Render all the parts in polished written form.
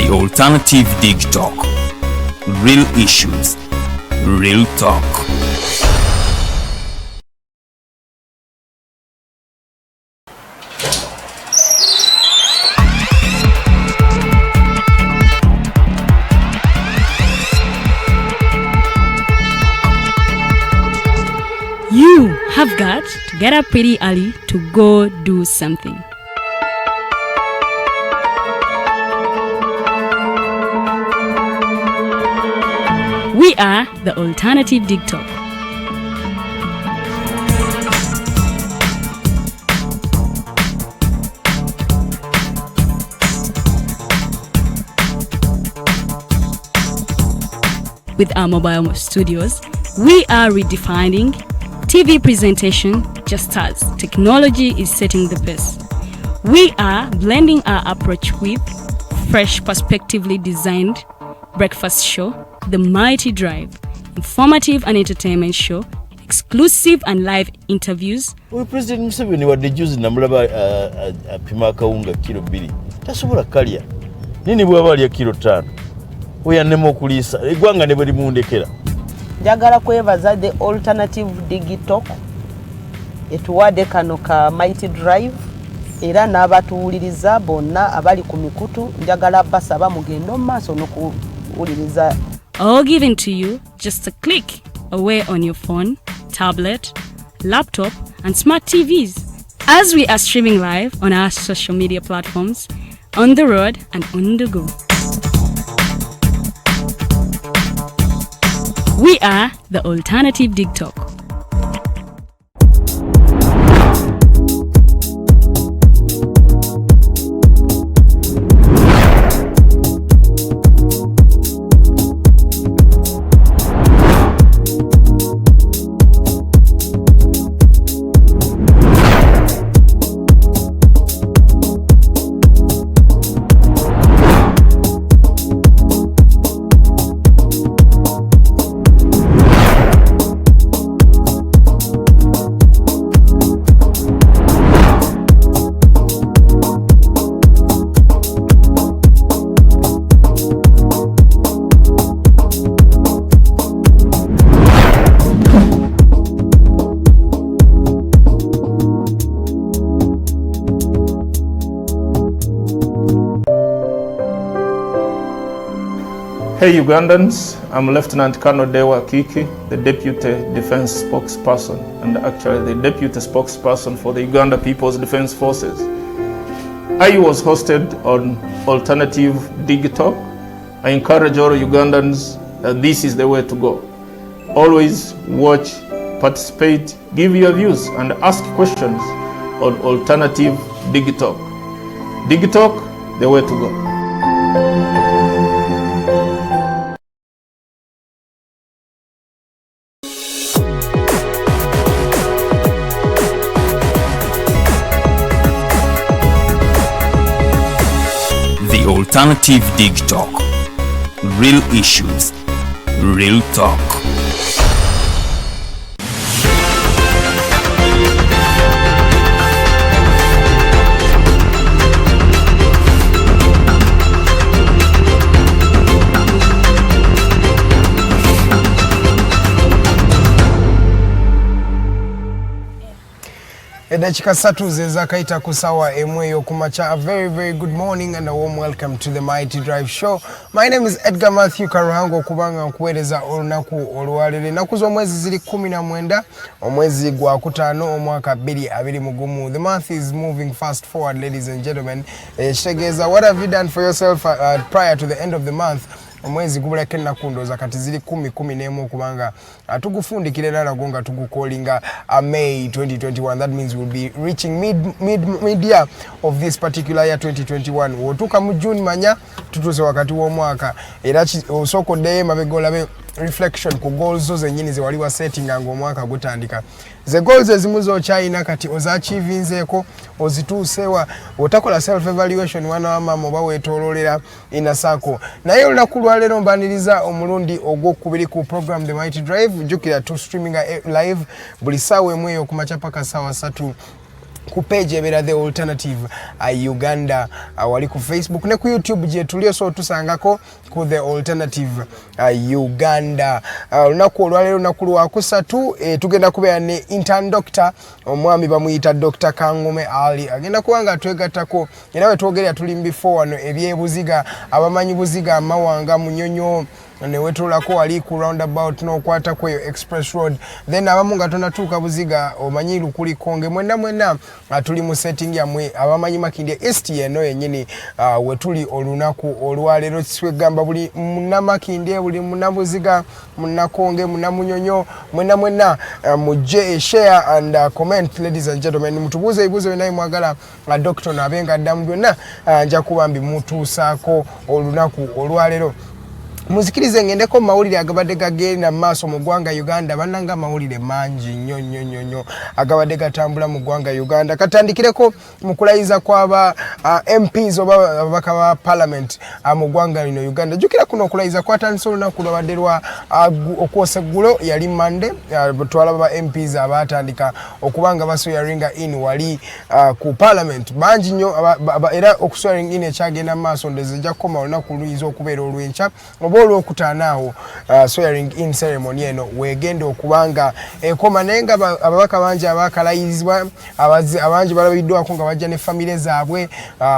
The Alternative Dig Talk. Real issues, real talk. You have got to get up pretty early to go do something. We are the Alternative Dig Talk. With our mobile studios, we are redefining TV presentation just as technology is setting the pace. We are blending our approach with fresh, perspectively designed breakfast show, The Mighty Drive, informative and entertainment show, exclusive and live interviews. We President Museveni wadde juzi namulaba apima akawunga kilo 2 tasobola kalya nini bwaba alya kilo 5 oyannema okuliisa eggwanga ne bwe limundekera. Njagala kwebaza the Alternative Dig Talk etuwadde kano ka Mighty Drive era n'abatuwuliriza bonna abali ku mikutu njagala basaba mugendo maaso n'okuwuliriza. All given to you just a click away on your phone, tablet, laptop and smart TVs as we are streaming live on our social media platforms, on the road and on the go. We are the Alternative Dig Talk. Hey Ugandans, I'm Lieutenant Colonel Dewa Kiki, the Deputy Defense Spokesperson and actually the Deputy Spokesperson for the Uganda People's Defense Forces. I was hosted on Alternative Dig Talk. I encourage all Ugandans that this is the way to go. Always watch, participate, give your views and ask questions on Alternative Dig Talk. Dig Talk, the way to go. Alternative Dig Talk. Real issues, real talk. Edachika satu zeza kaita kusawa emweyo kumacha. A very good morning and a warm welcome to the Mighty Drive show. My name is Edgar Mathew Karuhanga kubanga nkuwereza olunaku olwalire nakuzo mwezi zili 19 omwezi gwa kutano omwaka 2025. The month is moving fast forward, ladies and gentlemen. Kitegeza, what have you done for yourself prior to the end of the month? Omwezi gubula kenna kundoza kati zili 10 kubanga tugufundikire dala gonga tugukolinga May 2021. That means we'll be reaching mid year of this particular year 2021. Wotuka mu June manya tutuse wakati wo mwaka era osoko de mabegola be reflection ku goals zo zenyini ze waliwa setting ngo mwaka gutandika. Ze goals ezimuzo China kati oza achievinzeko ozitusewa otakola self evaluation wana amamo bawetololera inasako. Na hiyo lunaku lero mbaniriza omulundi ogwokubiri ku program The Mighty Drive jukira to streaming live buli sawa emweyo kumachapa ka sawa 3 ku page ebera the alternative Uganda wali ku Facebook ne ku YouTube je tulio so tusangako ku the alternative Uganda lunaku olwalero lunaku lwa kusatu tugenda kubeera ne intern doctor omwami bamuyita Dr. Kangume Ali agenda kuwanga twegattako era we twogerera tuli before wano ebyebuziga abamanyi buziga amawanga munyonyo ne wetulako wali ku roundabout no kwata kweyo express road then abamu nga tonatuuka buziga omanyi lukuli konge mwenna tuli mu setting yamwe abamanyi Makindye East yeno yenyini wetuli olunaku olwalero kiswegamba buli munnamakindye buli munnabuziga munnakonge munnamunyonyo mwenna mujje share and comment ladies and gentlemen mutubuze ibuzo naye mwagala doctor nabenga damu byonna nja kubambi mutuusaako olunaku olwalero muzikirize ngendeko mawulire agabadde gagenda maaso mu ggwanga Uganda bannanga mawulire mangi nnyo agabadde gatambula mu ggwanga Uganda katandikireko mu kulayiza kw'aba MPs oba ababaka ba parliament mu ggwanga lino Uganda jukira kuno okulayiza kwatandise olunaku lwabadde lwa okwosa eggulo yali Monday twalaba ba MPs abatandika okubanga baswearinga in wali ku parliament bangi nnyo era okuswearing in ekyagenda mu maaso ndeze ejja kukoma olunaku luyinza okubeera olw'enkya olwokutaanaawo swearing in ceremony eno wegenda okubanga ekoma naye nga ababaka bangi abakalayizibwa abangi balabiddwako nga bajja ne famire zaabwe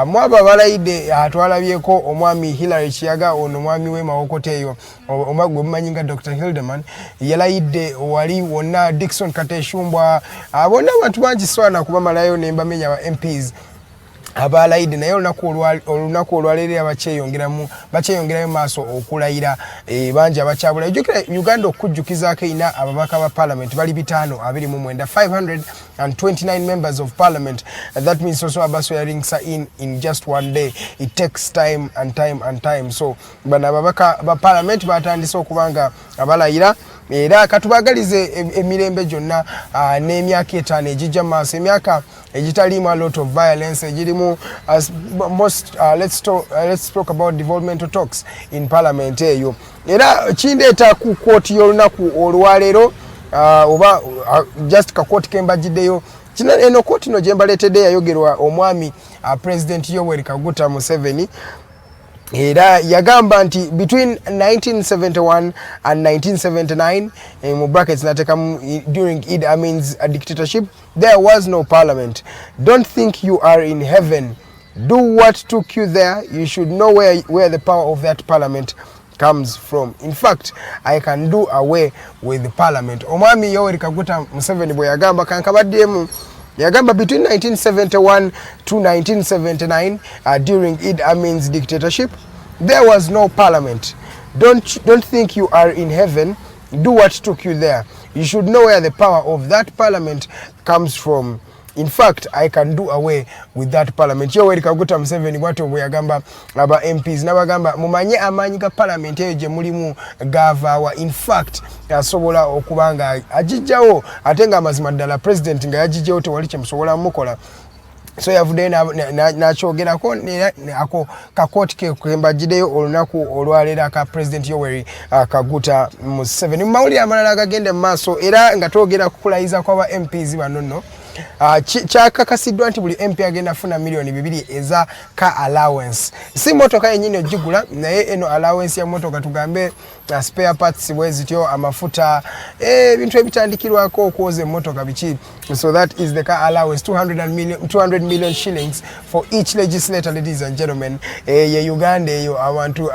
mu abo abalayidde twalabyeko omwami Hillary Kiyaga ono omwami w'Emawokota eyo omagwe omumanyi nga Dr. Hildeman yalayidde wali wonna Dickson Kateshumbwa bonna abantu bangi swana kubamalayo ne mbamenya aba MPs abalayide naye olunaku olwaleero bakyeyongerayo maaso okulayira bangi abakyabula ejjukira Uganda okujjukizaako ina ababaka ba parliament bali 529 members of parliament that means also abaswearing in just one day it takes time and time so bano ababaka ba parliament batandise okubanga abalayira era katubagalize emirembe gyonna n'emyaka etaano ejijja maaso emyaka ejitalimu a lot of violence ejirimu let's talk about developmental talks in parliament eyo era kindeeta ku kooti y'olunaku olwaleero oba just kakooti kembagiddeyo kino eno kooti no gye mbaleetedde yayogerwa omwami president Yoweri Kaguta Museveni era yagamba nti between 1971 and 1979 mu brackets natekamu during Idi Amin's dictatorship there was no parliament. Don't think you are in heaven. Do what took you there. You should know where the power of that parliament comes from. In fact, I can do away with the parliament. Omwami Yoweri Kaguta Museveni bwe yagamba kankabaddemu yagamba between 1971 to 1979 during Idi Amin's dictatorship there was no parliament. Don't think you are in heaven. Do what took you there. You should know where the power of that parliament comes from. In fact, I can do away with that parliament. Yoweri Kaguta Museveni bw'atyo bwe yagamba aba MPs n'abagamba mumanye amaanyi ga parliament eyo gye mulimu gavaawa. In fact, asobola okubanga agijjawo ate nga amazima ddala president nga yagijjawo tewali kye musobola mukola. So yavudde n'akyogerako ako kakooti ke kembagiddeyo olunaku olwaleero aka president Yoweri Kaguta Museveni. Mu mawulire amalala agagenda mu maaso era nga twogera ku kulayiza kw'aba MPs bano nno kyakakasiddwa nti buli MP agenda funa $2 eza ka allowance. Si motoka yennyini ogigula naye eno allowance ya motoka tugambe spare parts bwe zityo amafuta ebintu ebitandikirwako okwoza emmotoka biki. So that is the car allowance 200 million shillings for each legislator, ladies and gentlemen. Ye Uganda eyo abantu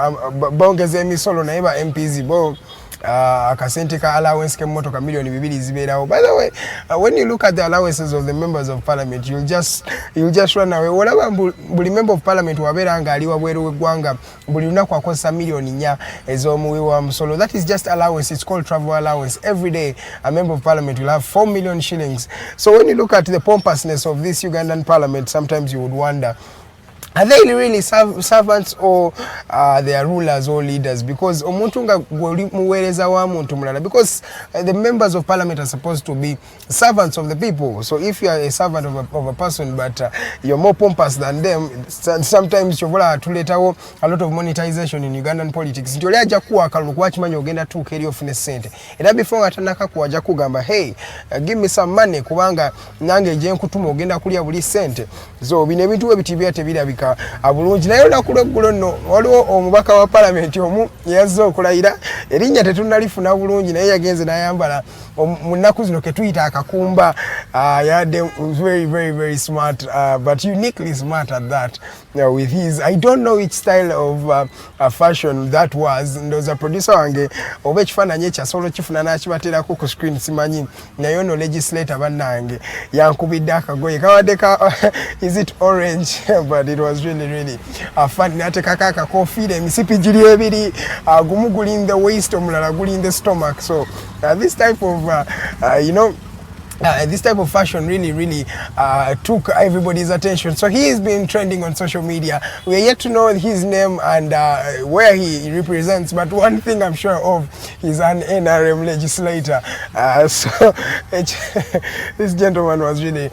bongeza emisolo naye ba MPs bo akasente ka allowance ke motoka $2 zibeerawo. By the way, when you look at the allowances of the members of parliament, you'll just run away. Olaba buli member of parliament wabeera nga ali wabweru w'eggwanga buli lunaku akozesa $4 ez'omuwi wa musolo. That is just allowance. It's called travel allowance. Every day a member of parliament will have 4 million shillings. So when you look at the pompousness of this Ugandan parliament, sometimes you would wonder Are they really servants or they are rulers or leaders? Because omuntu nga muwereza wa muntu mulala, because the members of parliament are supposed to be servants of the people. So if you are a servant of a person but you're more pompous than them, sometimes chovola tuletawo a lot of monetization in Ugandan politics. Nti oli ajja kuwa akalulu kuba kimanyi ogenda tuuka eri ofune ssente. Era before nga tanaka kuwa ajja kugamba hey, give me some money kubanga nange gye nkutuma ogenda kulya buli ssente. So bino ebintu ebiti byate birabika abulungi naye nakulaggulo nno waliwo omubaka wa parliament omu yazze okulayira erinnya tetunnalifuna bulungi naye yagenze n'ayambala mu nnaku zino ke tuyita akakumba yadde very smart but uniquely smart at that with his I don't know which style of fashion that was. Ndoza producer wange oba ekifaananyi ekyasolo kifuna n'akibateerako ku screen simanyi naye ono legislator bannange yankubidde akagoye kawadde ka is it orange but it was really fun. N'ateekako akakofiira emisipi giri ebiri gumu guli in the waist omulala guli in the stomach. So this type of this type of fashion really took everybody's attention. So he has been trending on social media. We are yet to know his name and where he represents, but one thing I'm sure of, he's an NRM legislator. So this gentleman was really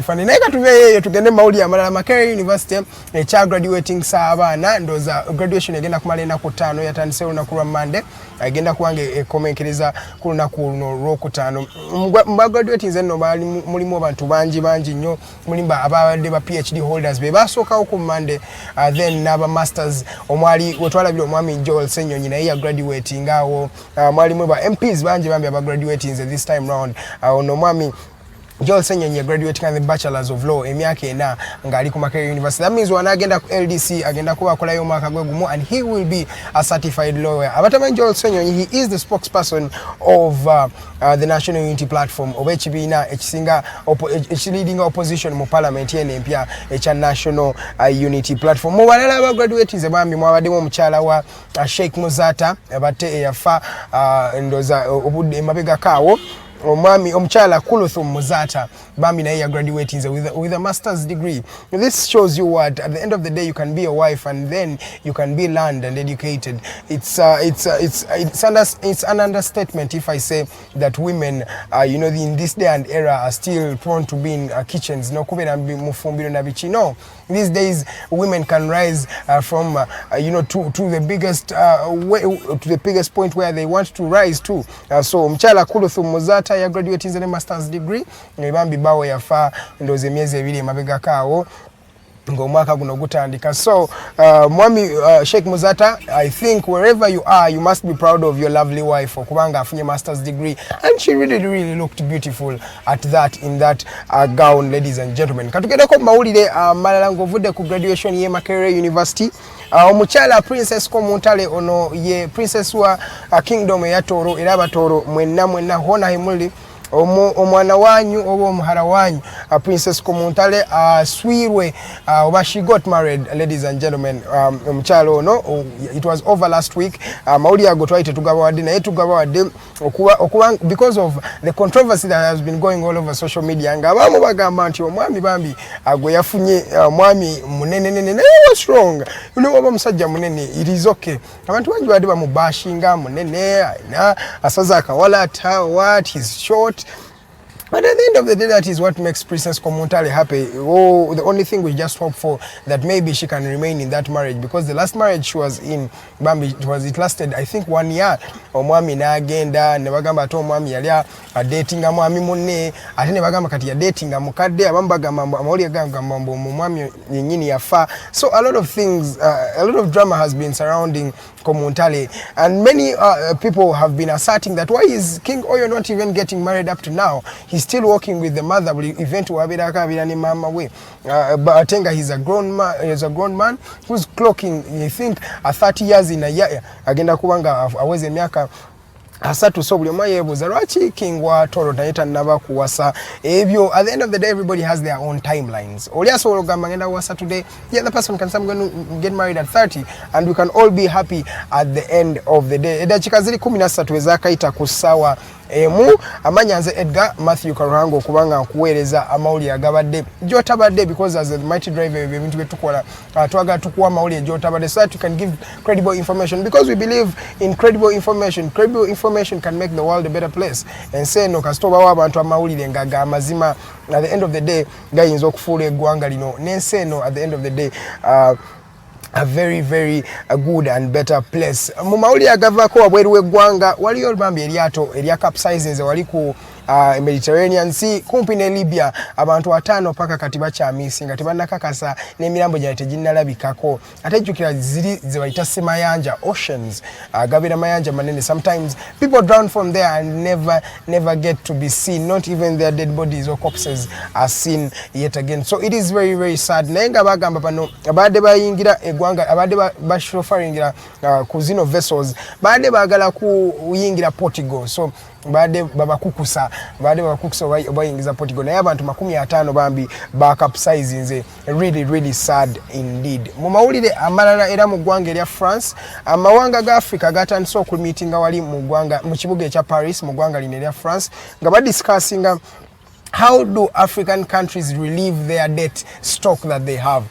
funny. Naika tuve tugende mauli ya Malala Makerere University cha graduating saabana ndoza graduation egenda kumalena ku 5 yatandise olunaku lwa Monday agenda kuwange komenkereza ku lunaku luno lwokutaano. Nze nno bali mulimu abantu bangi nnyo mulimba ababadde ba PhD holders be basookawo ku Monday then n'aba masters omwali wetwalabira omwami Joel Senyonyi naye ya graduating awo mwalimu ba MPs bangi bambi aba graduating this time round ono omwami Joel Senyonyi graduating and the bachelors of law emyaka ena ngali ku Makerere University. That means wana agenda ku LDC agenda kuba akolayo omwaka gwe gumu and he will be a certified lawyer. Abatamanyi Joel Senyonyi, he is the spokesperson of the National Unity Platform oba ekibiina ekisinga leading opposition mu parliament yene empya ekya National Unity Platform. Mu balala aba graduates bambi mwabaddemu omukyala wa Sheikh Muzata abatte eyafa ndoza obudde emabega kaawo omwami omukyala Kuluthum Muzata bambi naye ya graduating with a master's degree. This shows you what at the end of the day you can be a wife and then you can be learned and educated. It's an understatement if I say that women in this day and era are still prone to be in kitchens no kubera mufumbiro na bichi. No, these days women can rise from to the biggest to the biggest point where they want to rise to. So omukyala Kuluthum Muzata ya graduating in a master's degree nebambi bawo yafa ndoze emyezi ebiri emabega kaawo ng'omwaka guno gutandika. So mwami Sheikh Muzata, I think wherever you are you must be proud of your lovely wife okubanga afunye master's degree and she really looked beautiful at that in that gown. Ladies and gentlemen, katugedeko mawulire malala ng'ovudde ku graduation ye Makerere University. Omukyala Princess Komuntale ono ye princess wa kingdom ya Toro era abatoro mwenna hona himuli omwana wanyu oba omuhara wanyu Princess Komuntale swirwe oba she got married. Ladies and gentlemen, omukyala ono it was over last week. Mawuli ago twaite tugabawadde naye tugabawadde okuba because of the controversy that has been going all over social media nga abamu bagamba nti omwami bambi agwe yafunye omwami munene naye what's wrong? Oba musajja munene it is okay. Abantu bangi badde bamubashinga munene asaza akawalata what he's short. But at the end of the day, that is what makes Princess Komuntale happy. Oh, the only thing we just hope for that maybe she can remain in that marriage, because the last marriage she was in, Bambi, it lasted I think 1 year. Omwami n'agenda ne bagamba ate omwami yali datinga mwami munne ate ne bagamba kati ya datinga mukadde abamu bagamba amawulire gagamba omwami yennyini yafa. So a lot of things, a lot of drama has been surrounding Komuntale, and many people have been asserting that why is King Oyo not even getting married up to now? He's still working with the mother. Event wabiraka birani mama we. But Atenga, he's a grown man who's clocking, I think, 30 years in a year. Agenda kubanga aweze miaka asatu so buli omu yeebuuza lwaki King wa Toro naye tannaba kuwasa ebyo. At the end of the day everybody has their own timelines. Oli asobola okugamba ngenda kuwasa today, the other person can say I'm going to get married at 30 and we can all be happy at the end of the day. Eddakiika ziri 13 ezakayita ku ssaawa emu. Amanya nze Edgar Mathew Karuhanga okubanga nkuweereza amawulire agabadde gy'otabadde, because as the mighty driver ebintu byetukola twagala tukuwa amawulire gy'otabadde so that you can give credible information, because we believe in credible information. Credible information can make the world a better place. Ensi eno kasita obawo abantu amawulire nga ga mazima, at the end of the day gayinza okufuula eggwanga lino n'ensi eno at the end of the day a very very good and better place. Mu mawulire agavaako wabweru w'eggwanga waliyo olubambi eryato erya capsizing wali ku Mediterranean Sea kumpi ne Libya, abantu 5 paka kati bakyamisi nga tebannakakasa n'emirambo gyabwe teginnalabikako. Ate jjukira ziri ze bayita semayanja, oceans, gabira mayanja manene. Sometimes people drown from there and never get to be seen, not even their dead bodies or corpses are seen yet again. So it is very very sad. Naye nga bagamba pano abadde bayingira eggwanga, abadde bashofaringira ku zino vessels, badde baagala kuyingira Portugal, so badde babakukusa bayingiza Portugal, naye abantu 50 bambi bakapsizinze. Really sad indeed. Mu mawulire amalala era mu ggwanga erya France, amawanga ga Africa gatandise okumitinga wali mu kibuga ekya Paris mu ggwanga lino erya France nga badiscussinga how do African countries relieve their debt stock that they have.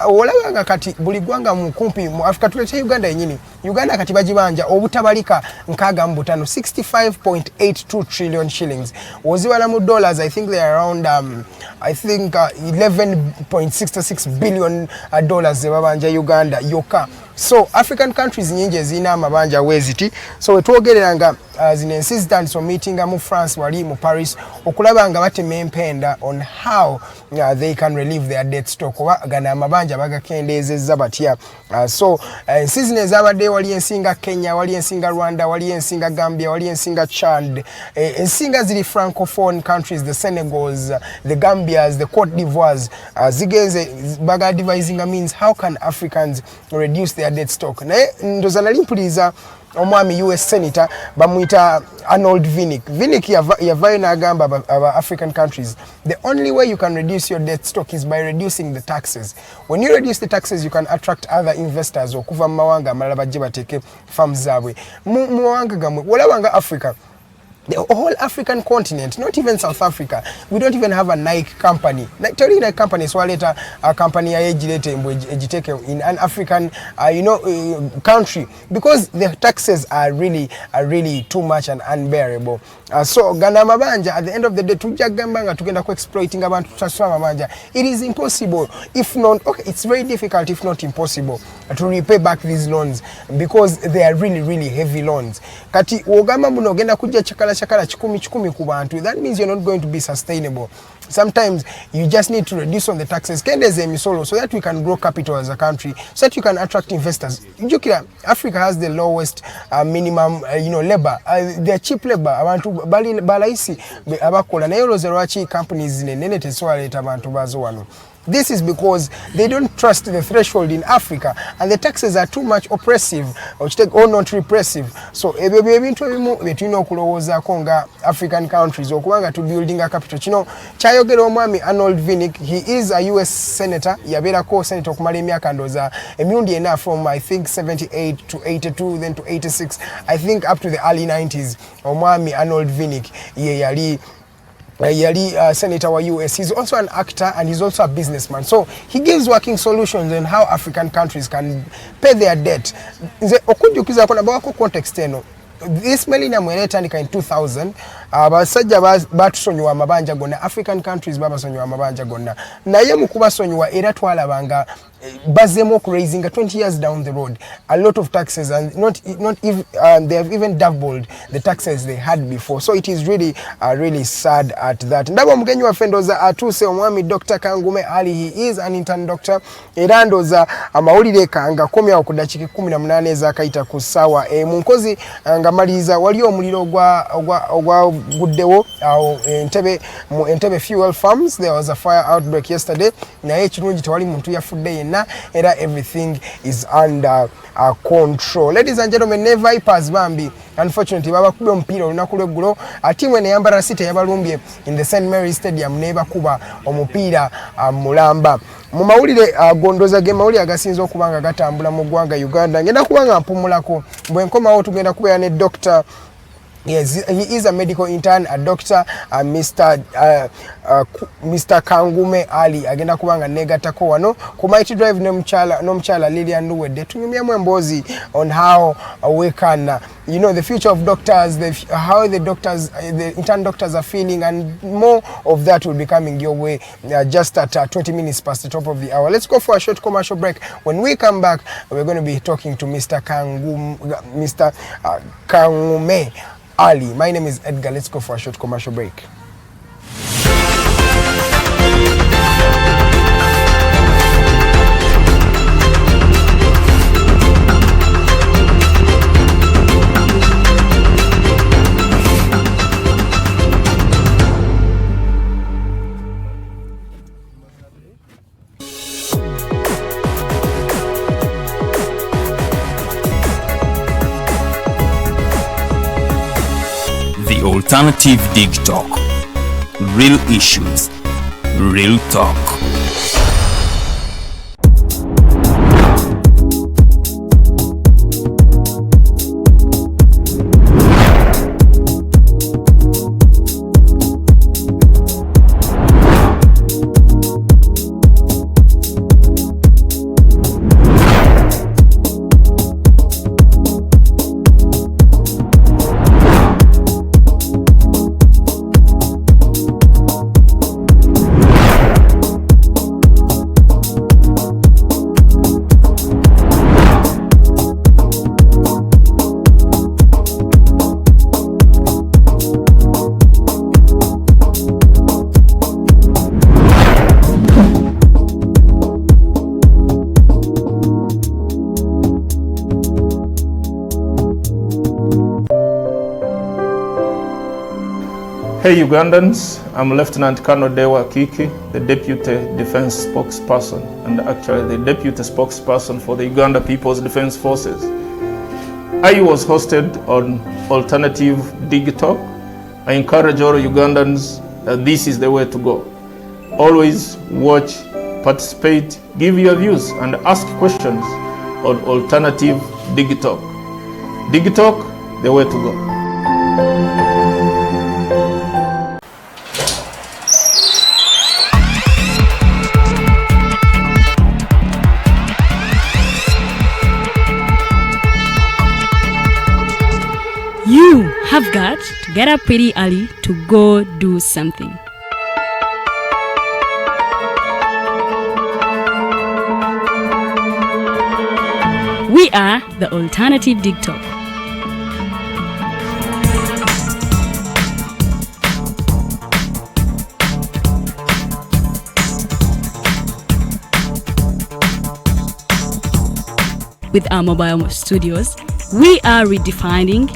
Olabanga kati buli gwanga mu kumpi mu Africa tulete Uganda yenyini. Uganda kati bagibanja obutabalika nkaga mu butano 65.82 trillion shillings. Oziwala mu dollars, I think they are around 11.66 billion dollars ze babanja Uganda yoka. So African countries nyingi ezina amabanja weziti. So wetwogereranga zine ensi zitandise meeting mu France wali mu Paris okulaba nga batema empenda on how they can relieve their debt stock. Oba gana amabanja bagakendeezezza batya. So ensi zino ezabadde wali ensinga Kenya, wali ensinga Rwanda, wali ensinga Gambia, wali ensinga Chad, ensinga ziri francophone countries, the Senegals, the Gambias, the Cote d'Ivoires, zigenze baga devising means how can Africans reduce their debt stock. Naye ndoza nali mpuliriza omwami US Senator bamwita Arnold Vinnick. Vinnick yavayo n'agamba aba African countries, the only way you can reduce your debt stock is by reducing the taxes. When you reduce the taxes, you can attract other investors okuva mu mawanga amalala bajje bateeke farms zaabwe mu mawanga gamwe. Olabanga Africa, the whole African continent, not even South Africa, we don't even have a Nike company. Tell you Nike company, so later a company ejiteke in an African country, because the taxes are really too much and unbearable. So gana mabanja at the end of the day tujagambanga tugenda ku exploiting abantu tutaswa mabanja. It is impossible, if not okay, it's very difficult if not impossible to repay back these loans, because they are really heavy loans. Kati ogamba muno ogenda kujja chakala 10 ku bantu, that means you're not going to be sustainable. Sometimes you just need to reduce on the taxes kendeze emisolo so that we can grow capital as a country, so that you can attract investors. Jukira Africa has the lowest minimum labor, they're cheap labor. Abantu balaisi abakola naye olozerwachi companies nene teswaleta abantu bazo wano. This is because they don't trust the threshold in Africa and the taxes are too much oppressive or not repressive. So ebyo ebintu ebimu betulina okulowoozaako nga African countries okubanga to building a capital. Kino kyayogera omwami Arnold Vinnick. He is a US senator, yabeerako senator okumala emyaka ndooza emirundi ena from I think 78 to 82 then to 86 I think up to the early 90s. Omwami Arnold Vinnick ye yali senator wa US. He's also an actor and he's also a businessman. So he gives working solutions on how African countries can pay their debt. Nze okujjukiza kona bawako context eno. This Melina mweletanika in 2000 abasajja batusonyiwa amabanja gonna, African countries babasonyiwa amabanja gonna, naye mu kubasonyiwa era twalabanga bazemo raising 20 years down the road a lot of taxes, and not if they have even doubled the taxes they had before. So it is really sad at that. Ndaba mugenyi wa fendoza atuse omwami Dr. Kangume Ali. He is an intern doctor. Era ndoza amawulire kanga komya okudakika 18 ezakayita ku ssaawa munkozi nga maliza wali omuliro ogwa guddewo awo Entebbe fuel farms. There was a fire outbreak yesterday naye ekirungi tewali muntu yafudde yenna era everything is under control. Ladies and gentlemen, ne Vipers bambi unfortunately babakubye omupiira olunaku lweggulo atimu eno eyambala City yabalumbye in the St Mary's Stadium nebakuba omupiira mulamba. Mu mawulire gondoza ge mawulire agasinza okubanga gatambula mu ggwanga Uganda ngenda kubanga mpumulako bwe nkomawo tugenda kubeera ne Dr. Yes, he is a medical intern, a doctor, Mr. Kangume Ali. Agenda kubanga negatako wano ku Mighty Drive nomchala Lilian Luwedde. Tunyumyamu embozi on how we can, the future of doctors, how the intern doctors are feeling, and more of that will be coming your way just at 20 minutes past the top of the hour. Let's go for a short commercial break. When we come back, we're going to be talking to Mr. Kangume Ali. My name is Edgar. Let's go for a short commercial break. Alternative Dig Talk. Real issues, real talk. Hey Ugandans, I'm Lieutenant Colonel Dewa Kiki, the Deputy Defense Spokesperson and actually the Deputy Spokesperson for the Uganda People's Defense Forces. I was hosted on Alternative Dig Talk. I encourage all Ugandans that this is the way to go. Always watch, participate, give your views and ask questions on Alternative Dig Talk. Dig Talk, the way to go. You have got to get up pretty early to go do something. We are the Alternative Dig Talk. With our mobile studios, we are redefining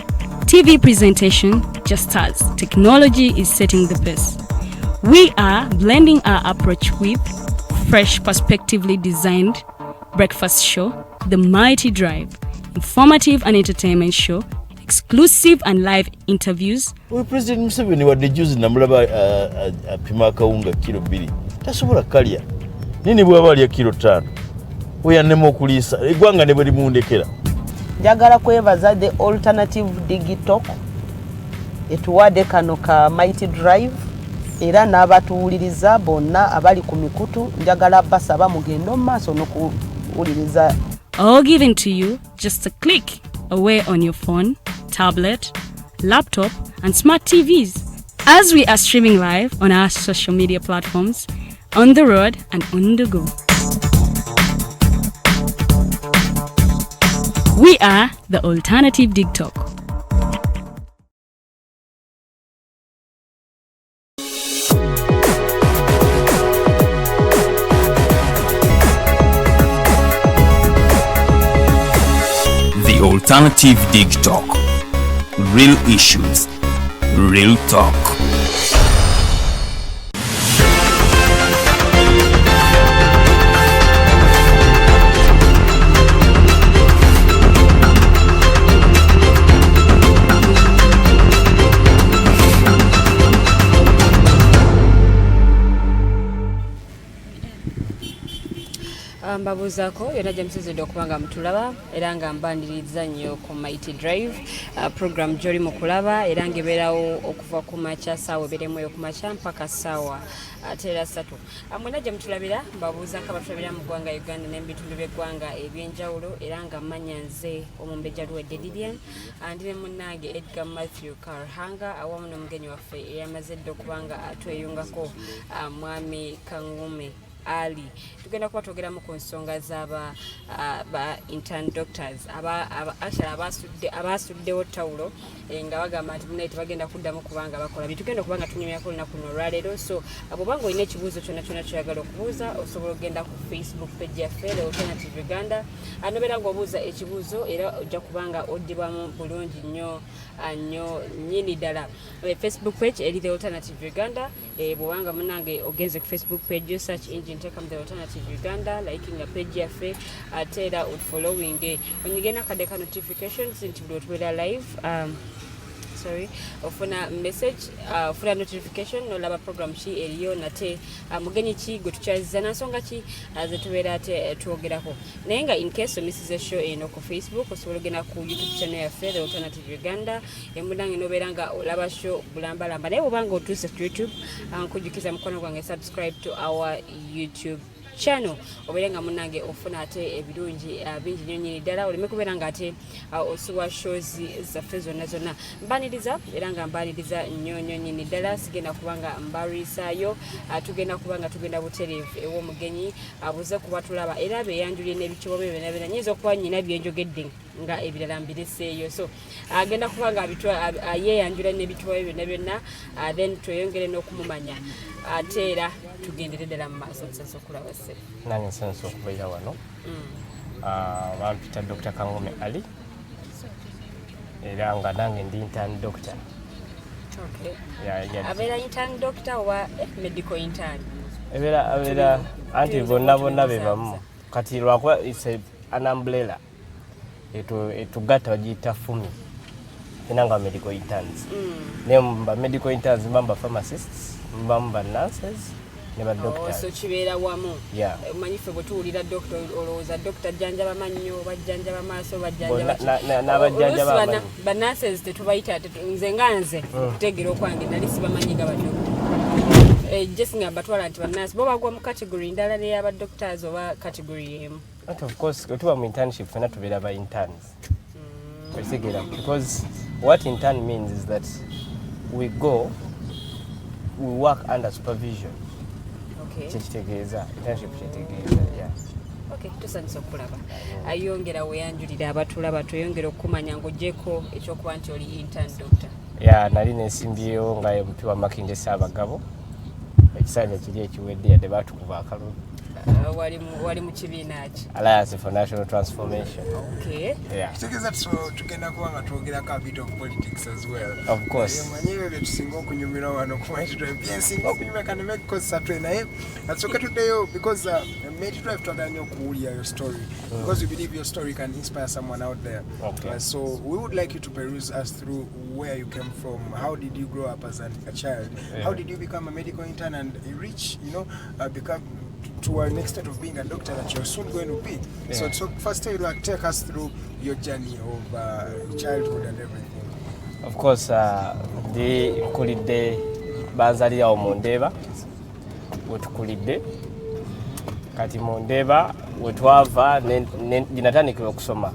TV presentation just as technology is setting the pace. We are blending our approach with fresh, perspectively designed breakfast show, The Mighty Drive, informative and entertainment show, exclusive and live interviews. We President Museveni wadde juzi namulaba apima akawunga kilo 2 tasobola kalya nini bwaba alya kilo 5 oyannema okuliisa eggwanga ne bwe limundekera. Njagala kwebaza the Alternative Dig Talk etuwadde kano ka Mighty Drive era n'abatuwuliriza bonna abali ku mikutu njagala basaba mugende mu maaso n'okuwuliriza. All given to you just a click away on your phone, tablet, laptop and smart TVs as we are streaming live on our social media platforms, on the road and on the go. We are the Alternative Dig Talk. The Alternative Dig Talk. Real issues, real talk. Mbabuzaako yonna gye musizidde okuba nga mutulaba era nga mbaniriza nnyo ku Mighty Drive program gy'oli mu kulaba era ng'ebeerawo okuva ku makya ssaawa ebeeremu eyo ku makya mpaka ssaawa teera 3. Mwena gye mutulabira mbabuuzaako abatulabira mu ggwanga Uganda n'ebitundu by'eggwanga eby'enjawulo era nga mmanya nze Omumbejja Luwedde Lilian andi ne munnange Edgar Mathew Karuhanga awamu n'omugenyi waffe eyamaze dda okuba nga atweyungako mwami Kangume Ali. Tugenda kuba twogeramu ku nsonga z'aba intern doctors abasuddewo tawulo nga bagamba nti munaye tebagenda kuddamu kubanga bakola bitugenda okuba nga tunyumyako olunaku luno olwaleero. So bw'obanga olina ekibuuzo kyonna kyoyagala okubuuza osobola okugenda ku Facebook page yaffe The Alternative Uganda anobeera ng'obuuza ekibuuzo era ojja kubanga oddibwamu bulungi nnyo nnyini ddala. Facebook page eri The Alternative Uganda bw'obanga munange ogenze ku Facebook page yo search engine tekam The Alternative Uganda liking a page yaffe ate era following onyigena kadde ka notifications nti buli otubeera live ofuna message ofuna notification nolaba program ki eriyo nate mugenyi ki gwe tukyaziza nansonga ki ze tubeera ate twogerako naye nga in case omisize show eno ku Facebook osobola ogenda ku YouTube channel yaffe The Alternative Uganda emudange nobeera nga olaba show bulambalamba naye bwobanga otuuse ku YouTube nkujukiza mukono gwange subscribe to our YouTube channel obeera nga munange ofuna ate ebirungi bingi nnyo nnyini ddala oleme kubeera nga ate osuwa shows zaffe zonna mbaniriza era nga mbaniriza nnyo nnyini ddala sigenda kubanga mbariisaayo tugenda kubanga tugenda butereevu ew'omugenyi abuze kuba tulaba era beyanjulye n'ebikibo bye byonna nyinza okuba nnyina byenjogedde nga ebirala mbireseeyo so agenda kubanga yeyanjula n'ebikibo bye byonna then tweyongere n'okumumanya ate era tugendere ddala mu maaso nsenso okulaba se nange nsenso okubeera wano bampita Dr. Kangume Ali era nga nange ndi intern doctor. Abeera intern doctor oba medical intern? Abeera anti bonna be bamu kati lwakuba it's an umbrella etugatta bagiyita fumi enanga medical interns naye mba medical interns mbamba pharmacists mbamba nurses ne ba doctors. So kibeera wamu. Omanyi ffe bwe tuwulira doctor olowooza doctor jjanjaba mannyo bajjanjaba maaso bajjanjaba n'abajjanjaba amanyi ba nurses tetubayita nze nga nze kutegeera okwange nali sibamanyi nga badoctor just nga batwala nti bannansi bo bagwa mu category ndala n'eyaba doctors oba category emu. But of course tuba mu internship fena tubeera ba interns because what intern means is that we work under supervision. Kyekitegeeza internship kyetegeeza. Tusanyusa okulaba ayongera weyanjulira abatulaba tweyongera okumanya ng'oggyeko ekyokuba nti oli intern doctor. Nali nesimbyewo nga MP wa Makinde Ssaabagabo ekisanja kiri ekiwedde yadde baatukuba akalulu. Wali mu kibiina ki? Alliance for National Transformation. Kitegeeza tugenda kuba nga twogerako a bit of politics as well. Of course. Manyiwe bye tusinga okunyumira wano ku Mighty Drive. Byensinga okunyumira kandi mekosa twe naye atsoke tuddeyo because Mighty Drive twagala nnyo okuwulira your story because we believe your story can inspire someone out there. So we would like you to peruse us through where you came from. How did you grow up as a child? How did you become a medical intern and reach, become to our next state of being a doctor that you're soon going to be? So first take us through your journey of childhood and everything. Of course, nkulidde banzalirawo mu Ndeeba wetukulidde kati mu Ndeeba wetwava ginatandikira okusoma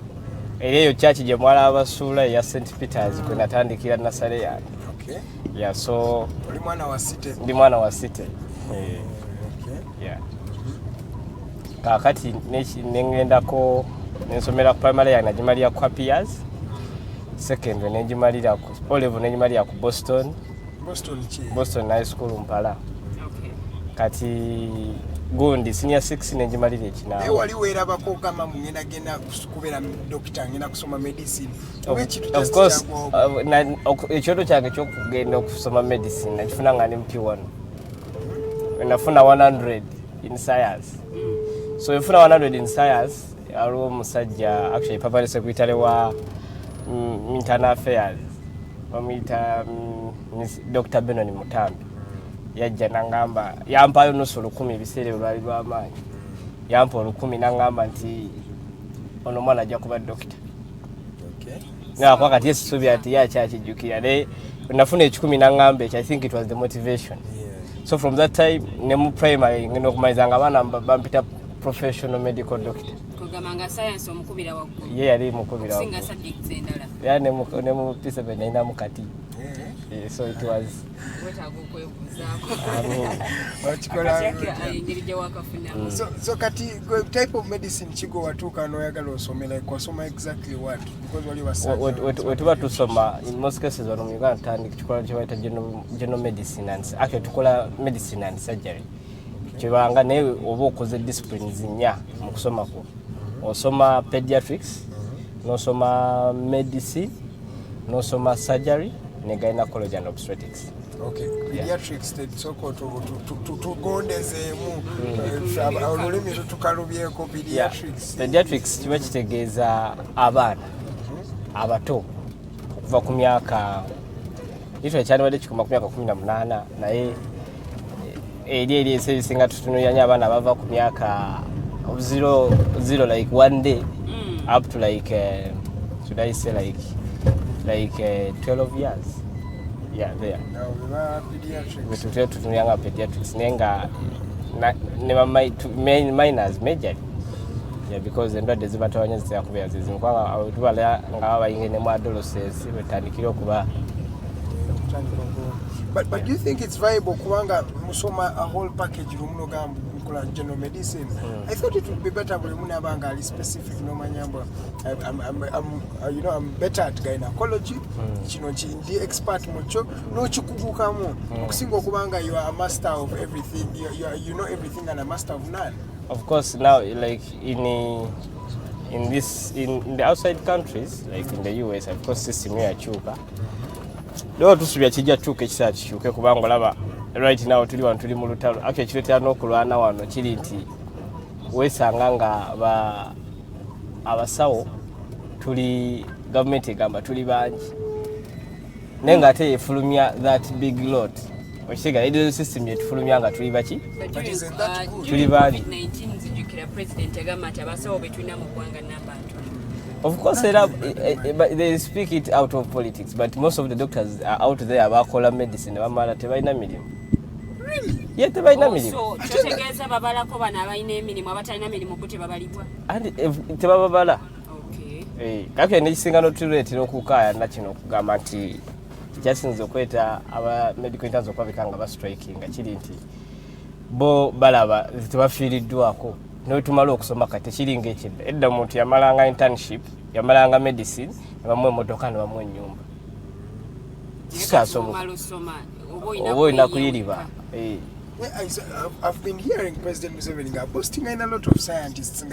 era eyo kyaki gye mwala abasuula eya St. Peters kwe natandikira nasale yange. So oli mwana wa City? Ndi mwana wa City. Kakati nengendako nensomera ku primary yange nagimalira ku Appiers, secondary negimalira ku O-level negimalira ku Boston High School Mpala. Kati gundi senior 6 nenjimalira ekinawe wali weerabako ogamba ngenda kubeera dokita ngenda kusoma medicine of course ekyoto kyange kyokugenda okusoma medicine nakifuna nga ndi MP1 nafuna 100 in science so efuna 100 in science aliwo omusajja actually papa secretary wa internal affairs bamuyita Dr. Benoni Mutambi yajja nangamba yampayo nusu 10 ebiseera lwali lw'amaanyi yampa 10 nangamba nti ono mwana ajja kuba dokita kwa kati esisuubi ati yakyakijjukira naye nafuna 10 nangamba ekyo I think it was the motivation so from that time ne mu primary ngenda okumaliriza abaana bampita professional medical doctor kugamanga science omukubira waggulu ye yali mukubira waggulu singa subjects endala ya ne mu P7 naina mukati so it was so kati type of medicine chigo watuka noyagala osome like wasoma exactly what because wali wasa wetuba tusoma in most cases wano mu Uganda tandika tukola kyebayita general medicine and actually tukola medicine and surgery kibanga naye oba okoze disciplines nnya mu kusoma ko osoma pediatrics nosoma medicine nosoma surgery ne gynecology and obstetrics. Okay, pediatrics soko tugondezemu olulimi tukalubyeko pediatrics. Pediatrics kiba kitegeeza abaana abato okuva ku myaka itwe kyalibadde kikoma ku myaka 18 naye eri ebisinga tutunuliranya abaana bava ku myaka 0 like one day up to like should I say like 12 years. Yeah, there. Now we are pediatrics. We tutunuliranga pediatrics nenga ne minors major. Yeah, because endwadde zibatawanya zitakubeera zizimu kwanga tubala nga abayinge ne mu adolescence betandikira okuba. But do you think it's viable kubanga musoma a whole package rumuno gambu nkola general medicine? I thought it would be better buli muna abanga ali specific no manyamba. I'm better at gynecology. Kino ndi expert mucho no chikubukamu okusinga okubanga you are a master of everything. You know everything and a master of none. Of course now like in the outside countries like in the US of course system ya chuka. Leo tusubya kijja tuke kisa kishuke kubanga laba right now tuli wantu tuli mu lutalo akye kiretera n'okulwana wano kiri nti wesanga nga abasawo tuli government egamba tuli bangi nenga ate efulumya that big lot okiga education system yetufulumya nga tuli baki tuli bangi 19 zijukira president egamba ati abasawo betulina mu ggwanga namba. Of course, they speak it out of politics, but most of the doctors are out there abakola medicine bamala tebalina mirimu. Really? Yeah, tebalina mirimu. So, kyotegeeza babalako bana abalina emirimu abatalina mirimu ko tebabalibwa. And tebababala. Okay. Kake nekisinga n'otuleetera okukaaya nakino okugamba nti kyasinze okweta aba medical interns okwabikanga ba striking nga kiri nti bo balaba tebafiiriddwako. No tumalo okusoma kati kiringa ekidda edda omuntu yamalanga internship yamalanga medicine bamwe motoka bamwe nyumba kisasomo oboina kuyiriba. I've been hearing President Museveni boasting in a lot of scientists.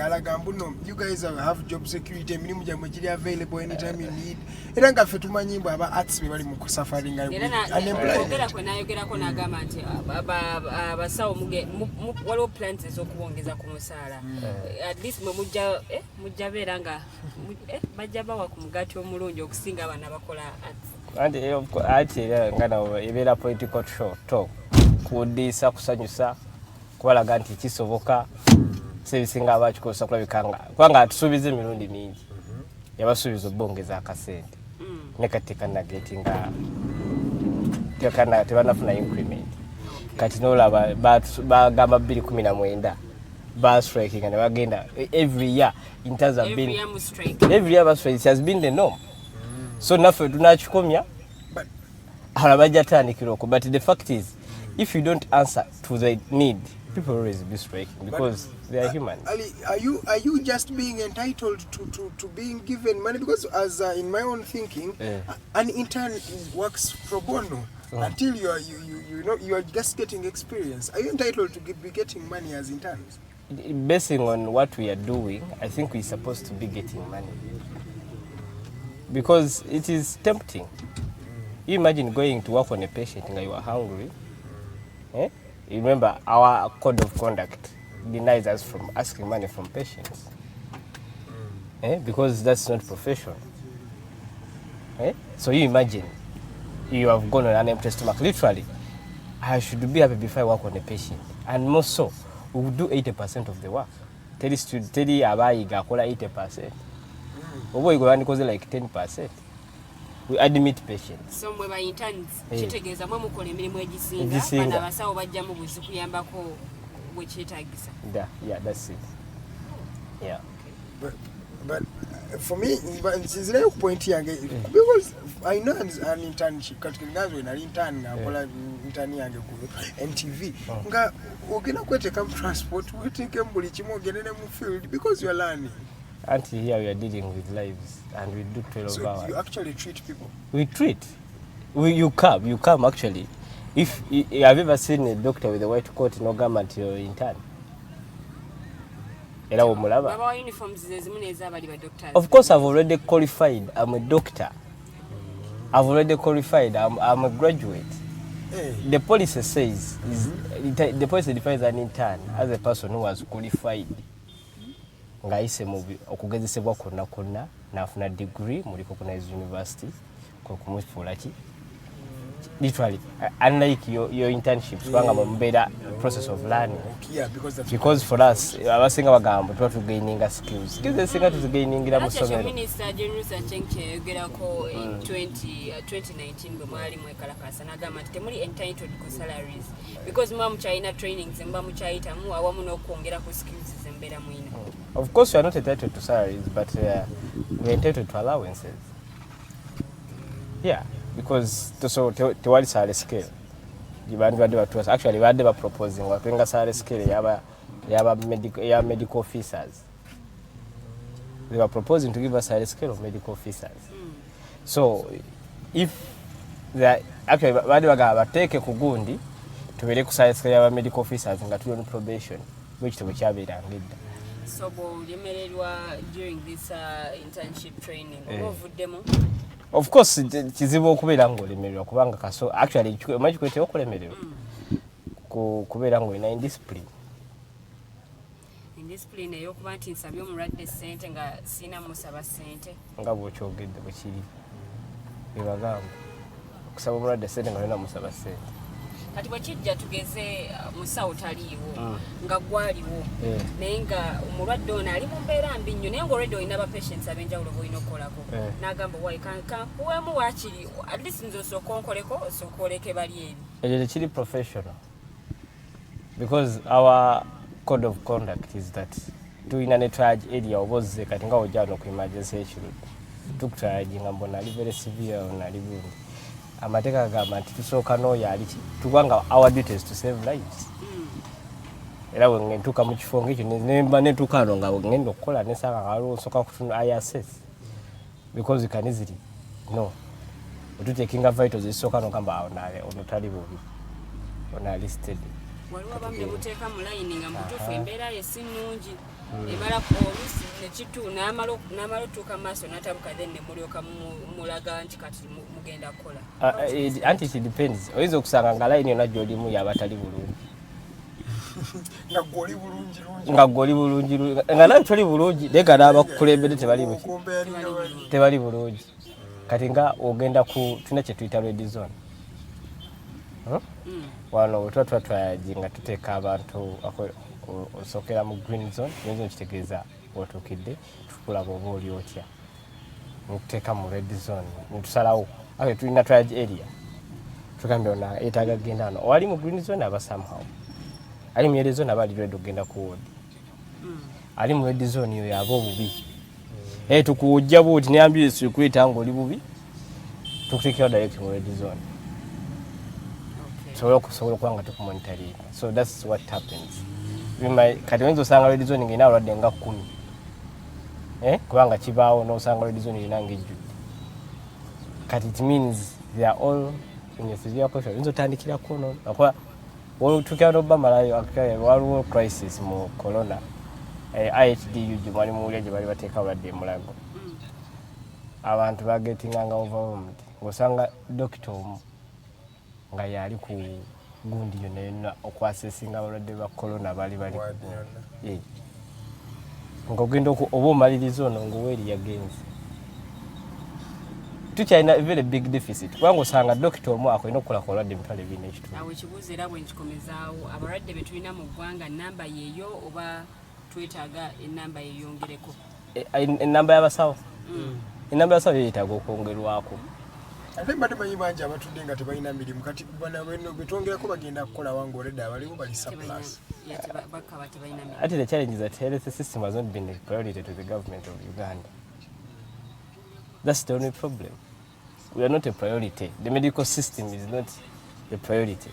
You guys have job security. Minimu jamwe kiri available anytime you need. Era nga fe tumanyimbo aba arts bali mu suffering unemployment. Kwe nayogera ko nagamba nti abasawo waliwo plans ez'okuwongeza ku musaala. At least mujja beera nga bajja bawa ku mugaati omulungi okusinga abaana abakola arts. Ati ngana ebeera political talk. Kudisa kusanyusa kubalaga nti kisoboka sebisinga abakikosa kulabikanga kubanga atusubize mirundi mingi yabasubizo bongeza akasente nekatika na getinga tekana tebanafuna increment kati nolaba bagamba 219 bus striking and bagenda every year in terms of being every year bus strike has been the norm. So nafe tunachikomya alabajja tandikiroko, but the fact is if you don't answer to the need, people always be striking because they are human. Ali, are you just being entitled to being given money? Because as in my own thinking, an intern works pro bono until you you are just getting experience. Are you entitled to be getting money as interns? Basing on what we are doing, I think we're supposed to be getting money. Because it is tempting. You imagine going to work on a patient and you are hungry. You remember our code of conduct denies us from asking money from patients. Because that's not professional. So you imagine you have gone on an empty stomach. Literally, I should be happy before I work on a patient. And more so, we will do 80% of the work. Tell you about 80%. Over you go and cause like 10%. We admit patients. So we are interns. Chitegeza mwe mukole emirimu egisinga bana basawo bajja mu buzi kuyambako wekitagisa. Yeah, that's it. Yeah. But for me, since I point here because I know an internship katika when an intern akola intern yange ku NTV nga ogena kweteka transport weteke mbuli kimo ogenene mu field because you are learning. Until here we are dealing with lives and we do 12 hours. So you actually treat people? We treat. You come actually. If have you ever seen a doctor with a white coat no garment your intern? Of course I've already qualified. I'm a doctor. I've already qualified. I'm a graduate. Hey. The policy says the policy defines an intern as a person who has qualified. Ngaise mubi okugezesebwa konna nafuna degree muri recognized university ko kumufulaki literally unlike your internships banga mumbera process of learning. Yeah, because for us abasinga bagamba to gaining skills singa to gaining ira musomero. Minister General Sachenke yogerako in 2019 bwali mwekalakasa nagamba temuli entitled ku salaries because mwa China trainings mba muchaita mu awamu n'okwongera ku skills zembera mwina. Of course, we are not entitled to salaries, but we are entitled to allowances. Yeah, because so tewali salary scale. Actually, we are proposing we salary scale yaba medical officers. They were proposing to give us a salary scale of medical officers. So, if they actually take a kugundi to be salary scale yaba medical officers and on probation, which to be chabira and lead. So, during this internship training, of course, kizibu okubeera ng'olemererwa kubanga kaso actually manyi kwete okulemererwa kubeera ng'olina indiscipline. Indiscipline eyokuba nti nsabye omulwadde ssente nga sina musaba ssente. Nga bw'okyogedde bwe kiri bebagamba okusaba omulwadde ssente nga olina musaba ssente. Kati bwekijja tugeze musawo taliiwo nga gwaliwo naye nga omulwadde ono ali mu mbeera mbi nnyo naye ng'olwadde olina abapatients ab'enjawulo b'olina okukolako n'agamba wayi kankuweemu waakiri at least nze osooka onkoleko osooka oleke bali eri. Ekyo tekiri professional because our code of conduct is that tulina ne triage area oba ozze kati nga ojja wano ku emergency ekirudde tukutriage nga mbona ali very severe ono ali bundi. Amateeka agamba nti tusooka n'oyo ali tubanga our duty is to save lives. Era bwe ngentuuka mu kifo ng'ekyo nemba nentuuka ano nga ngenda okukola nesanga nga waliwo nsooka kutuna I assess because you can easily no otutekinga vitals ezisooka n'ogamba ono tali bubi ono ali steady. Waliwo abamu ne muteeka mu layini nga mutuufu embeera ye si nnungi emala oluusi nekitu n'amala otuuka maaso n'atabuka then ne mulyoka mulaga nti kati mugenda kukola. Anti it depends. Oyinza okusanga nga layini yonna gy'olimu yaba tali bulungi. Nga gw'oli bulungi nga nawe toli bulungi naye nga n'abakukulembere tebali bulungi. Kati nga ogenda tulina kye tuyita red zone. Wano bwe tuba twayaji nga tuteeka abantu osookera mu green zone nyinza okitegeeza otuukidde tukulaba oba oli otya netuteeka mu red zone netusalawo ate tulina triage area tugambye ona yeetaaga kugenda wano owali mu green zone aba somehow ali mu red zone aba ali ready okugenda ku ward ali mu red zone yo yaba obubi tukuwujja buuti ne ambulance ekuyita ng'oli bubi tukuteekera direct mu red zone so okusobola okuba nga tukumonitoringa. So that's what happens. Kati oyinza osanga red zone ng'erina abalwadde nga 10 kubanga kibaawo n'osanga red zone erina ng'ejjudde. Kati it means they are all in a severe question inzo tandikira kono akwa tukyano bamalayo waliwo crisis mu corona IHD jumani muulya gye bali bateeka abadde mulago abantu bagetinganga overwhelmed ng'osanga dokita omu nga yali ku gundi yonna yonna okwasesinga abalwadde ba corona bali ng'ogenda oba omaliriza ono ng'oweri yagenze tukyalina a very big deficit kubanga osanga dokita omu akolina okukola ku balwadde emitwalo ebiri n'ekitundu. Awo ekibuuzo era bwe nkikomezaawo abalwadde be tulina mu ggwanga namba yeeyo oba twetaaga ennamba yeeyongereko? Ennamba y'abasawo ennamba y'abasawo yeetaaga okwongerwako. Ate mbadde manyi bangi abatudde nga tebalina mirimu kati betwongerako bagenda kukola wange olwedde abaliwo bali surplus. Ati the challenge is that health system has not been a priority to the government of Uganda. That's the only problem. We are not a priority. The medical system is not a priority.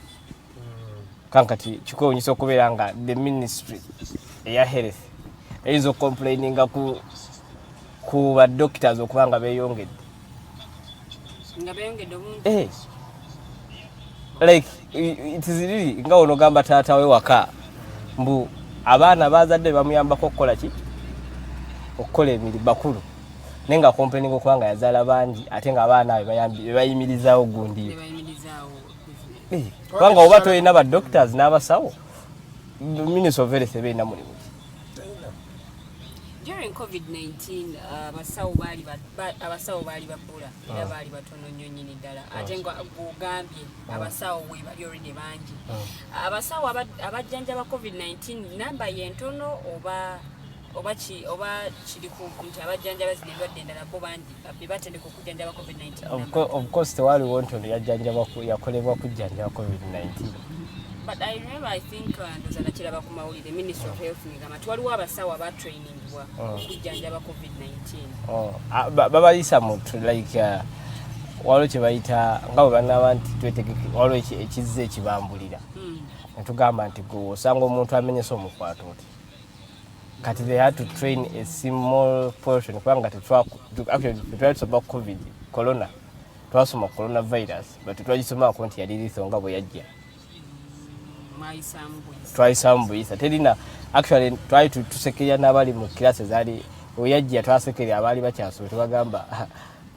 Kankati chiko nyiso okubeera nga the ministry eya health eyinza okomplaininga ku ba doctors okuba nga beeyongedde. Nga beeyongedde bungi? Like it is really nga ono gamba taata we waka mbu abaana bazadde bamuyambako okukola ki? Okukola emirimu bakulu. Nenga complaining okubanga yazaala bangi ate nga abaana be bayimirizaawo gundi. Kubanga oba tolina ba doctors n'abasawo Ministry of Health ebeerina mulimu. During COVID-19 abasawo baali babbula era baali batono nnyo nnyini ddala ate ng'ogambye abasawo we bali already bangi. Abasawo abajjanjaba COVID-19 namba y'entono oba kiri ku nti abajjanjaba zino endwadde endala bo bangi be batendeka okujjanjaba COVID-19? Of course tewaliwo ntono yakolebwa kujjanjaba COVID-19. But I remember, I think, ndozanakiraba ku mawulire Ministry of Health ngamba waliwo abasawo abatrainingibwa okujjanjaba COVID-19. Babayisa muntu like waliwo kye bayita nga bwe banaba nti twetegeke waliwo ekizza ekibambulira ne tugamba nti osanga omuntu amenyese omukwato oti kati they had to train a small portion kubanga tetwasoma COVID corona twasoma coronavirus but twagisomako nti yali liiso nga bwe yajja twayisambuisa terina actually twali tusekerera n'abali mu kilasi zaali oyajja twasekerera abaali bakyasobe tubagamba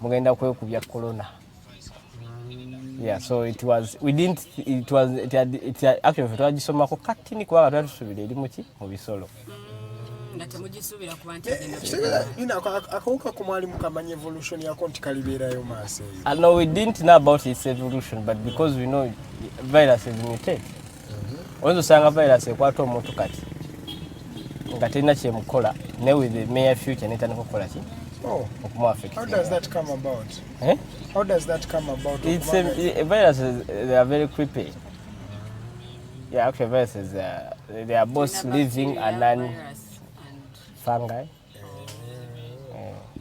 mugenda kwekubya corona. Yeah, so it was actually twagisomako katini kubanga twali tusubira eri muki mu bisolo. Akawuka ku mwalimu kamanya evolution yako nti kalibeerayo maaso eyo. No, we didn't know about its evolution, but because we know viruses mutate. Oyinza osanga virus ekwata omuntu kati nga terina kyemukola ne with the near future netandika okukola ki okumuaffect. How does that come about? How does that come about? It's viruses, they are very creepy. Yeah, actually viruses they are both living and non-fungi.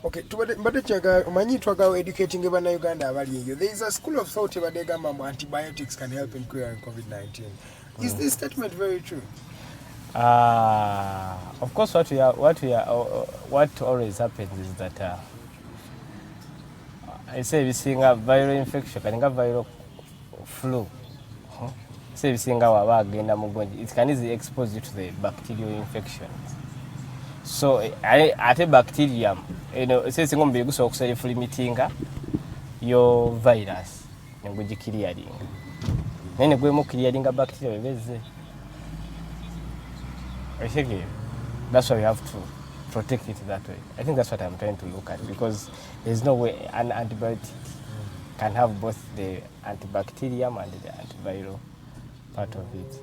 Okay, mbadde kyaga omanyi twagawo educating bannayuganda abali eyo. There is a school of thought ebadde egamba mbu antibiotics can help in curing COVID-19. Is this statement very true? Of course, what always happens is that I say we seeing a viral infection, can have viral flu. Say we seeing our it can easily expose you to the bacterial infections. So at a bacterium, say single be so limiting your virus and go clearing. Then you go clearing a bacteria. I think that's why we have to protect it that way. I think that's what I'm trying to look at, because there's no way an antibiotic can have both the antibacterium and the antiviral part of it.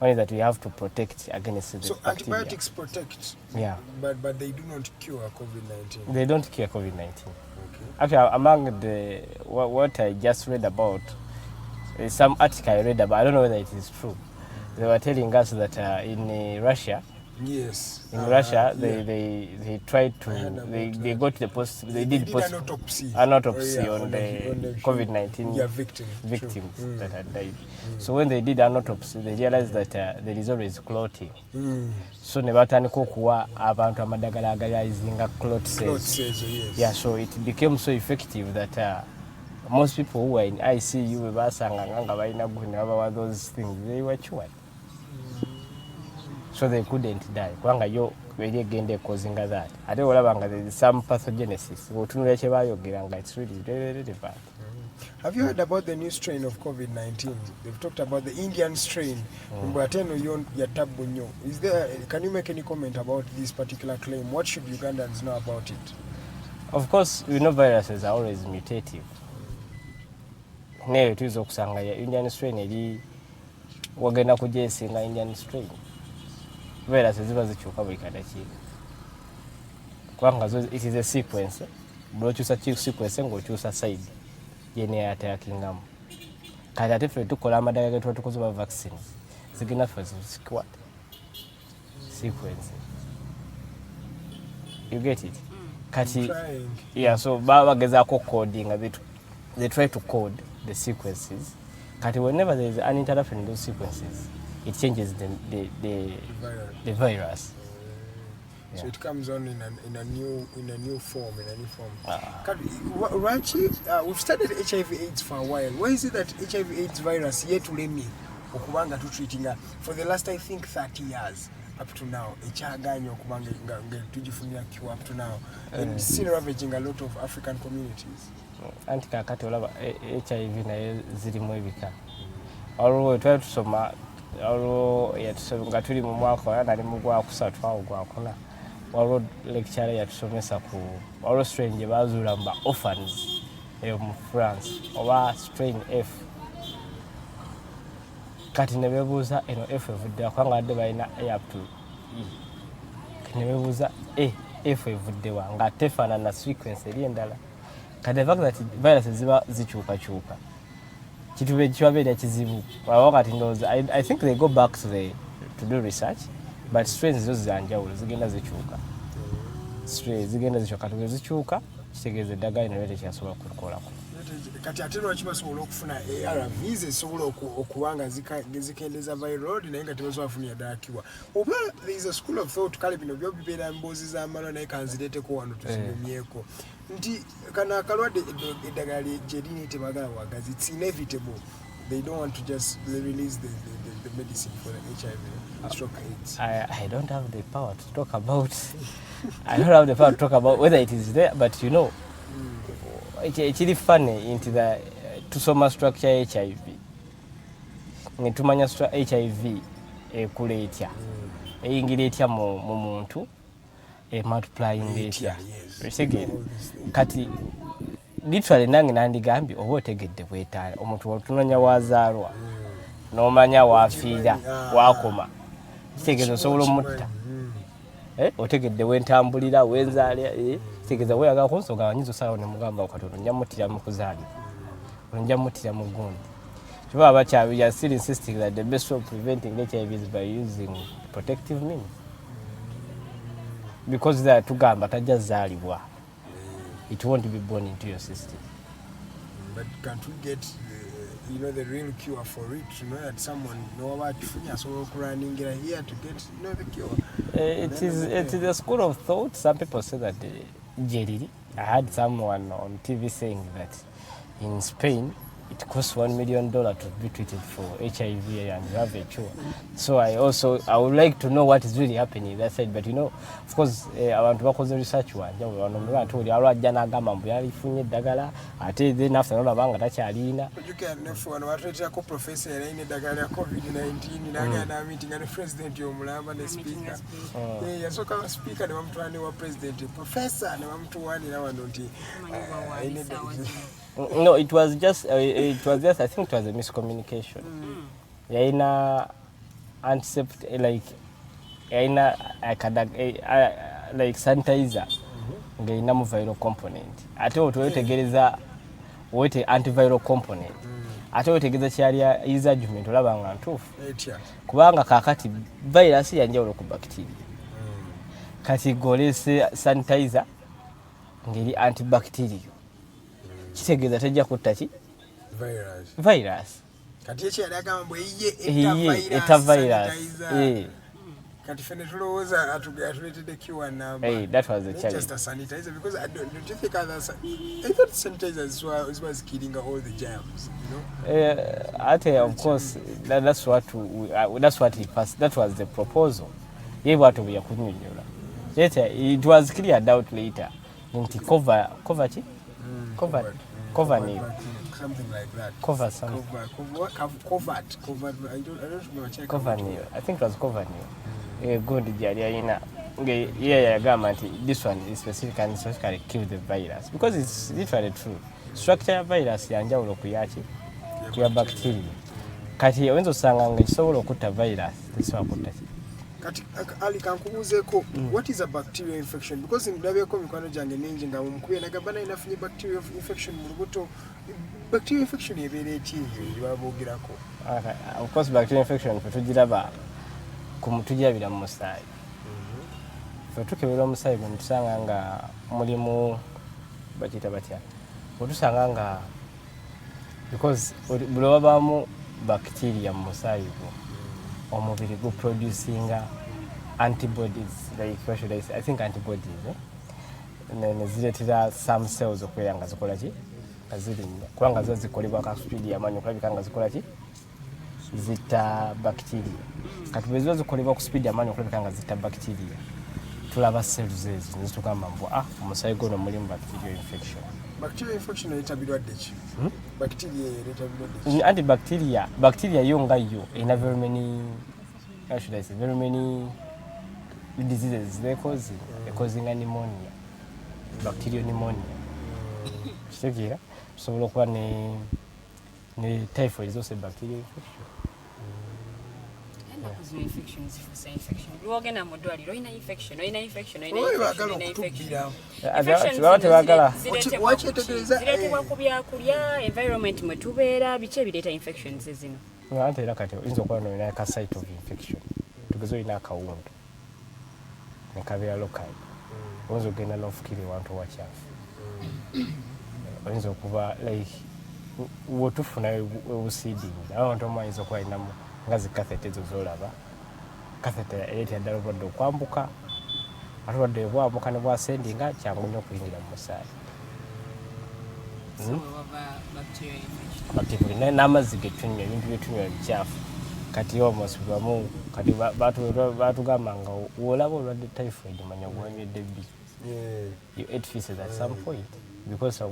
Only that we have to protect against the bacteria. Antibiotics protect, yeah, but they do not cure COVID-19. They don't cure COVID-19. Okay. Actually, among what I just read about, some article I read about, I don't know whether it is true. They were telling us that in Russia, yes, in Russia, they tried to they got the they did an autopsy on the COVID-19 victims that had died. So when they did an autopsy, they realized that there is always clotting. So ne batandika okuwa abantu amadagala agalizinga clot cells. Yes. Yeah, so it became so effective that most people who were in ICU basanga balina gune those things they were cured. So they couldn't die. Kubanga yo really gende causing that. Ate olabanga there is some pathogenesis. Otunula kye bayogeranga it's really bad. Have you heard about the new strain of COVID-19? They've talked about the Indian strain. Is there? Can you make any comment about this particular claim? What should Ugandans know about it? Of course, we know viruses are always mutative. Naye tuiza okusanga ya Indian strain eri wagenda kujesinga Indian strain. Viruses ziba zikyuka buli kadakiika. Kubanga it is a sequence. Bw'okyusa sequence ng'okyusa side. Yene attackingamu. Kati ate ffe tukola amadagala ge tuba tukoze ba vaccines. Zigenda ffe squat. Sequence. You get it? Kati, yeah, so bagezaako coding a bit. They try to code the sequences. Kati whenever there is an interruption in those sequences, it changes the virus. Yeah. So it comes on in a new form. Ranchi, we've studied HIV/AIDS for a while. Why is it that HIV/AIDS virus yet to me okubanga to treating for the last I think 30 years up to now? Echaganyo okubanga tujifunia cure up to now, and still ravaging a lot of African communities. Anti kakati olaba HIV naye zirimu ebika. Olwo twetusoma olwo yatusoma tuli mu mwaka wa nali mu gwa kusatu awo gwa kuna. Waliwo lecturer yatusomesa ku waliwo strain gye bazuula mu ba orphans mu France oba strain F. Kati ne beebuuza eno F evudde kubanga adde balina A up to E. Kati ne beebuuza F evudde wa nga tefaanana na sequence eri endala. Kati the fact that viruses ziba zikyukakyuka kibabeera kizibu. I think they go back to do research. But strains zo zanjawulo zigenda zikyuka. Strains zigenda zikyuka tugezikyuka kitegeeza eddagala ne lete kyasobola kukolako. Kati ate lwaki basobola okufuna ARVs esobola okuwanga zikendeza viral load naye nga tebasobola kufunira ddala kiwa. Oba there is a school of thought kale bino byo bibeera mboozi z'amalo naye kanzireeteko wano tuzigumyeko. Nti kana akalwadde eddagala gye lini tebagala wagazi. It's inevitable. They don't want to just release the medicine for the HIV stroke AIDS. I don't have the power to talk about. I don't have the power to talk about whether it is there, but you know, it's really funny into the tusoma structure HIV. Tumanya HIV ekula etya. Eyingira etya mu muntu multiplying etya. Kati literally nange nandigambye oba otegedde bwetaala omuntu watunanya wazaalwa n'omanya waafiira wakoma kitegeeza osobola omutta otegedde wentambulira wenzaalira kitegeeza weeyagala kunsonga wanyiza osalawo ne mugamba Katonda nja muttira mu kuzaalira nja muttira mu gundi kiba abakyabi ya still insisting that the best way of preventing HIV is by using protective means because they tugamba tajja zaalibwa. It won't be born into your system. But can't we get the real cure for it? To know that someone know about so running here to get the cure. It is a school of thought. Some people say that Jerry. I had someone on TV saying that in Spain it costs $1 million to be treated for HIV and you have a cure. So I would like to know what is really happening that side. But of course, I want to work on the research one. I told you, I then after all about that, you can for professor in Dagala COVID-19 in meeting and the president, you will the speaker. Yes, so come speaker, I'm trying to president, professor, and I'm to one in our No, it was just I think it was a miscommunication. Yaina antiseptic like sanitizer ngaina mu viral component. Ate otegereza wote antiviral component. Ate otegereza kyali is argument olabanga ntuufu. Kubanga kakati virus yanjawulo ku bacteria. Kati golese sanitizer ngeri antibacterial. Kitegeeza tejja kutta ki virus kati ekyali agamba bwe eta virus Kati fene tulowooza atuleetedde Q1 number. Hey, that was the challenge. Just a sanitizer, because don't you think others? I thought sanitizer was killing all the germs, you know. Of course, that's what that was the proposal. Ye watu ya kunyonyola. Later it was cleared out later. Nti cover ni something like that. Cover something. Covert. I don't remember checking. Cover ni. I think it was cover ni. Good jali ina. Yeah, government. This one is specifically kill the virus because it's literally true. Structure virus yanja ulokuyachi kuya bacteria. Kati wenzo sanga ngekisobola okutta virus tekisobola kutta. Kati Ali kankubuzeeko what is a bacterial infection because ndabeko mikwano jange ningi nga mukubye nagamba nayo nafunye bacterial infection mu lubuto. Bacterial infection ebeera ekingi babogerako. Of course bacterial infection tugiraba kumutujabira mu musaayi. Tukebera omusaayi gwe tusanga nga mulimu bakita batya. Otusanga nga because buli wabamu bacteria mu musaayi gwo omubiri go producing antibodies, like what should I say? I think antibodies, and then ziletera some cells okwera nga zikola ki azirinya kubanga zo zikolebwa ka speed yamanyi okulabika nga zikola ki zita bacteria kati bwezo zikolebwa ku speed yamanyi okulabika nga zita bacteria tulaba cells ezo nizitugamba mbu omusaayi gono mulimu bacterial infection. Bacterial infection etabirwadde ki? Bacteria etabirwadde ki? Bacteria yo nga yo ina very many, how should I say, very many diseases they causing pneumonia, bacterial pneumonia. Kitegeera tusobola okuba ne typhoid is also bacterial infection. Infections for say infection. Luwagenda mu ddwaliro oyina infection. Zireetebwa ku byakulya, environment mwe tubeera, biki ebireeta infections zino? Ate era kati oyinza okuba n'olina ka site of infection. Tugeze olina akawundu ne kabeera local. Oyinza okugenda n'ofukira ewantu ewakyafu. Oyinza okuba like wotufuna ebuseeding. Abantu omayinza okuba alinamu nga zikathete ezo zolaba kathete ereetera ddala obulwadde okwambuka ate obulwadde bwambuka ne bwasendinga kyangu nnyo okuyingira mu musaayi n'amazzi getunywa ebintu byetunywa bikyafu kati omusibwamu kati batugamba nga wolaba olwadde typhoid manya gwenywedde bbi you ate feces at some point because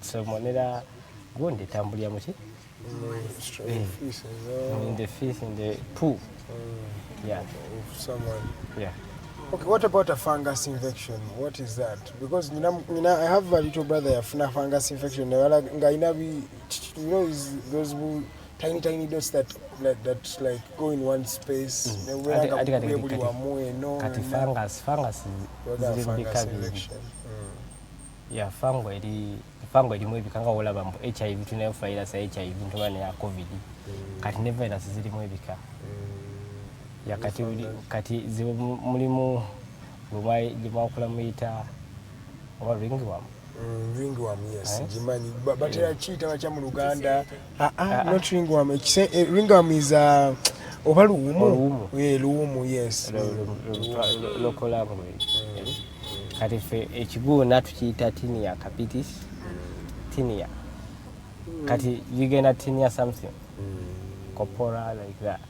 salmonella gundi etambulira mu ki in the face, in the poo. Yeah. Of someone. Yeah. Okay, what about a fungus infection? What is that? Because I have a little brother who has fungus infection. You know, those tiny dots that like go in one space. Fungus is yeah, fungo elimu ebika nga olaba mbu HIV tunayo virus ya HIV ntubane ya COVID kati ne virus zirimu ebika ya kati zibo mulimu gwe muyita oba ringworm. Ringworm, yes. Jimanyi batera chita bacha mu Luganda. Not ringworm. Ringworm is oba luwumu. Luwumu, yes. Local language. Kati fe ekiguna tukiyita tinea capitis. Tinea. Kati vigena tinea something. Corpora like that.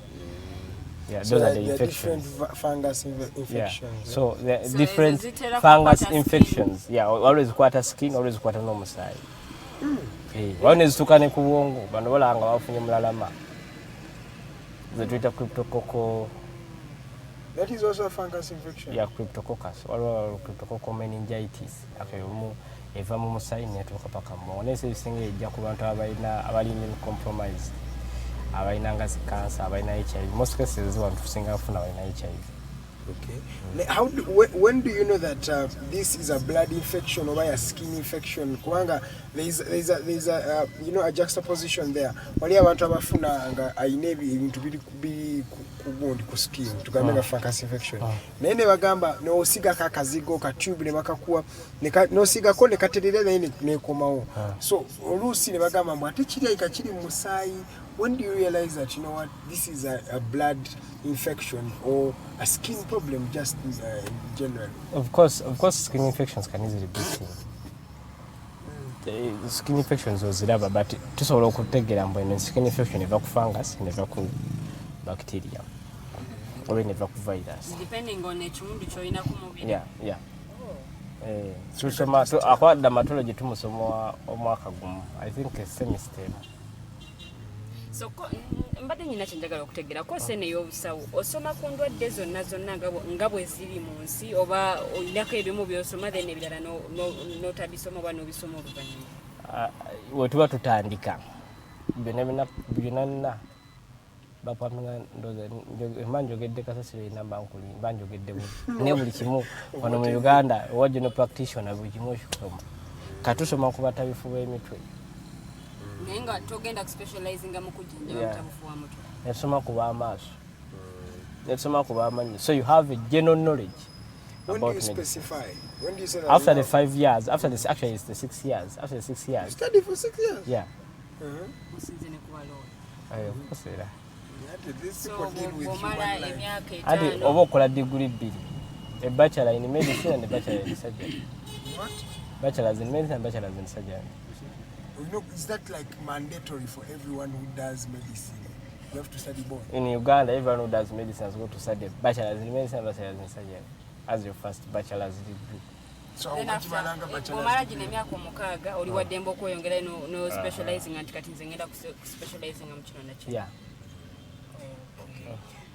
Yeah, so those are the infections. Different fungus infections. Yeah. So the different fungus infections. Yeah, always kwata skin, always kwata normal side. One is tukane ku bwongo, bano balanga bafunye mulalama. The cryptococcal. That is also a fungus infection. Yeah, cryptococcus or cryptococcal meningitis. Actually, eva mu musayi netuuka paka mu onese ebisinga ejja ku bantu abali compromised. Abaina nga cancer, abaina HIV. Most cases want to sing afuna abaina HIV. Okay. When do you know that this is a blood infection or a skin infection? Kuanga there's a juxtaposition there. Wali abantu abafuna nga aine ebintu biri kugundi ku skin tugambe nga fungus infection naye ne bagamba n'osiga kakazigo ka tube ne bakakuwa n'osiga ko ne katerera naye ne komawo so oluusi ne bagamba mbu ate kiri ayika kiri mu musaayi. When do you realize that, you know what, this is a blood infection or a skin problem just in general? Of course, skin infections can easily be seen. The skin infections was rubber, but to all okutegera mbu skin infection never ku fungus, never ku bacteria, or never ku virus. Depending on ekimundu ky'olina ku mubiri. Yeah. Tusoma akwa dermatology tumusoma omwaka gumu. I think a semester. So mbadde nyina kyenjagala okutegera ko sene y'obusawo osoma ku ndwadde zonna nga bwe ziri mu nsi oba olinako ebimu by'osoma then ebirala n'otabisoma oba n'obisoma oluvannyuma. We tuba tutandika byonna bapamira ndoza mba njogedde kasasiro inamba nkuli mba njogedde ne buli kimu wano mu Uganda regional practitioner buli kimu okisoma katusoma ku batabifuba emitwe. Nenga togenda specializing mu kujinja mutabufuwa mutwe. Nesoma kuba amaaso. Nesoma kuba amanyi. So you have a general knowledge. When do you specify? When do you say that? After the 5 years, after this actually it's the 6 years. After the 6 years. You study for 6 years? Yeah. Musinzene kuba law. Ayo kusera. This people deal with human life. Adi obo kola degree 2. A bachelor in medicine and a bachelor in surgery. What? Bachelor's in medicine and bachelor's in surgery. You know, is that like mandatory for everyone who does medicine? You have to study both. In Uganda, everyone who does medicine has got to study bachelor's in medicine and bachelor's in surgery as your first bachelor's degree. So then after omalaji n'emyaka omukaaga oli waddemba okweyongera no specializing anti kati nze ngenda specializing mu kino nakyo. Yeah.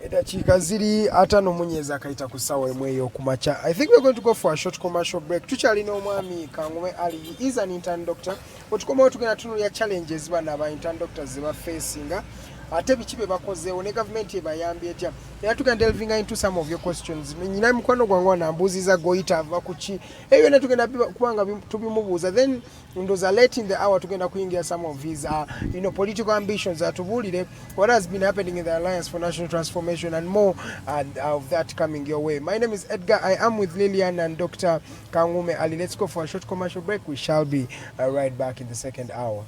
Edakiika ziri ataano munyeza akayita ku ssaawa emu ey'okumakya. I think we're going to go for a short commercial break. Tukyalina omwami Kangume Ali. He is an intern doctor. Otukomawo tugenda tunuulira challenges bano aba intern doctors ze bafacinga. Ate biki bye bakozeewo ne gavumenti ebayambye etya. Era tugenda delving into some of your questions. Nyina mukwano gwange wanambuuziza goyita ava ku ki. Ebyo byonna tugenda kubanga tubimubuuza. Then ndoza late in the hour tugenda kuyingira some of his political ambitions atubuulire what has been happening in the Alliance for National Transformation and more of that coming your way. My name is Edgar. I am with Lilian and Dr. Kangume Ali. Let's go for a short commercial break. We shall be right back in the second hour.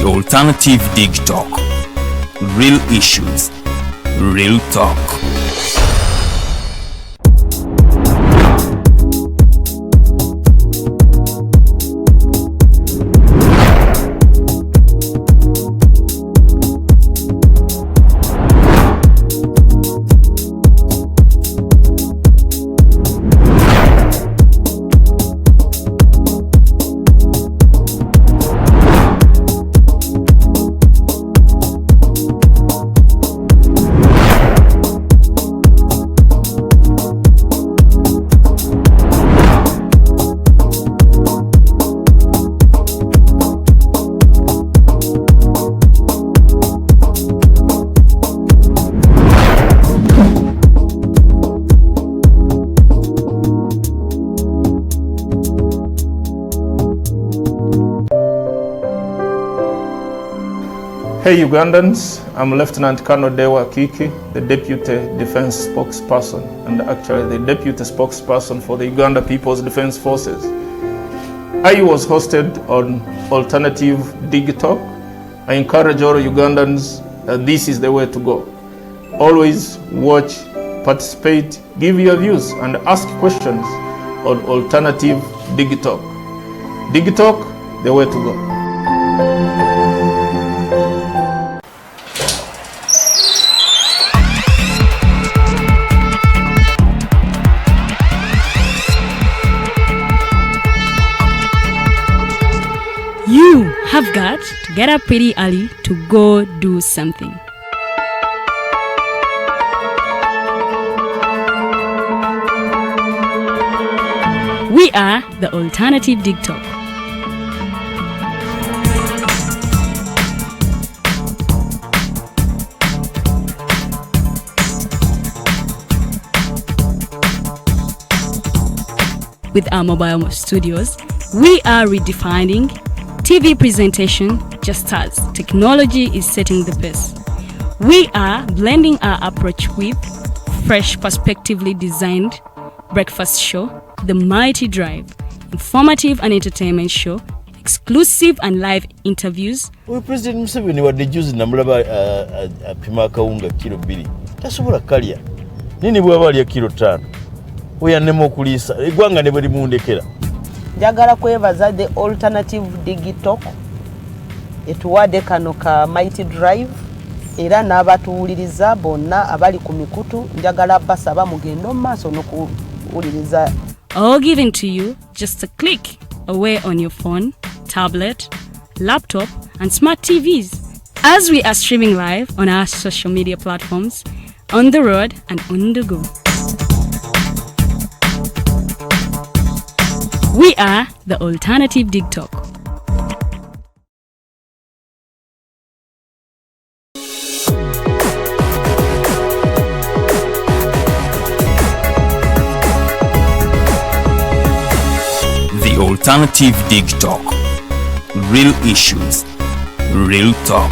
Alternative Dig Talk. Real issues, real talk. Hey Ugandans, I'm Lieutenant Colonel Dewa Kiki, the Deputy Defense Spokesperson and actually the Deputy Spokesperson for the Uganda People's Defense Forces. I was hosted on Alternative Dig Talk. I encourage all Ugandans that this is the way to go. Always watch, participate, give your views and ask questions on Alternative Dig Talk. Dig Talk, the way to go. You have got to get up pretty early to go do something. We are the Alternative TikTok. With our mobile studios, we are redefining TV presentation just as technology is setting the pace. We are blending our approach with fresh, perspectively designed breakfast show, The Mighty Drive, informative and entertainment show, exclusive and live interviews. We President Museveni wadde juzi namulaba apima akawunga kilo 2 tasobola kalya nini bwaba alya kilo 5 oyannema okuliisa eggwanga ne bwe limundekera. Njagala kwebaza the alternative digital etuwadde kano ka Mighty Drive era n'abatuwuliriza bonna abali ku mikutu njagala basaba mugendo mu maaso n'okuwuliriza. All given to you just a click away on your phone, tablet, laptop and smart TVs as we are streaming live on our social media platforms, on the road and on the go. We are the Alternative TikTok. The Alternative TikTok. Real issues, real talk.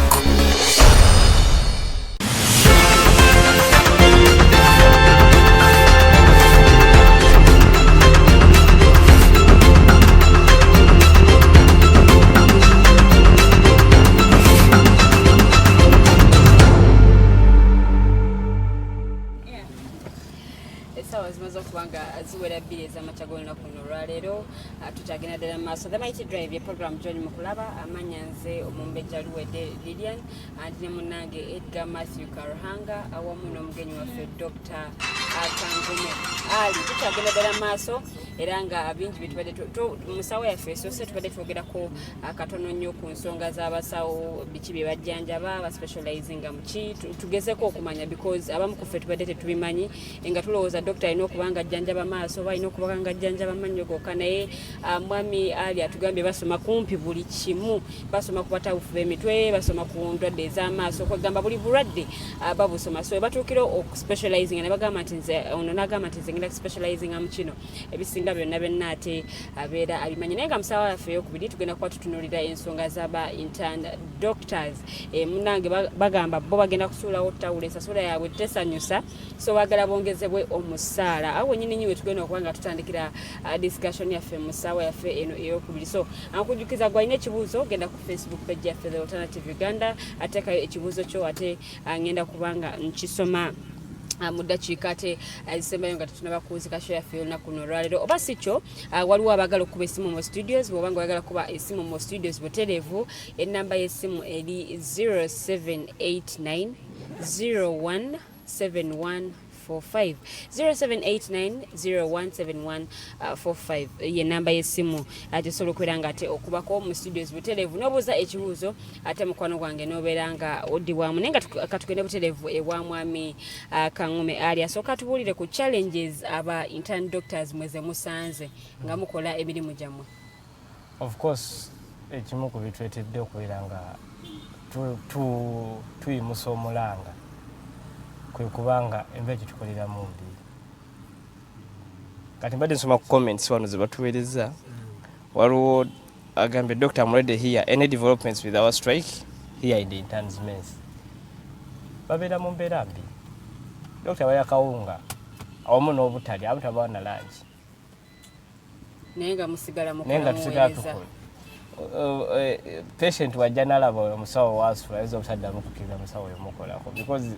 Ziwera bbiri ez'amachagolina kuno olwaleero tukyagenda ddala mu maaso. The Mighty Drive ye program gy'oli mu kulaba amanya nze Omumbejja Luwedde Lilian anti ne munnange Edgar Mathew Karuhanga awamu n'omugenyi waffe Dr. Kangume Ali. Tukyagenda ddala mu maaso era nga bingi bitubadde musawo yaffe sose tubadde twogerako katono nnyo ku nsonga z'abasawo biki bye bajjanjaba baspecializinga mu ki tugezeko okumanya because abamu ku ffe tubadde tetubimanyi nga tulowooza dokita alina okuba nga ajjanjaba maaso balina okuba nga ajjanjaba mannyo gokka naye mwami Ali atugambye basoma kumpi buli kimu basoma ku batawufu b'emitwe basoma ku ndwadde ez'amaaso kwegamba buli bulwadde babusoma so batuukira okuspecializinga ne bagamba nti nze ono n'agamba nti nze ngenda kuspecializinga mu kino ebisinga byonna byonna ate abeera abimanyi naye nga musawo yaffe eyokubiri tugenda kuba tutunuulira ensonga z'aba intern doctors munnange bagamba bo bagenda kusuulawo ttawulo ensasula yaabwe tesanyusa so baagala bongezebwe omusaala awo nyini we tugenda okuba nga tutandikira discussion yaffe musawo yaffe eno eyokubiri so ankujjukiza gwalina ekibuuzo genda ku Facebook page yaffe The Alternative Uganda ateekayo ekibuuzo kyo ate ngenda kubanga nkisoma mudakiika ate zisembayo nga tetunaba kuwuzika show yaffe olunaku luno olwaleero oba si kyo waliwo abaagala okuba essimu mu studios bw'obanga oyagala kuba essimu mu studios butereevu ennamba y'essimu eri 0789 017145 0789017145 ye namba y'essimu gyosobola okubeera nga ate okubako mu studios butereevu n'obuuza ekibuuzo ate mukwano gwange n'obeera nga oddibwamu naye nga katugende butereevu ewa mwami Kangume Ali asooka tubuulire ku challenges aba intern doctors mweze musanze nga mukola emirimu gyammwe. Of course ekimu ku bitwetedde okubeera nga tuyimusa omulanga kwe kubanga embeera gye tukoleramu mbi. Kati mbadde nsoma ku comments wano ze batuweereza waliwo agambye Dr. I'm already here. Any developments with our strike here in the interns mess? Babeera mu mbeera mbi. Dr. baya kawunga awamu n'obutali abantu abawana langi naye nga musigala tukola patient wajja nalaba omusawo wasula ayinza obutaddamu kukkiriza musawo oyo mukolako because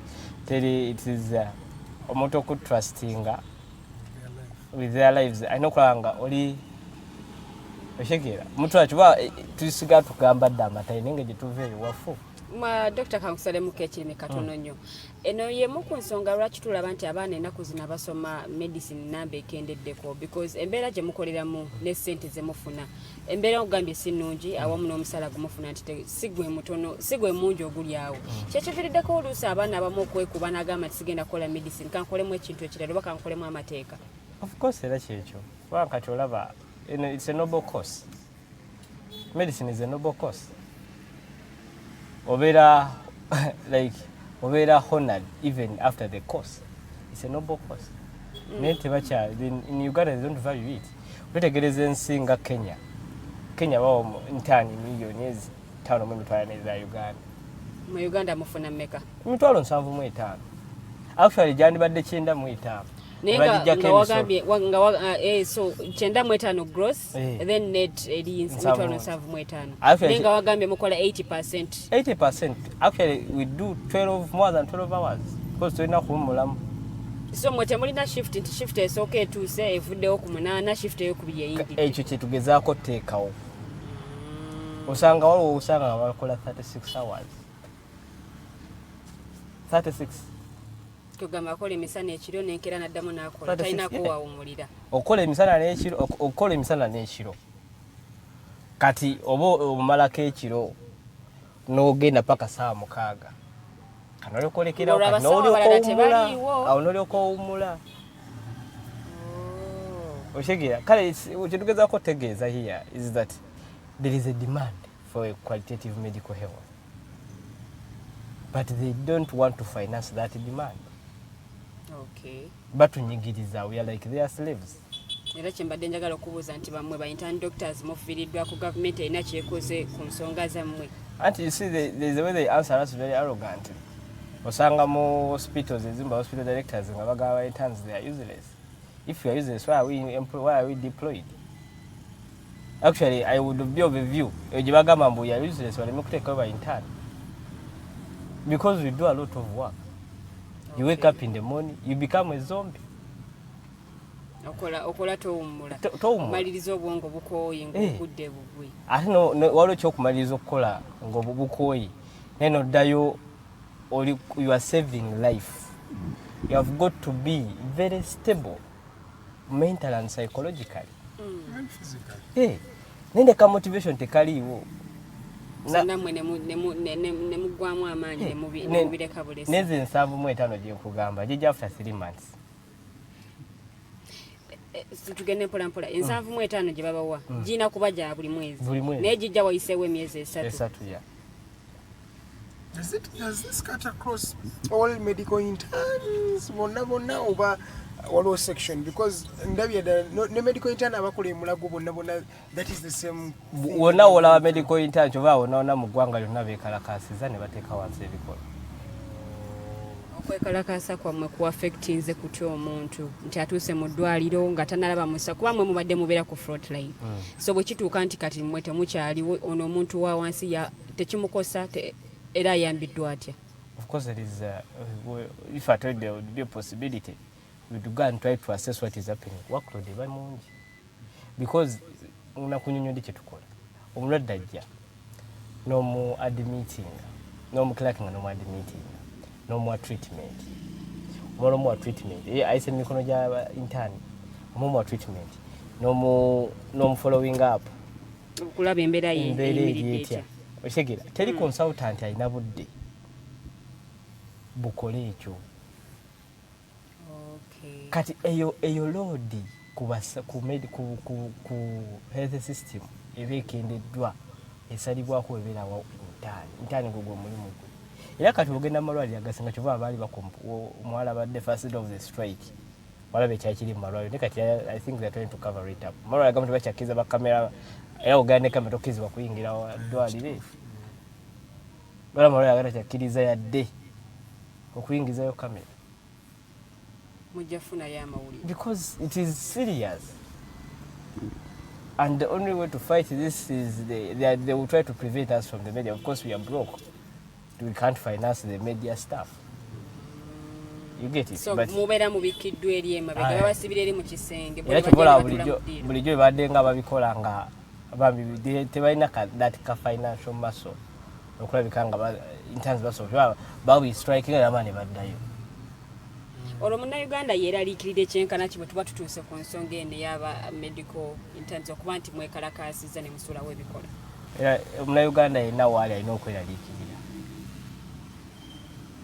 it is omuntu okutrustinga with their lives alina okulaba nga oli oshekera omuntu akiba tusiga tugamba dda amatayi naye nga gye tuva ewafu. Dr. Kangusalemu ekirime katono nnyo eno yemu ku nsonga lwaki tulaba nti abaana ennaku zino basoma medicine namba ekendeddeko because embeera gye mukoleramu ne ssente ze mufuna embeera ogambye si nnungi awamu n'omusala gumufuna nti sigwe mutono sigwe mungi oguli awo kyekiviiriddeko oluusi abaana abamu okwekuba n'agamba nti sigenda kukola medicine kankolemu ekintu ekirala oba kankolemu amateeka. Of course era kyekyo kubanga kati olaba it's a noble cause. Medicine is a noble cause. Obeera like obeera honored even after the course. It's a noble cause. Naye tebakya in Uganda they don't value it. Wetegereza ensi nga Kenya bawo intern million 5 za Uganda. Mu Uganda mufuna mmeka? 75,000. Actually gyandibadde 95. Nga wagambye so 95 gross then net eri 75,000. Nga wagambye mukola 80%. 80%. Actually we do more than 12 hours because tulina kuwumulamu. So mwote mulina shift esooka etuuse evuddewo ku 8 shift ey'okubiri eyindi. Ekyo kye tugezaako teekawo. Osanga waliwo osanga nga bakola 36 hours. 36. Kugamba akola emisana ekiro n'enkera n'addamu n'akola talina kuwawumulira. Okola emisana n'ekiro. Kati oba omalako ekiro n'ogenda paka saa 6. Kano olyokolekerawo kati n'olyoka owummula. Oshegera kale kyetugezaako tegeeza here is that there is a demand for a qualitative medical health. But they don't want to finance that demand. Okay. Batunyigiriza, we are like their slaves. Era kyembadde njagala okubuuza nti bammwe ba intern doctors mufiiriddwa ku government erina kyekoze ku nsonga zammwe. And you see the way they answer us very arrogantly. Osanga mu hospitals, ezimba hospital directors nga bagaba interns they are useless. If you are useless, why are we deployed? Actually, I would be of a view. Ejibagamba mbu you are useless, waleme kuteka over intern. Because we do a lot of work. Okay. You wake up in the morning, you become a zombie. Okola towummula. Maliriza obwongo bukooyi ng'obudde bugwe. Ate waliwo ky'okumaliriza okukola ng'obukooyi. Naye n'oddayo you are saving life. You have got to be very stable mentally and psychologically. And physically. Hey, nende ka motivation tekaliiwo. Namwe ne mugwamu amaanyi ne mubireka bulesi. Neze 75 gye nkugamba gijja after 3 months. Tugende mpola 75 gye babawa gina kubaja buli mwezi. Naye gijja wayiseewo emyezi 3. Yeah. Does this cut across all medical interns? Bonna oba waliwo section because ndabye ne medical intern abakola emulago bonna that is the same. Wonna olaba medical intern kyova wonna mu ggwanga lyonna beekalakaasiza ne bateeka wansi ebikola. Okwekalakaasa kwammwe ku affectinze kutya omuntu nti atuuse mu ddwaliro nga tanalaba musa kuba mmwe mubadde mubeera ku front line. So bwe kituuka nti kati mmwe temukyaliwo ono omuntu wa wansi tekimukosa era ayambiddwa atya? Of course there is if I told there would be a possibility we would go and try to assess what is happening. Workload eba mungi because unakunyonyodde kye tukola omulwadde ajja n'omu admitting n'omu clerking n'omu admitting n'omu treatment omulomwa treatment ayise emikono gya intern omulomwa treatment n'omu following up okulaba embeera y'emiridde. Oshegera teri consultant alina budde bukole ekyo. Okay. Kati eyo load ku health system ebeekendeddwa esalibwako ebeerawo intani gwe omulimu gwe. Era kati ogenda mu malwaliro agasinga kyova abaali omuwala abadde first of the strike walaba ekyali kiri mu malwaliro ne kati I think they are trying to cover it up. Malwaliro agamu tebakyakkiriza bakamera era ogenda ne kamera tokkirizibwa kuyingira ddwaliro. Bala malwaliro agata kyakkiriza yadde okuyingizayo kamera. Mujjafuna y'amawulire. Because it is serious. And the only way to fight this is they will try to prevent us from the media. Of course, we are broke. We can't finance the media stuff. You get it? So, mubeera mubikiddwa eri emabega babasibira eri mu kisenge. Bulijjo ebadde nga babikola nga tebalina that financial muscle. Okulabika nga interns basobola bawi striking n'amaani baddayo. Olwo Munnayuganda yeeraliikirira kyenkana ki bwe tuba tutuuse ku nsonga eno y'aba medical interns okuba nti mwekalakaasiza ne musulawo ebikola. Munnayuganda yenna waali alina okweraliikirira.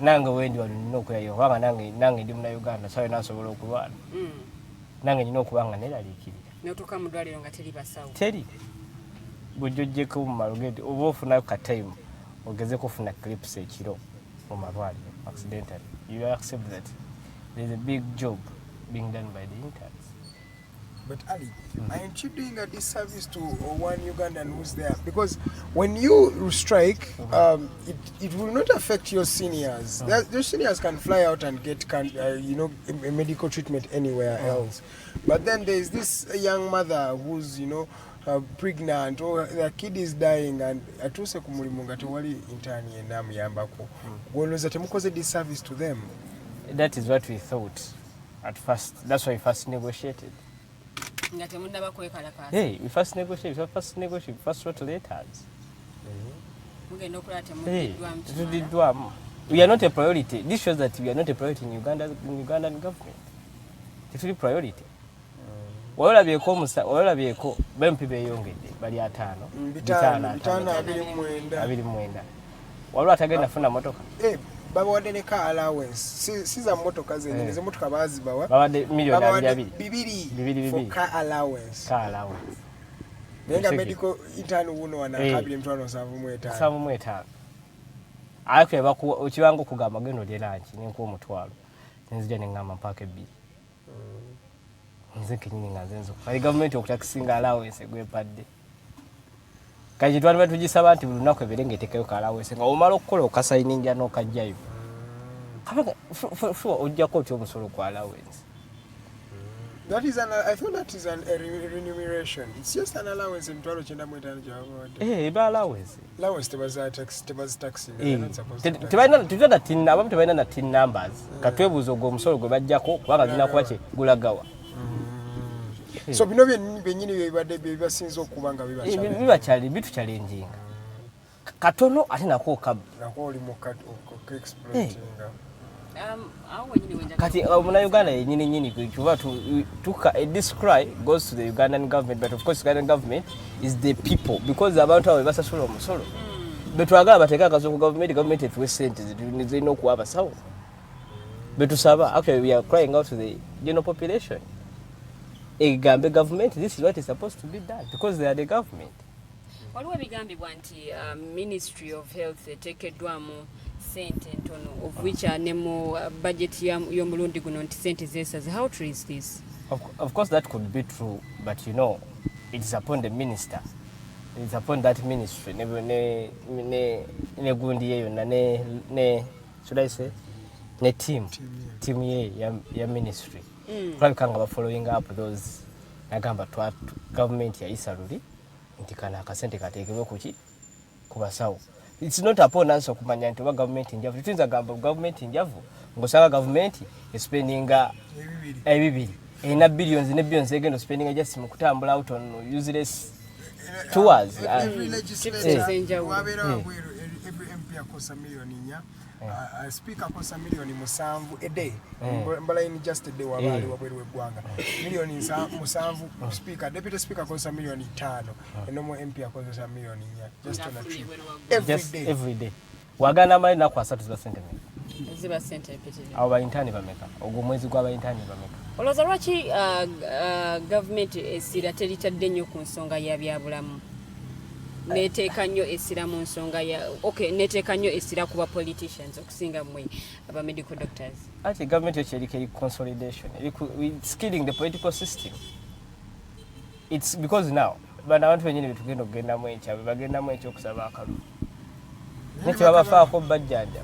Nange wendi wano nina okweraliikirira kubanga nange ndi Munnayuganda sawe nasobola okulwana. nange nina okubanga neraliikirira n'otuuka mu ddwaliro nga teri basawo teri bw'ojjojjeko mu malugedi oba ofunayo ka time ogeze kufuna clips ekiro mu malwaliro accidentally you accept that there's a big job being done by the interns. But Ali, aren't you doing a disservice to one Ugandan who's there? Because when you strike, it will not affect your seniors. Your seniors can fly out and get, a medical treatment anywhere else. But then there's this young mother who's, pregnant or their kid is dying and atuse kumulimu nga tewali intern yenna muyambako. Gwolooza temukoze disservice to them. That is what we thought at first. That's why we first negotiated. Hey, we first negotiate, we first wrote letters. We are not a priority. This shows that we are not a priority in Ugandan government. It's really priority. Olabiyeko bempi beyongedde bali 5 abiri waliwo atagenda funa motoka babawadde ne car allowance siza motoka zennyini ze motoka bazibawa bawadde milioni 2 for car allowance nenga medical intern wuno wana kabili mtwalo 75 akwe okiwango kugamba gendo lyeranki nenko omutwalo nzija nengamba mpaka 2 nze kenyini nga nzenzo kali government okutakisinga allowance gwepadde kaji twali batugisaba nti buli lunaku ebirengetekayo ka allowance nga omala okukola okasayininga n'okajjayo kabanga ojjako otya omusolo kwa allowance. I thought that is a remuneration. It's just an allowance in Toro Chenda Mutan Java. Allowance. Allowance tebaz taxi. Tibana tin abam tebana na tin numbers. Katwebuzo go musolo gwe bajjako kubanga lina kwache gulagawa. So bino benyini bibadde bibasinzo okubanga bibakyali bitu challenging. Katono ate nako nako oli mu exploiting. Kati muna Uganda nyini kuba this cry goes to the Ugandan government, but of course Ugandan government is the people because abantu abo basasula omusolo. Betwagala bateka akazo ku government etuwe sente zino kuaba sawo. Betusaba actually we are crying out to the general population. Egambe government, this is what is supposed to be done because they are the government. Waliwo bigambibwa nti Ministry of Health eteekeddwamu sente ntono of which nemu budget y'omulundi guno nti sente zeesaze. How true is this? Of course that could be true, but it's upon the minister. It's upon that ministry. Ne gundi yeyo na ne should I say ne team ye ya ministry. Probably kanga following up those nagamba to government ya Isaruli nti kana akasente kateekebwe kuki kubasawo. It's not upon us okumanya nti government njavu. Tutinza gamba government njavu ngosanga government is spending ebibiri ina billions ne billions egendo spending just mu kutambula out on useless tours. Every legislator every MP akosa million nya speaker akosa million musanvu a day mbala in just a day wabali wabweru gwanga million musanvu speaker deputy speaker akosa million 5 enomo MP akosa million nya just on a trip every day wagana mali na kwa 30% ziba sente epitiri aba intani bameka ogwo mwezi gwa ba intani bameka oloza lwaki government esira teritadde nnyo ku nsonga ya byabulamu neteeka nnyo esira mu nsonga ya neteeka nnyo esira kuba politicians okusinga mmwe aba medical doctors. Ati government ekyerika consolidation it's killing the political system. It's because now bana abantu benyini bitugenda okugenda mu enkyabe bagenda mu ekyokusaba akalu nekyo babafaako bajjanja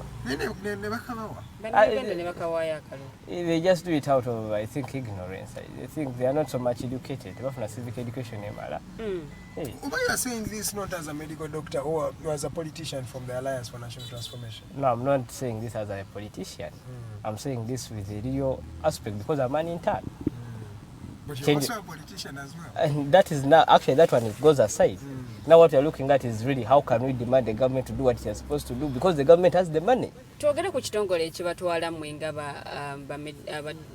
they just do it out of I think ignorance. I think they are not so much educated. Bafuna civic education emala. Hey. Why you are saying this not as a medical doctor or as a politician from the Alliance for National Transformation? No, I'm not saying this as a politician. I'm saying this with a real aspect because I'm an intern. But you're also a politician as well. And that is now, actually that one it goes aside. Now what you're looking at is really how can we demand the government to do what it's supposed to do because the government has the money. Twogere ku kitongole ekibatwala mwenga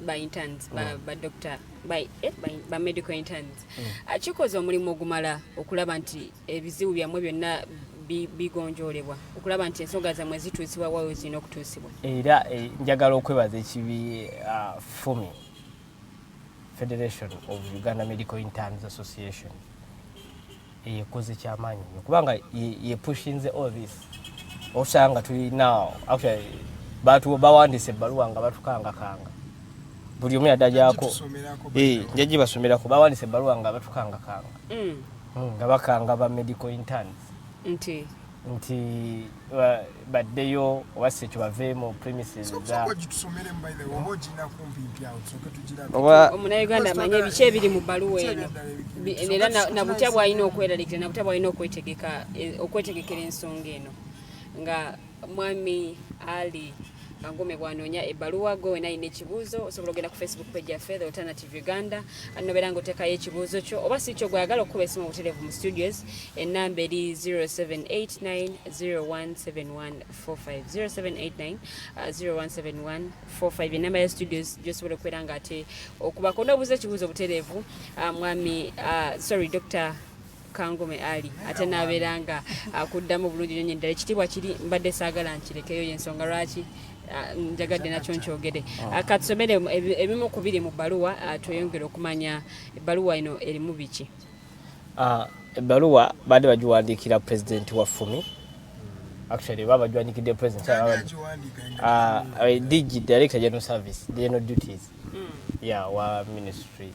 ba interns ba doctor ba medical interns. Akikoze omulimu ogumala okulaba nti ebizibu byamwe byonna bigonjolebwa okulaba nti ensonga zammwe zituusibwa wawe zina okutuusibwa. Era njagala okwebaza ekibi fumi Federation of Uganda Medical Interns Association yekoze kyamaanyi kubanga ye pushing all this osanga tuli now actually batu bawandise ebbaluwa nga batukangakanga buli omu yadajako njaji basomera ku bawandise ebbaluwa nga batukangakanga nga bakanga ba medical interns nti baddeyo wase kyo baveemu premises za Omunnayuganda amanye biki ebiri mu bbaluwa eno era nabutya bw'alina okweraliikira nabutya bw'alina okwetegekera ensonga eno nga Mwami Ali Kangume bw'anoonya ebbaluwa gwe wena alina ekibuuzo osobola ogenda ku Facebook page yaffe The Alternative Uganda anobeera ng'oteekayo ekibuuzo kyo oba si kyo gweyagala okukuba essimu obutereevu mu studios ennamba eri 0789017145 0789017145 ennamba ya studios gy'osobola okubeera nga ate okubako n'obuuza ekibuuzo obutereevu mwami Dr. Kangume Ali ate nabeeranga akuddamu bulungi nnyo ddala ekitiibwa kiri mbadde saagala nkirekeyo y'ensonga lwaki njagadde nakyo nkyogere katusomere ebimu ku biri mu bbaluwa tweyongere okumanya ebbaluwa eno erimu biki. Ebbaluwa baadde bagiwandiikira president wa FUMI actually baba bagiwandiikidde president DG Director General Service General Duties wa ministry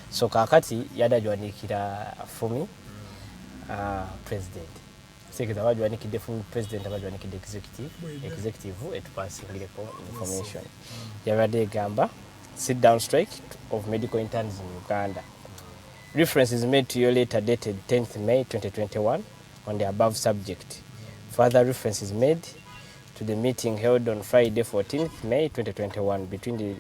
so kakati yada agiwandiikira FUMI president sekeza bagiwandiikidde FUMI president abagiwandiikidde executive etupasingireko information yabadde egamba sit down strike of medical interns in Uganda. Reference is made to your letter dated 10th May 2021 on the above subject. Further reference is made to the meeting held on Friday 14th May 2021 between the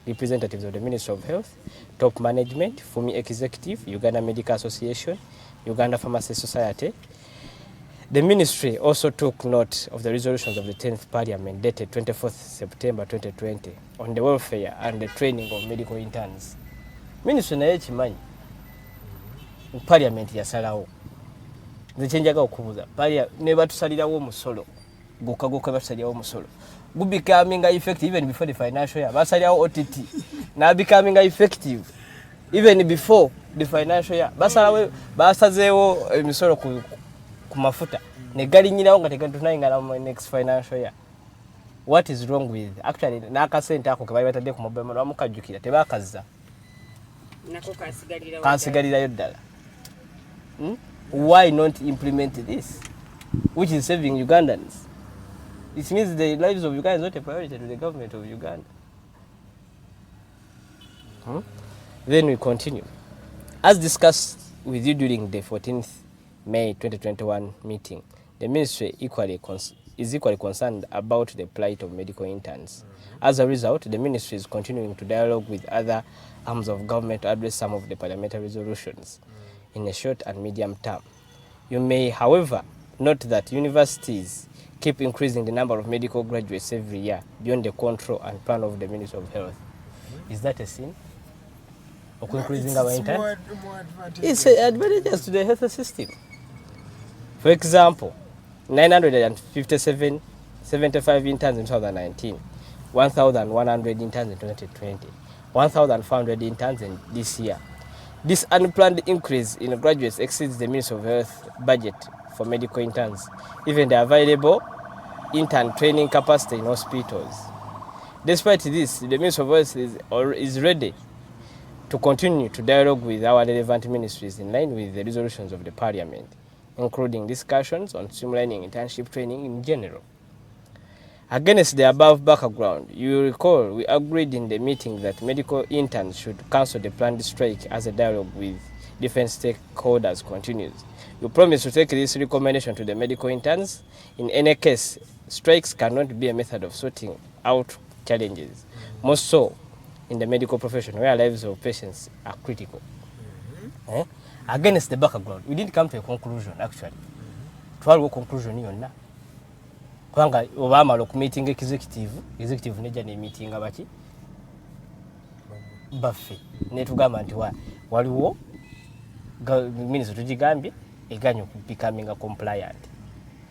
representatives of the Ministry of Health, top management, FUMI Executive, Uganda Medical Association, Uganda Pharmacy Society. The ministry also took note of the resolutions of the 10th Parliament dated 24th September 2020 on the welfare and the training of medical interns. Ministry naye kimanyi Parliament yasalawo nze kyenjaga okubuuza ne batusalirawo omusolo gukka batusalirawo omusolo becoming effective even before the financial year basalirawo OTT na becoming effective even before the financial year basazeewo emisolo ku mafuta ne galinyirawo nga tegatunayingana mu next financial year. What is wrong with actually n'akasente ako ke bali batadde ku mobile money bamukajjukira tebakazza nako kansigalirayo ddala. Why not implement this which is saving Ugandans? It means the lives of Uganda is not a priority to the government of Uganda. Then we continue. As discussed with you during the 14th May 2021 meeting, the ministry is equally concerned about the plight of medical interns. As a result, the ministry is continuing to dialogue with other arms of government to address some of the parliamentary resolutions in the short and medium term. You may, however, note that universities keep increasing the number of medical graduates every year beyond the control and plan of the Ministry of Health. Is that a sin? Increasing our interns? It's advantageous to the health system. For example, 975 interns in 2019, 1,100 interns in 2020, 1,500 interns in this year. This unplanned increase in graduates exceeds the Ministry of Health budget for medical interns, even the available intern training capacity in hospitals. Despite this, the Ministry of Health is ready to continue to dialogue with our relevant ministries in line with the resolutions of the Parliament, including discussions on streamlining internship training in general. Against the above background, you recall we agreed in the meeting that medical interns should cancel the planned strike as a dialogue with different stakeholders continues. You promise to take this recommendation to the medical interns. In any case, strikes cannot be a method of sorting out challenges, most so in the medical profession where lives of patients are critical. Against the background, we didn't come to a conclusion actually. Twaliwo conclusion yonna. Kubanga obamala okumeetinga executive nejja ne meeting abaki baffe netugamba nti waliwo ministry tugigambye eganya becoming compliant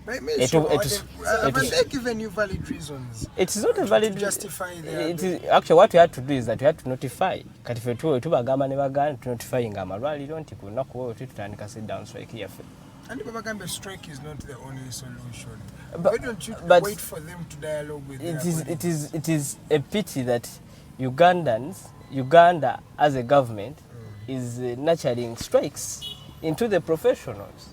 they given you valid reasons? It's not a valid to justify it is actually what we had to do is that we had to notify kati fe tubagamba ne bagana to notify nga amalwaliro nti ku lunaku olwo tutandika sit down strike yaffe. And the strike is not the only solution. Why don't you wait for them to dialogue with it is a pity that Uganda as a government is nurturing strikes into the professionals.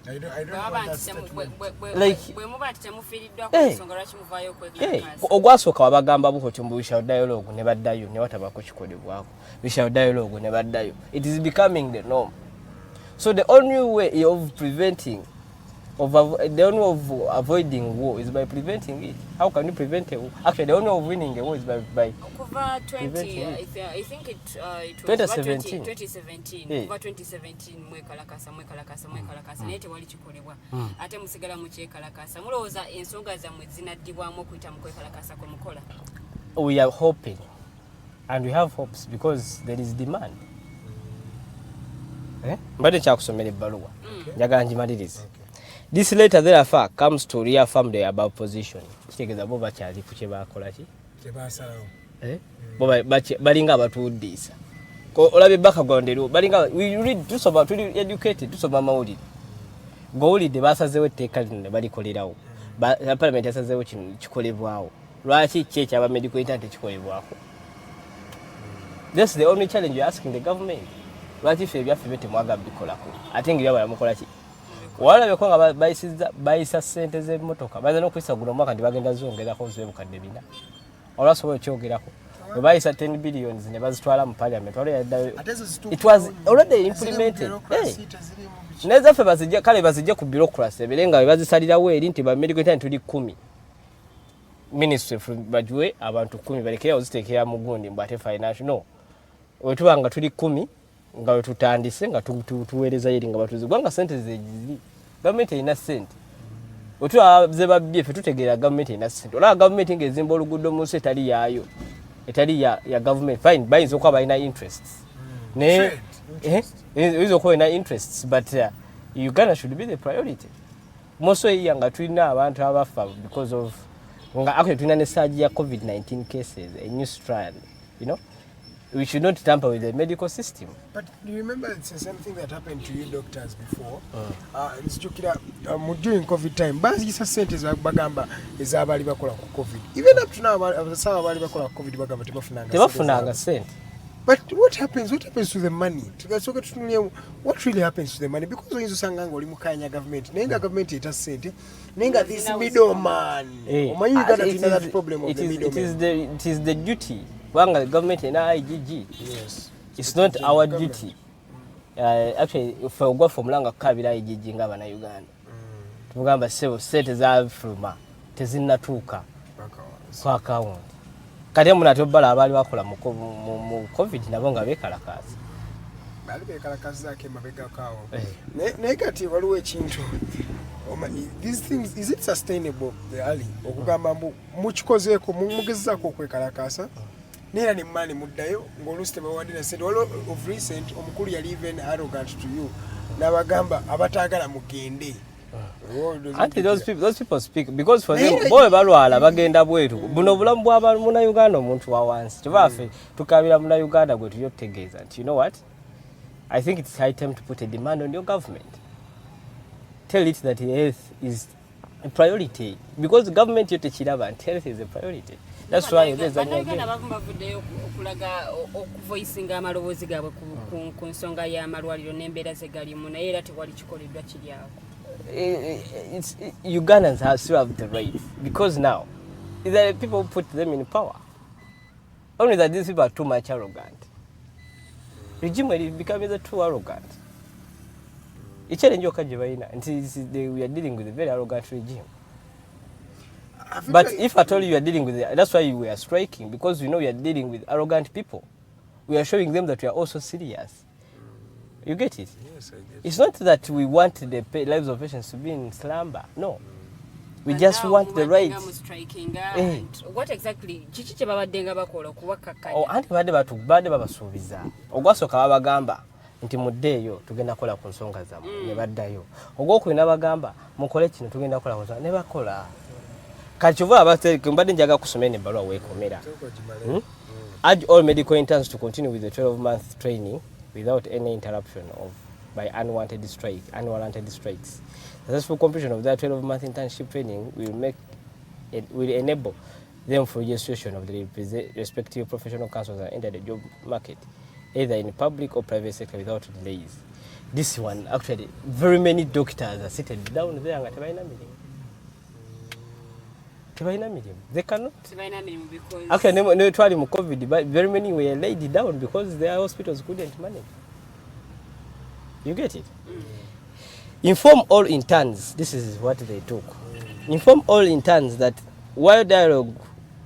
I don't want that statement. Like, ogwasooka wabagamba bukotyo mbu we shall dialogue ne baddayo ne watabako kikolebwako. We shall dialogue ne baddayo. It is becoming the norm. So the only way of avoiding war is by preventing it. How can you prevent a war? Actually, the only way of winning a war is by preventing it. I think it was 2017. 2017. Yeah. Over 2017 mwekalakasa nete wali kikolebwa. Ate musigala mu kyekalakasa. Mulowooza ensonga zammwe zinaddibwamu okuyita mu kwekalakasa kwe mukola. We are hoping and we have hopes because there is demand. Mbadde kyakusomera ebbaluwa njagala ngimalirize. This letter therefore comes to reaffirm the above position. Kitegeeza bo bakyali ku kye baakola ki? Kye baasalawo. Balinga abatuwuddisa. Olabye background balinga we read tusoma tuli educated tusoma amawulire. Ng'owulidde baasazeewo etteeka lino ne balikolerawo. Parliament yasazeewo kino kikolebwawo. Lwaki ki ekyaba medical intern tekikolebwako? That's the only challenge you're asking the government. Lwaki ffe ebyaffe byo temwaga bikolako ate ng'ebyabwe mukola ki? Walabeko nga bayisa ssente z'emmotoka baza n'okuyisa guno omwaka nti bagenda zongerako zibe bukadde bina olwasobola okyogerako bwe bayisa 10 billions ne bazitwala mu parliament it was already implemented. Nezaffe bazijja kale bazijja ku bureaucracy ebere nga bazisalirawo eri nti ba medical intern tuli 10 ministry bajuwe abantu 10 balekera oziteekera mu gundi mbu ate financial no wetuba nga tuli 10 nga tutandise nga tuweereza yeri nga batuzi gwanga sente zeziri government ina sente otuaze babye fe tutegeera government ina sente ola government ngezimba oluguudo mu nsi etali yaayo etali ya government fine bayinza okuba balina interests ne izo okuba ina interests but Uganda should be the priority moso iya nga tulina abantu abafa because of nga actually tulina ne surge ya COVID-19 cases a new strand, you know. We should not tamper with the medical system. But do you remember it's the same thing that happened to you doctors before? During COVID time, bazisa sente za bagamba ezabali bakola ku COVID. Even up to now, abasawa bali bakola ku COVID bagamba tebafunanga sente. But what happens to the money? What really happens to the money? Because when you sanga ngoli mukanya government, nenga government ita sente, nenga this middleman. Omanyi Uganda tuna that problem of the middleman. It is the duty. Wanga government in IGG. Yes. It's not our duty. Actually, if we go from Langa Kabila IGG ngaba na Uganda. Tugamba sente za fuluma tezinnatuuka kwa account. Kati munatobala abali bakola mu COVID nabo nga bekalakaza. Bali bekalakaza zake mabega kawo. Nekati waliwo ekintu. These things, is it sustainable, Ali? Okugamba mukikozeeko mugezako okwekalakasa. Nera ni mani muddayo ng'olusi tebawadde sente waliwo of recent omukulu yali even arrogant to you n'abagamba abataagala mugende. Those people speak because for them boy balwala bagenda bwetu buno bulamu bwa muna Uganda omuntu wa wansi tubaffe tukabira muna Uganda gwe tuyotegeeza nti you know what, I think it's high time to put a demand on your government. Tell it that health is a priority because the government yote kiraba nti health is a priority. That's why there's a new Uganda bavuddeyo okulaga okuvoicinga amaloboozi gaabwe ku nsonga y'amalwaliro n'embeera ze galimu naye era tewali kikoleddwa kiri awo. Ugandans still have the right because now the people who put them in power, only that these people are too much arrogant. Regime is becoming too arrogant. It's challenge we are dealing with a very arrogant regime. But if at all you are dealing with it, that's why we are striking, because we know we are dealing with arrogant people. We are showing them that we are also serious. You get it? Yes, I get it. It's not that we want the lives of patients to be in slumber. No. We just want the rights. What exactly? Chichi che babaddenga bakola okuwakakanya. Anti badde babasuubiza. Ogwasooka babagamba nti muddeeyo tugenda kola ku nsonga zammwe ne baddayo ogwokubiri bagamba mukole kino tugenda kola ku nsonga ne bakola kati kyova mbadde njaga kusoma eno ebbaluwa weekomera. Urge all medical interns to continue with the 12-month training without any interruption by unwanted strikes. Successful completion of that 12-month internship training will enable them for registration of the respective professional councils and enter the job market, either in public or private sector without delays. This one, actually, very many doctors are seated down there and they cannot. Because Actually, no trial in COVID, but very many were laid down because their hospitals couldn't manage. You get it? Inform all interns, this is what they took. Inform all interns that while dialogue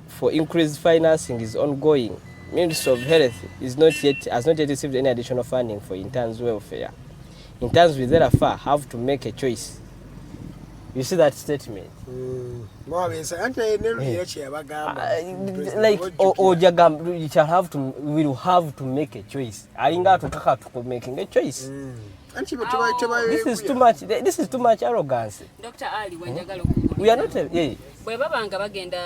for increased financing is ongoing, Ministry of Health has not yet received any additional funding for interns' welfare. Interns will therefore have to make a choice. You see that statement? Like, will have to make a choice. Making a choice. This is too much. This is too much arrogance. Dr. Ali, we are not. Bwe babanga bagenda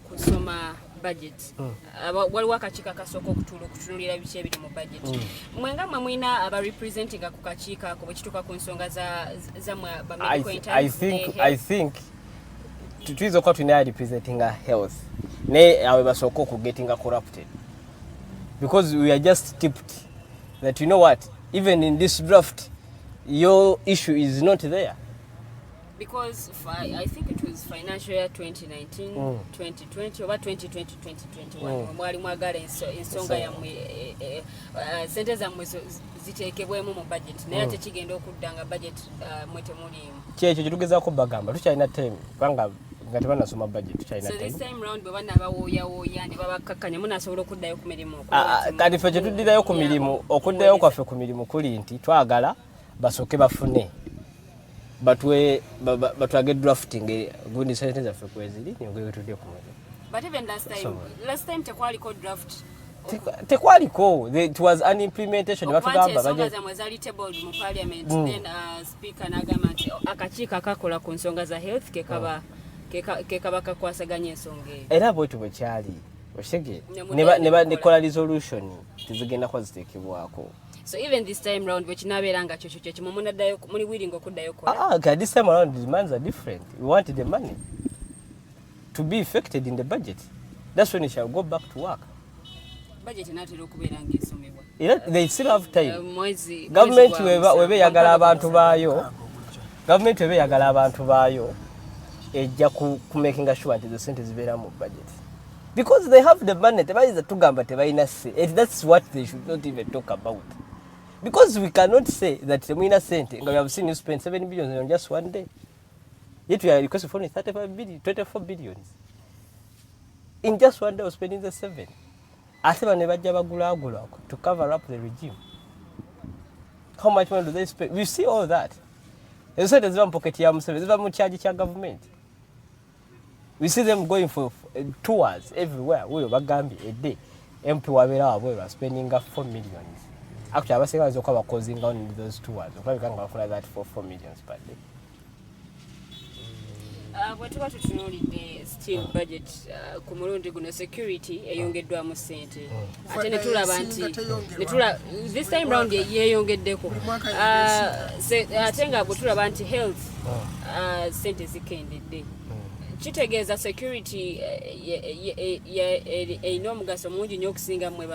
kusoma budget. Waliwo akakiiko akasooka okutunulira biki ebiri mu budget. Mwenga mwe mwina aba representing ku kakiiko ako bwe kituuka ku nsonga zammwe ba medical interns. I think tuyinza okuba tulina representing health naye abe basooka okugetting corrupted because we are just tipped that, you know what, even in this draft your issue is not there. Because I think it was financial year 2019, 2020, or 2020, 2021. Mwali mwagala ensonga yammwe sente zammwe ziteekebwemu mu budget naye ate kigenda okuddanga budget mwete mulimu. Kyekyo kitugezaako bagamba tukyalina time kubanga nga tebanasoma budget tukyalina time. So this time round bwe banaabawooyawooya ne babakkakkanya munasobola okuddayo ku mirimu. Kati ffe kyetuddirayo ku mirimu okuddayo kwaffe ku mirimu kuli nti twagala basooke bafune batwage drafting gundi sente zaffe kweziri nyongere tudde ku mirimu. But even last time tekwaliko draft. Tekwaliko, it was an implementation. Ensonga zammwe zaali tabled mu parliament, then speaker n'agamba nti akakiiko akakola ku nsonga za health ke kaba kakwasaganya ensonga eyo. Era bwetyo bwe kyali oshege ne kola resolution tizigenda kwa ziteekebwako. So even this time round which nabeera nga kyo kimwe munaddayo muli willing okuddayo kola. Okay, this time around the demands are different. We want the money to be affected in the budget. That's when we shall go back to work. Budget inatera okubeera ng'esomebwa. They still have time. Government webe yagala abantu baayo ejja ku making sure nti the sente zibeera mu budget. Because they have the money, tebayiza tugamba tebalina se. That's what they should not even talk about. Because we cannot say that temulina sente nga we have seen you spend 7 billion on just one day. Yet we are requesting for only 24 billions. In just one day we're spending the 7. Ate bane bajja bagulaagula to cover up the regime. How much money do they spend? We see all that. Ezo sente ziba mu pocket ya Museveni, ziba mu charge kya government. We see them going for tours everywhere. Wewe bagambye a day. MP wabeera wabwe are spending 4 million. Actually, abasinga bazo kwa causing on those tours. Okubanga bafuna that for 4 million per day. Bwe tuba tutunuulidde still budget ku mulundi guno security eyongeddwamu ssente ate ne tulaba nti this time round yeeyongeddeko ate nga bwe tulaba nti health ssente zikendedde kitegeeza security erina omugaso mungi nnyo okusinga mmwe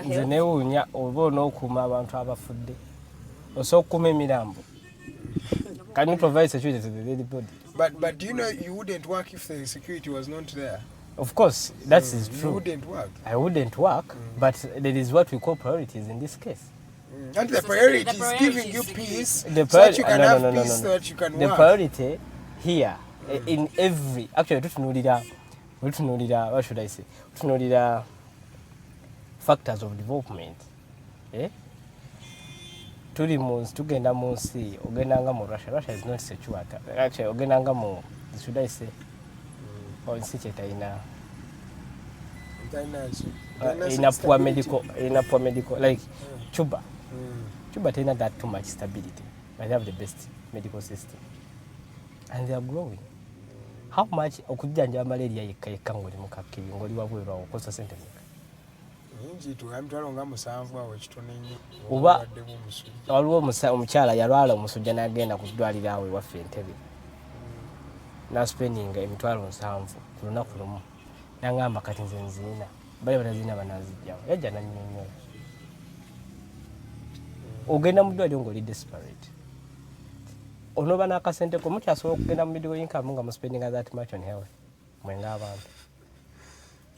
nze neewuunya oba onookuuma abantu abafudde osobola okukuuma emirambo. Can you provide security to the dead body? But do you know you wouldn't work if the security was not there? Of course, that is true. You wouldn't work. I wouldn't work, but there is what we call priorities in this case. And the priority is giving you peace, so that you can have peace, so that you can work. The priority here, in every, actually, what should I say? Factors of development. Tugenda mu nsi ogendanga mu Russia is not secure. Actually ogendanga mu, should I say, nsi kyetayina in a poor medical like Cuba Cuba tena that too much stability, but they have the best medical system and they are growing. How much okujjanja malaria yekka ngoli mukakkiri ngoli wabwera okosa sente meka nyingi tugamtwalo nga musanvu awo kitone nnyo oba waliwo omukyala yalwala omusujja n'agenda ku ddwaliro awo ewaffe Entebbe n'aspendinga emitwalo 7 ku lunaku lumu n'aŋŋamba kati nze nziina bali batazina banazijjawo yajja nannyonnyola ogenda mu ddwaliro ng'oli desperate onoba n'akasente ko mukyasobola okugenda mu middle income nga muspendinga that much on health mwenga abantu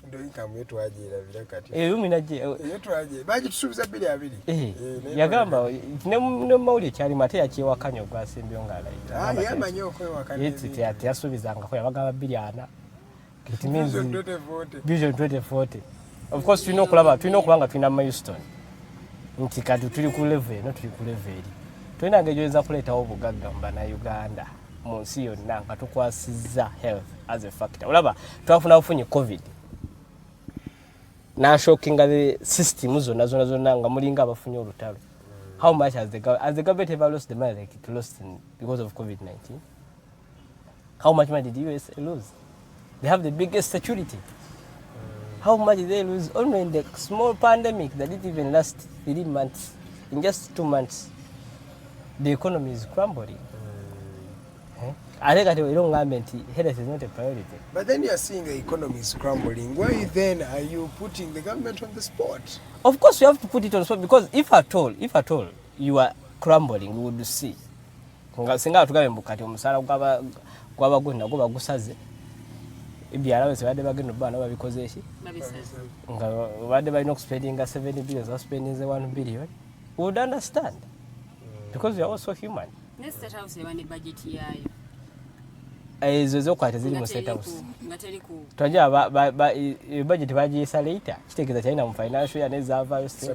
ndo income yetwajeerabira kati yetwaje bagitusuubiza 2 yagamba ne mawulire kyalimu ate yakyewakanya ogwasimbyo ng'alayita yamanyi okwewakanya teyasuubizangako yabagamba 2 it means vision 2040 of course tulina okulaba nga tulina milestone nti kati tuli ku level eno tuli ku level eri tulina ng'egyoyinza kuleetawo obugagga mu bannayuganda mu nsi yonna nga tukwasizza health as a factor olaba twafuna bufunye covid nashokinga the system zonna nga mulinga abafunye olutalo how much has the government ever lost the money like it lost because of COVID-19? How much money did the US lose? They have the biggest security. How much did they lose only in the small pandemic that didn't even last 3 months? In just 2 months, the economy is crumbling. I think that health is not a priority. But then you are seeing the economy is crumbling. Why then are you putting the government on the spot? Of course, you have to put it on the spot because if at all you are crumbling, we would see. Singa tugabe mbukati omusala gwaba gonna goba gusaze. Ebyala wese bade bagenda bana babikoze eshi. Nga bade balina spending 7 billion, spending 1 billion. We would understand. Because we are also human. Next State House yabani budget yayo. Ezo zokwata ziri mu State House. Twajja budget bagiyisa later. Kitegeza cyane mu financial ya nezavayo state.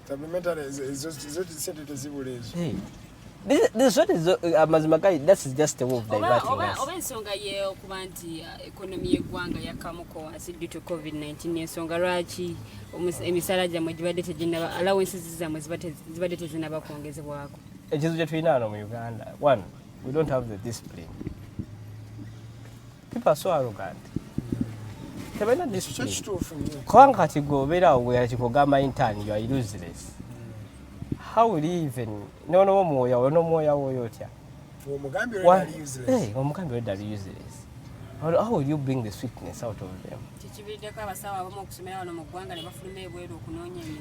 Supplementary ezo sente zibulezo. This what is amazima guy, that is just a way of diverting us. Oba ensonga ye okuba nti economy y'eggwanga yakamuko wansi due to COVID-19 ensonga lwaki emisala gyamwe gibadde teginaba allowances zamwe zibadde tezinaba kwongezebwako. Ekizibu kye tulina wano mu Uganda, one, we don't have the discipline. People are so arrogant. Tebalina discipline. Kubanga kati gwe obeerawo bwe yakikugamba intern, you are useless. How will you even no moya otya? Omugambi already useless. Hey, omugambi already useless. How will you bring the sweetness out of them?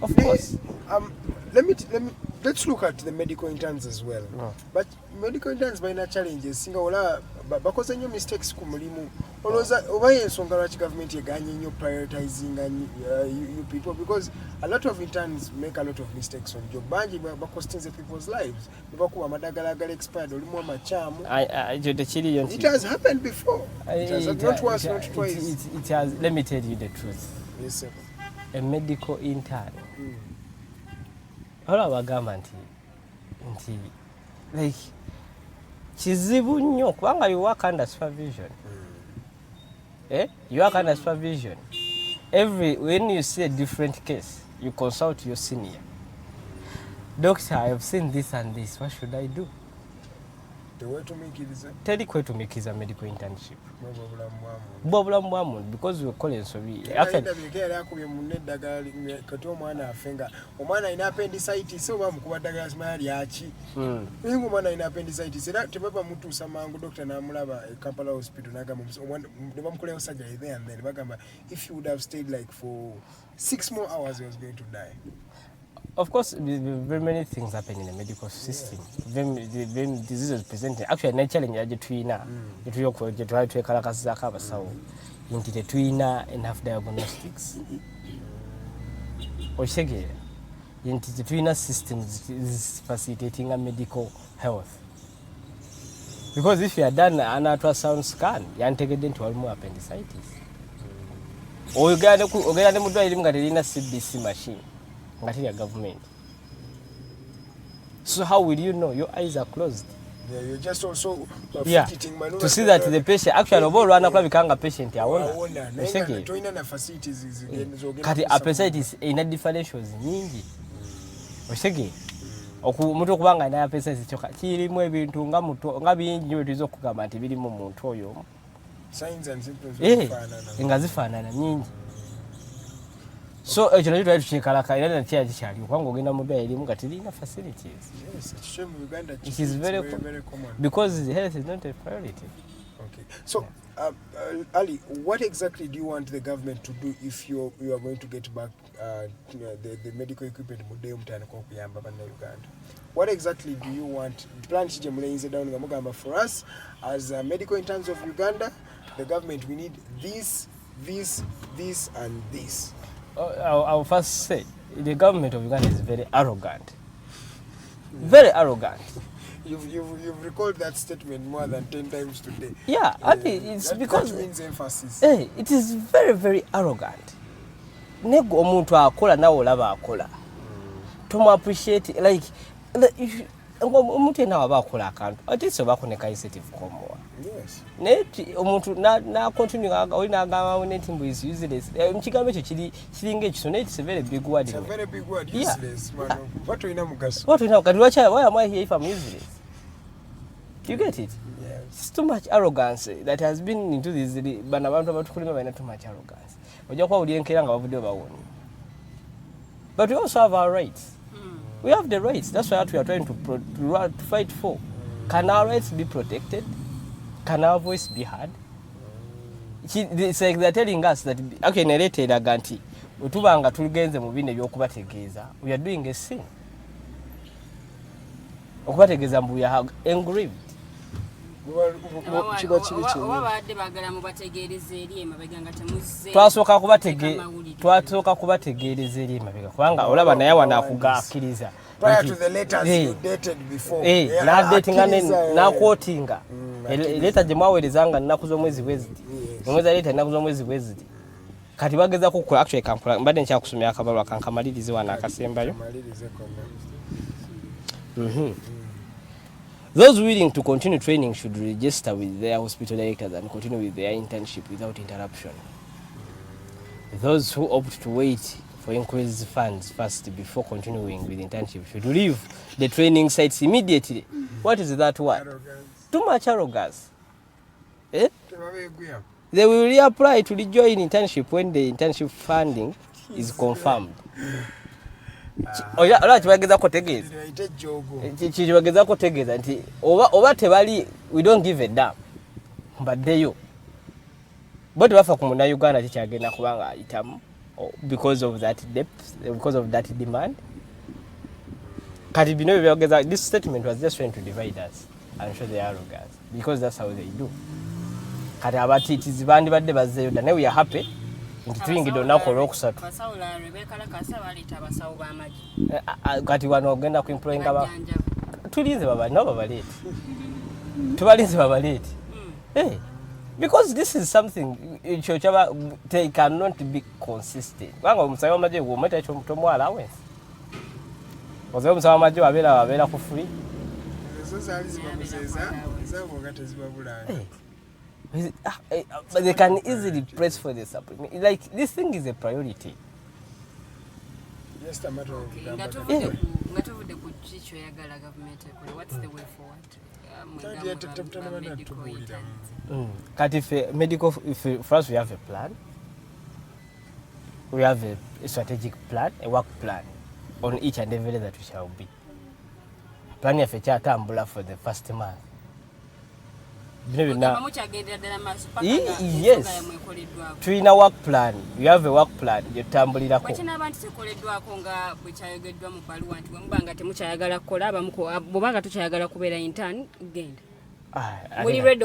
Of course. Let's look at the medical interns as well. But medical interns by challenges singa ola bakoze nnyo mistakes ku mulimu. Oloza oba ensonga lwaki government eganye nnyo prioritizing you people because a lot of interns make a lot of mistakes on job. Banji bakosting people's lives. Bakuba amadagala agala expired olimu amachamu. It has happened before. It has not once, not twice. It has. Let me tell you the truth. Yes, sir. A medical intern. Ola bagamba nti like kizibu nnyo kubanga you work under supervision. You work under supervision. When you see a different case, you consult your senior. Doctor, I have seen this and this. What should I do? The way to make it is tell you to make is a medical internship. Because we call it so we actually omwana ina appendicitis so bamukubaddaga smali yachi ingo omwana ina appendicitis era tebaba mutu samangu doctor namulaba Kampala hospital nagamba ne bamukolewa surgery there and then bagamba if you would have stayed like for 6 more hours he was going to die. Of course, very many things happen in the medical system. When diseases presented, actually, naturally, you twina. You try to kalakasa kabasawo. Into the twina enough diagnostics. Oshege. Into the twina system is facilitating a medical health. Because if you are done an ultrasound scan, you are taken into all more appendicitis. Or you get a CBC machine. Material government. So how will you know? Your eyes are closed. Yeah, you're just also to see that the patient actually obo lwana kwa bikanga patient yaona. Toina na facilities kati appendicitis ina differentials nyingi. Oshege omuntu okubanga na pesa zichoka kirimu ebintu nga muto nga bingi nyo tuzo kugamba nti biri mu muntu oyo signs and symptoms ngazifaanana nyingi. So ekyo nakyo tukikalaka era nakyo kikyali kubanga ogenda mu ddwaliro erimu nga tirina facilities. Yes, ekyo mu Uganda it is very common because the health is not a priority. Okay, so Ali, what exactly do you want the government to do if you are going to get back the medical equipment mu mutana ko kuyamba bana Uganda? What exactly do you want? Plan chije mulenze down ngamugamba for us as medical interns of Uganda, the government, we need this and this. I'll first say the government of Uganda is very arrogant. Very arrogant. You've recalled that statement more than 10 times today. Yeah, it's because that means emphasis. It is very, very arrogant. Nego omuntu akola nawe olaba akola. Tomu appreciate like omuntu nawe abakola akantu. Ati so bakoneka initiative komoa. Yes. Neti omuntu na continue olina agamba netimbu is useless. Mkigambo ekyo kiringa ekisone it's a very big word. It's a very big word, useless. Yeah. What we mugaso? What we know why am I here if I'm useless? You get it? Yes. It's too much arrogance that has been into this bana bantu abatukulima bana too much arrogance. Ojja kwa ulienkera nga bavudde bawoni. But we also have our rights. We have the rights. That's what we are trying to fight for. Can our rights be protected? Can our voice be heard? It's like they're telling us that okay, narrated aganti. Utubanga tuligenze mu bine byokubategeeza. We are doing a sin. Okubategeeza mbu we are engraved. Twasooka kubategeereza eri emabega kubanga olaba naye wanaakugakiriza prior to the letters you dated before. N'adatinga n'akwotinga leeta gye mwaweerezanga nnaku z'omwezi bweziti omwezi aleeta ennaku z'omwezi bweziti kati bageza kukola actually kankula mbadde nkyakusomera akabalwa kankamalirize wano akasembayo. Those willing to continue training should register with their hospital directors and continue with their internship without interruption. Those who opt to wait for increased funds first before continuing with internship should leave the training sites immediately. What is that word? Arrogance. Too much arrogance. They will reapply to rejoin internship when the internship funding is confirmed. Ola kibageza kutegeeza. Kibageza kutegeeza nti oba tebali we don't give a damn. Mbaddeyo. But bafa ku muna Uganda kikyagenda kubanga ayitamu because of that depth, because of that demand. Kati bino byogeza this statement was just trying to divide us and show the arrogance because that's how they do. Kati abatitizi bandi badde bazzeyo dane we are happy. Tuyingidde olunaku olwokusatu kati wano ogenda ku employinga tulinze babaleeti tubalinze babaleeti because this is something they cannot be consistent kubanga omusawo w'amagye gw'omweta ekyo tomwala allowance omusawo w'amagye wabeera ku free but they can easily press for the supplement. Like this thing is a priority. Just a matter of what's the way forward? Medical, for us we have a plan. We have a strategic plan, a work plan on each and every day that we shall be. Plan ya fecha tambula for the first month. Yes. Tulina work plan. You have a work plan. You tambulirako. Wachina abantu tekoleddwako nga bwe kyayogeddwa mu baluwa nti bwemubanga temukyayagala kukola abamu bwobanga tukyayagala kubeera intern genda. Muli ready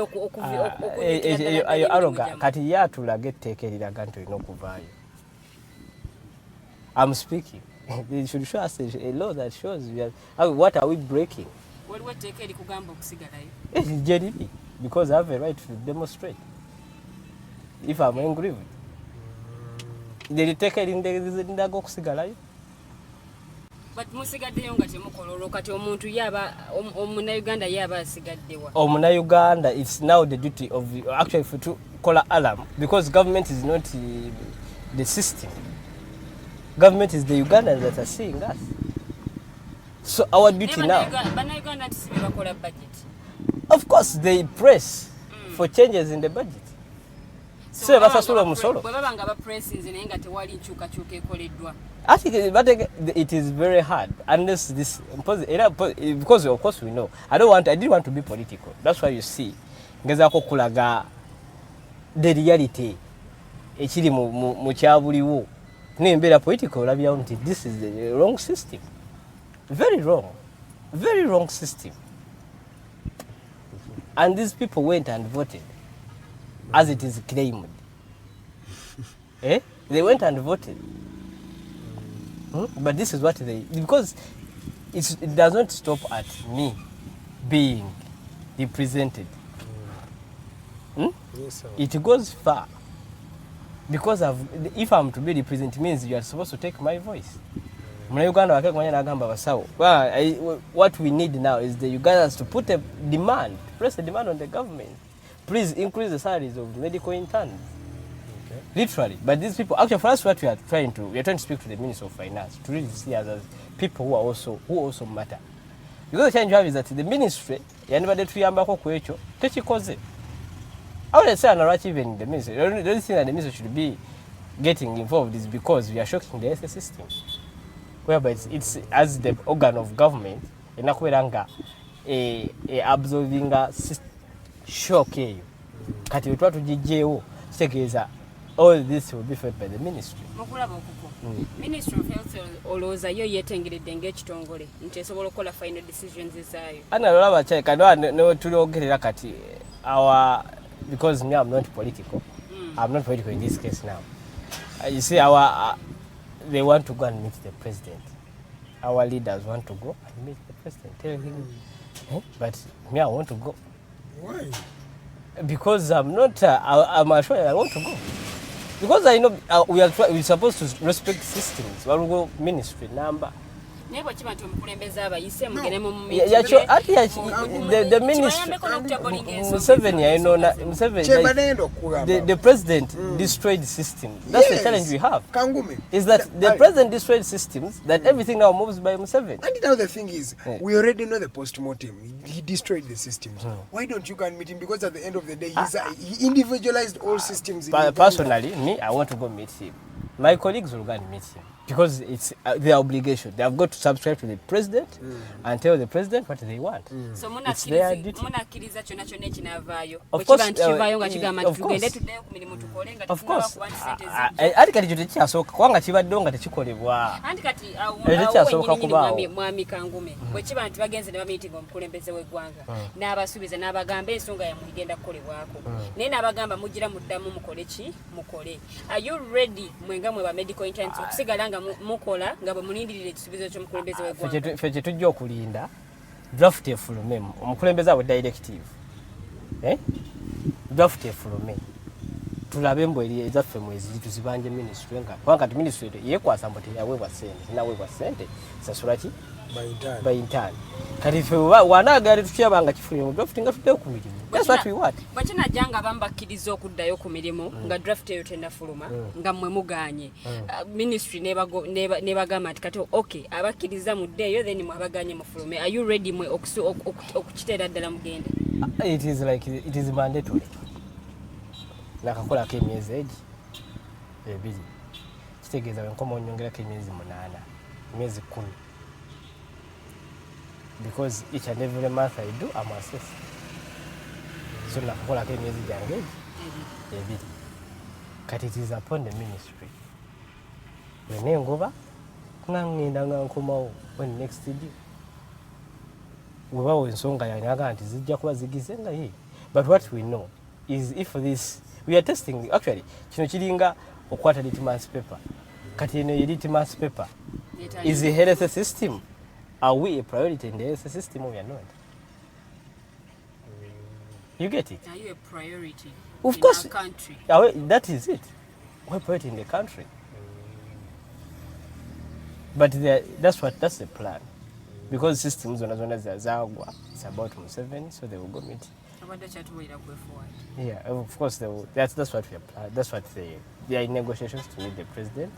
ayo aroga kati yatulaga etteeka eriraga nti olina okuvaayo. I'm speaking. They should show us a law that shows what are we breaking. Waliwo etteeka erikugamba okusigalayo. Jerry. Because I have a right to demonstrate. If I'm angry with they take it in the go kusigalayo. But musigaddeyo nga temukololo kati omuntu yaba omuna Uganda yaba asigaddewa. Omuna Uganda it's now the duty of actually to call alarm because government is not the system. Government is the Ugandans that are seeing us. So our duty now, Bannayuganda nti si bye bakola budget. of course, they press for changes in the budget. So basasula omusolo. Bwe baba nga bapressinze naye nga tewali nkyukakyuka ekoleddwa. I think but it is very hard unless this because of course we know. I didn't want to be political. That's why you see ngezaako kulaga the reality ekiri mu kyabuliwo n'embeera political olabyawo nti this is the wrong system. Very wrong system. And these people went and voted as it is claimed. They went and voted. But this is what because it does not stop at me being represented. Yes, It goes far. Because if I'm to be represented, means you are supposed to take my voice. What we need now is the Ugandans to put a demand, press a demand on the government. Please increase the salaries of medical interns. Okay. Literally. But these people, actually for us what we are trying to speak to the Minister of Finance to really see us as people who also matter. Because the challenge you have is that the ministry, anybody tuyambako ku ekyo tekikoze. I would say not even the ministry. The only thing that the ministry should be getting involved is because we are shocking the SS system. Whereby it's as the organ of government, enakuberanga absorbing shock eyo. Kati wetwa tujijewo kitegeeza all this will be felt by the ministry. Mukulaba okuko. Ministry of Health olowooza yo yeetengeredde ng'ekitongole nti esobola okukola final decisions zaayo. Ana olaba kyali kano ne tuliogerera kati because me I'm not political. I'm not political in this case now. You see they want to go and meet the president. Our leaders want to go and meet the president. Tell him, but me I want to go. Why? Because I'm not. I'm assured I want to go. Because I know we're supposed to respect systems. We will go ministry number. Naye bw'kiba nti omukulembeze abayise mugende mu the ministry the president destroyed systems. That's the challenge we have. Kangume. Is that the president destroyed systems that everything now moves by Museveni. And now the thing is, we already know the post-mortem. He destroyed the systems. Why don't you go and meet him? Because at the end of the day, he individualized all systems. Personally, me, I want to go meet him. My colleagues will go and meet him. Because it's their obligation. They have got to subscribe to the president and tell the president what they want. So it's their duty. Of course, of course. Ati kati kyo tekyasoboka kubanga kibaddewo nga tekikolebwa. Anti kati mwami Kangume bwe kiba nti bagenze ne bamiitinga omukulembeze w'eggwanga n'abasuubiza n'abagamba ensonga yammwe igenda kukolebwako naye n'abagamba mugira muddamu mukole ki mukole. Are you ready mwenga mwe ba medical interns okusigala nga mukola nga bwe mulindirira ekisuubizo ky'omukulembeze w'eggwanga? Ffe kye tujja okulinda draft efulume omukulembeze abwe directive. Draft efulume tulabe mbweri ezaffe mwezi tuzibanje ministry nga kubanga ti ministry yeekwasa mbu teyaweebwa ssente tinaweebwa ssente sasula ki by intern. Kati ffe wanaagala tukyabanga kifunye mu draft nga tuddeyo ku mirimu. That's what we want. Bwekinajjanga bamubakkiriza okuddayo ku mirimu nga draft eyo tennafuluma nga mmwe muganye ministry nebagamba nti kati okay abakkiriza muddeeyo then mwabaganye mufulume. Are you ready mwe okukiteera ddala mugende? It is mandatory. Nakakolako emyezi ebiri kitegeeza wenkoma onyongerako emyezi 8 emyezi 10 because each and every month I do I'm assessed. So nakakolako emyezi gyange ebiri kati it is upon the ministry wenengoba ngangenda nga nkomawo when next due webawo ensonga yanyaga nti zijja kuba zigize nga ye. But what we know is if this we are testing actually kino kiringa okwata litmus paper kati eno litmus paper is the health system. Are we a priority in the health system or we are not? You get it? Are you a priority of in course, our country? That is it. We're a priority in the country. But that's the plan. Because systems it's about Museveni, so they will go meet. Yeah, of course they will. That's what we apply. That's what they are in negotiations to meet the president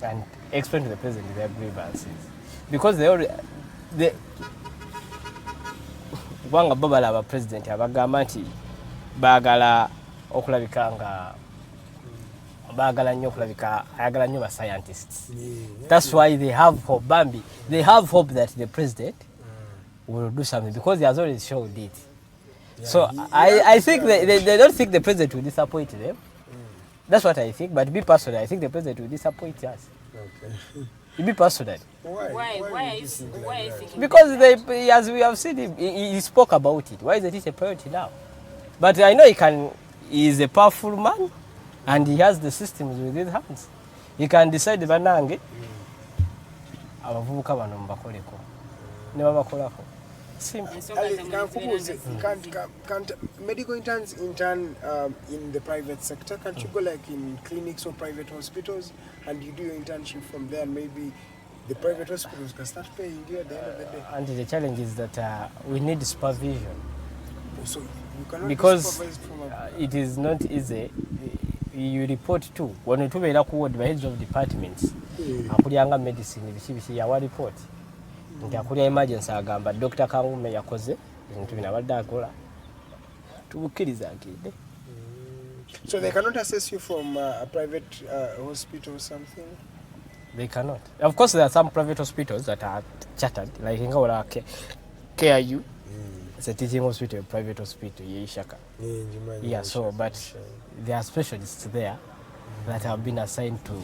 and explain to the president their grievances. Because kubanga bo balaba president abagamba nti baagala okulabika nga baagala nnyo okulabika ayagala nnyo ba scientists. That's why they have hope. Bambi, they have hope that the president will do something because he has already showed it. So I think they don't think the president will disappoint them. That's what I think. But me personally, I think the president will disappoint us. Okay. Me personally. Why are you thinking? Because as we have seen him, he spoke about it. Why isn't it a priority now? But I know he is a powerful man and he has the systems with his hands. He can decide banange abavubuka bano mbakoleko ne babakolako. Can't medical interns intern in the private sector? Can't you go like in clinics or private hospitals and you do your internship from there, and maybe the private hospitals can start paying you at the end of the day? And the challenge is that we need supervision. So you cannot because be supervised from it is not easy. You report to when you tubeera ku ward by heads of departments akulyanga medicine bishi yawa report nti akulya emergency agamba Dr. Kangume yakoze ebintu binabadde akola tubukkiriza agende. So they cannot assess you from a private hospital or something? They cannot. Of course there are some private hospitals that are chartered like Ngaola KIU. It's a teaching hospital, a private hospital, Yeshaka. Yeah, so but there are specialists there that have been assigned to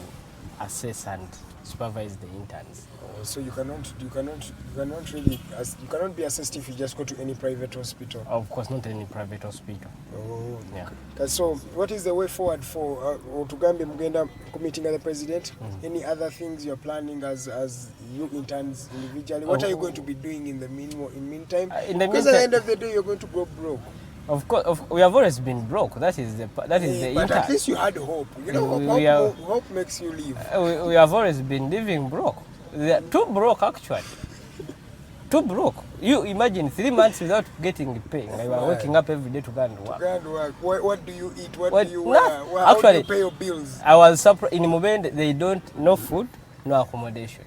assess and supervise the interns. So you cannot really, you cannot be assessed if you just go to any private hospital. Of course, not any private hospital. Oh, yeah. So what is the way forward for Otugambe Mugenda committing the president? Any other things you're planning as you interns individually? What are you going to be doing in the meantime? Because at the end of the day, you're going to go broke. Of course, we have always been broke. That is the but intern. At least you had hope. You know, hope makes you live. We have always been living broke. They are too broke actually. Too broke. You imagine 3 months without getting pay. You are waking up every day to go and work. What do you eat? What do you wear? Actually, how do you pay your bills? I was surprised. In Omumbejja, they don't no food, no accommodation.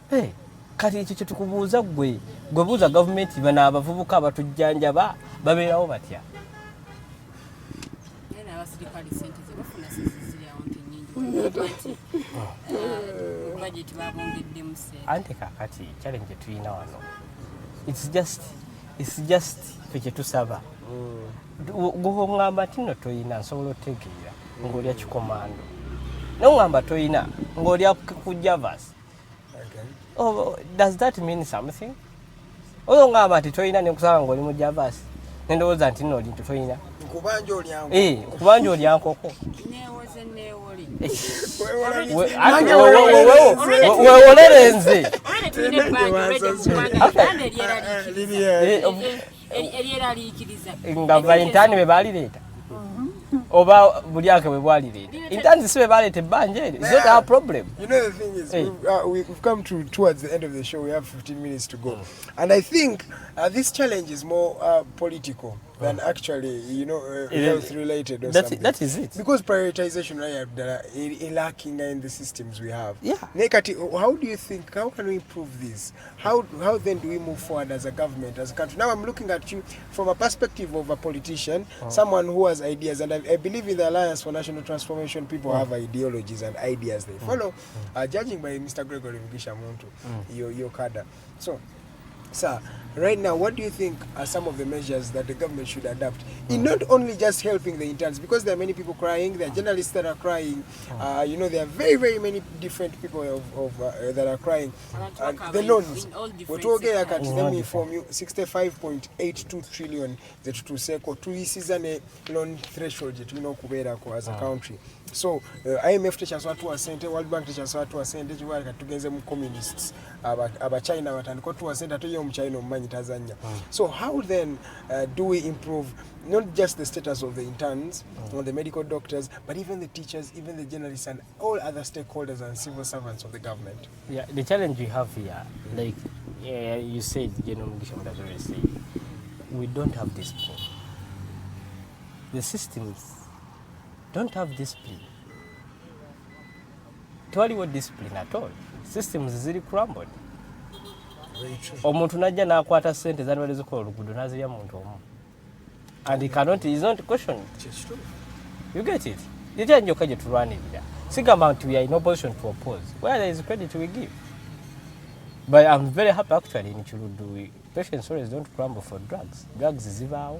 Hey, kati ekyo kye tukubuuza gwe buuza gavumenti bano abavubuka abatujjanjaba babeerawo batya? Abasirikale ssente ze bafuna ziri awo nnyingi budget babongeddemu ssente. Ante kakati challenge tulina wano it's just ffe kye tusaba ng'ongamba nti nno toyina nsobola otegeera ng'olya kikomando n'ongamba toyina ng'olya ku javas. Oh, does that mean something? Oyo ngamba nti toyina ne kusaba ng'oli mu javas nendowooza nti nno oli nti toyina kubanja olya nkoko weewolere nze nga vaintaani be baalireeta oba buli ake bwe bwalireeta intaani si be baleeta ebbanja eryo. It's not our problem. You know, the thing is, we've come towards the end of the show. We have 15 minutes to go. And I think this challenge is more political than actually, health related or something. That is it. Because prioritization is lacking in the systems we have. Yeah. Nekati, how do you think, how can we improve this? How then do we move forward as a government, as a country? Now I'm looking at you from a perspective of a politician, someone who has ideas, and I believe in the Alliance for National Transformation, people have ideologies and ideas they follow, judging by Mr. Gregory Mugisha Muntu, your cadre. So, sir, right now, what do you think are some of the measures that the government should adopt in not only just helping the interns, because there are many people crying, there are journalists that are crying, there are very, very many different people that are crying. The loans, let me inform you, 65.82 trillion that to seko 2 season loan threshold that we know as a country. So IMF techaswa tu asente, World Bank techaswa tu asente, chiwali tugenze mu communists aba China batandiko tu asente atoyo mu China omumanyi Tanzania. So how then do we improve not just the status of the interns or the medical doctors, but even the teachers, even the journalists and all other stakeholders and civil servants of the government? Yeah, the challenge we have here, like you said, General Mugisha has already said, we don't have discipline. The systems don't have discipline. Tell you what discipline at all. Systems is really crumbled. omuntu najja n'akwata ssente zanibadde zikola oluguudo n'azirya muntu omu and he's not questioned. You get it? Yetya njoka gye tulwanirira sigamba nti we are in opposition to oppose where there is credit we give. But I'm very happy actually in Chuludu patients always don't crumble for drugs zivaawo.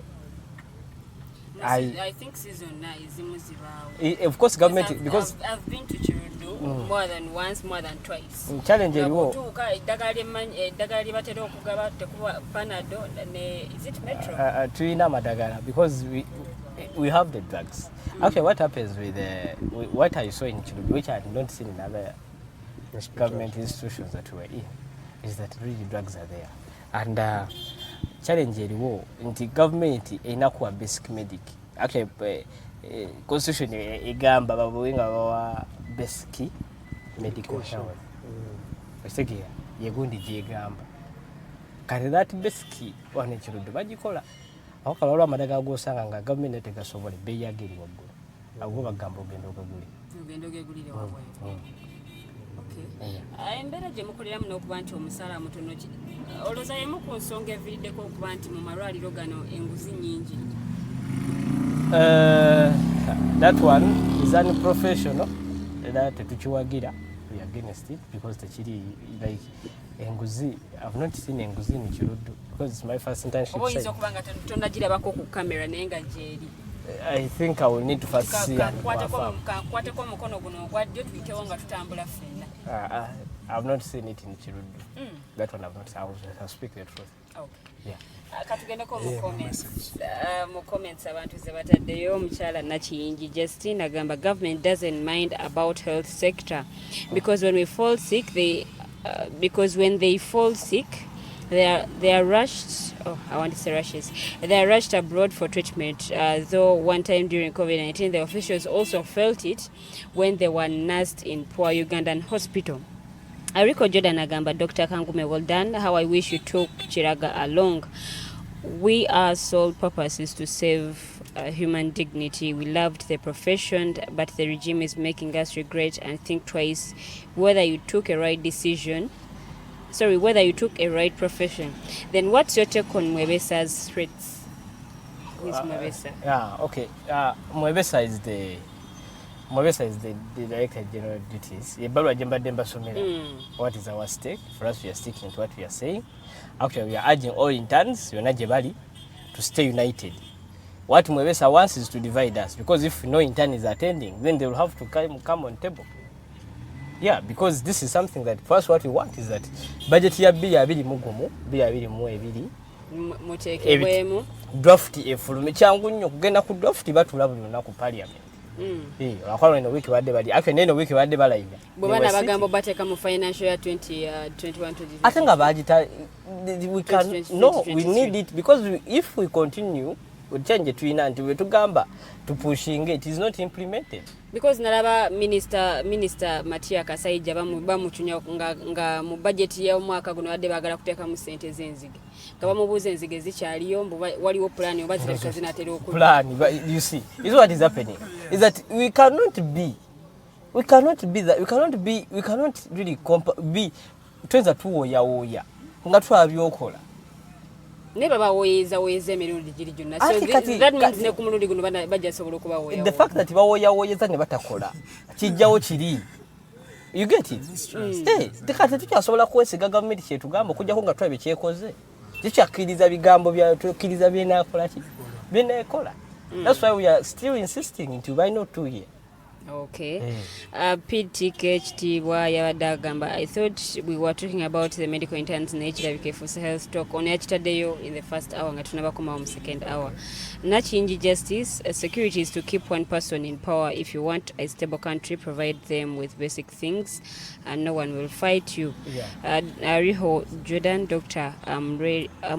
I think season 9 is Muzibao. Of course, government because I've been to Chirudu more than once, more than twice. Challenge eliwo. Dagali batera okugaba tekuba panado is it metro? Tulina amadagala because we have the drugs. Actually, what happens with what I saw in Chirudu, which I had not seen in other government institutions that were in, is that really drugs are there. And challenge eliwo nti government enakuwa basic medic. Actually, constitution egamba babuwenga bawa basic medical health. Osekia yegundi jegamba. Kati that basic wane Chirudu bagikola. Awakala olwa madaga agosanga nga government etegasobole beya geri waggulu. Ago bagamba ogenda okaguli. Ogenda ogegulire wabwe. Okay. Embera gye mukoleramu n'okuba nti omusala mutono ki olowooza yemu ku nsonga eviiriddeko okuba nti mu malwaliro gano enguzi nnyingi? That one is unprofessional. Era tetukiwagira. We are against it because tekiri like enguzi. I've not seen enguzi in Chirudu because it's my first internship. Oyinza okuba nga tonnagirabako ku kamera naye nga gyeri. I think I will need to first see and kwateko mukono guno ogwaddyo tuyitewo nga tutambula ffenna. I've not seen it in Chirudu. That one I've not seen. I'll speak the truth. Okay. Yeah. Katugendeko mu comments abantu ze bataddeyo omukyala Nakiyingi Justine agamba government doesn't mind about health sector because when we fall sick because when they fall sick they are rushed. They are rushed abroad for treatment. Though one time during COVID-19, the officials also felt it when they were nursed in poor Ugandan hospital. Ariko Jordan agamba, Dr. Kangume, well done. How I wish you took Chiraga along. We are sole purpose is to save human dignity. We loved the profession, but the regime is making us regret and think twice whether you took a right decision. Whether you took a right profession. Then what's your take on Mwebesa's threats? Who is Mwebesa? Okay. Mwebesa is the Director General duties. What is our stake? For us, we are sticking to what we are saying. Actually, we are urging all interns, to stay united. What Mwebesa wants is to divide us, because if no intern is attending, then they will have to come on table. Yeah, because this is something that first what we want is that budget ya bili mugumu, bili mu ebili. Mutekebwemu. Draft efulumi kyangu nnyo kugenda ku draft batulabuli na ku parliament. Akwalo eno wiki wadde bali. Actually neno wiki wadde balayira. Bwana bagambo bateka mu financial year 2021 to. Atenga bagita we can no we need it because if we continue we change it to nti we tugamba to pushing it is not implemented. Because nalaba minister Mathew Kasayija bamuchunya nga mu budget ya omwaka guno wadde bagala kuteeka mu sente z'enzige. Kaba mubuze enzige zikyaliyo waliwo plan oba zireka zinatera okula. Plan, but you see, is what is happening. Is that we cannot really be twenza tuwoya nga twabyokola. Never bawoyeza emirundi giri gyonna. So that means ne ku mulundi guno bajja sobola okubawoya. The fact that bawoyeza ne batakola kijjawo kiri. You get it? Tekati tukyasobola kwesiga government kyetugamba okujjako nga twabe kyekoze. Tikyakkiriza bigambo bya tukkiriza byenakola ki? Byenekola. That's why we are still insisting into why not to here. Okay. PTKHT yabadde agamba, I thought we were talking about the medical interns in HWK for health talk on HTDO in the first hour nga tunabakoma mu second hour. Nakiyingi Justice, security is to keep one person in power. If you want a stable country, provide them with basic things and no one will fight you. Ariho Jordan, Doctor, I'm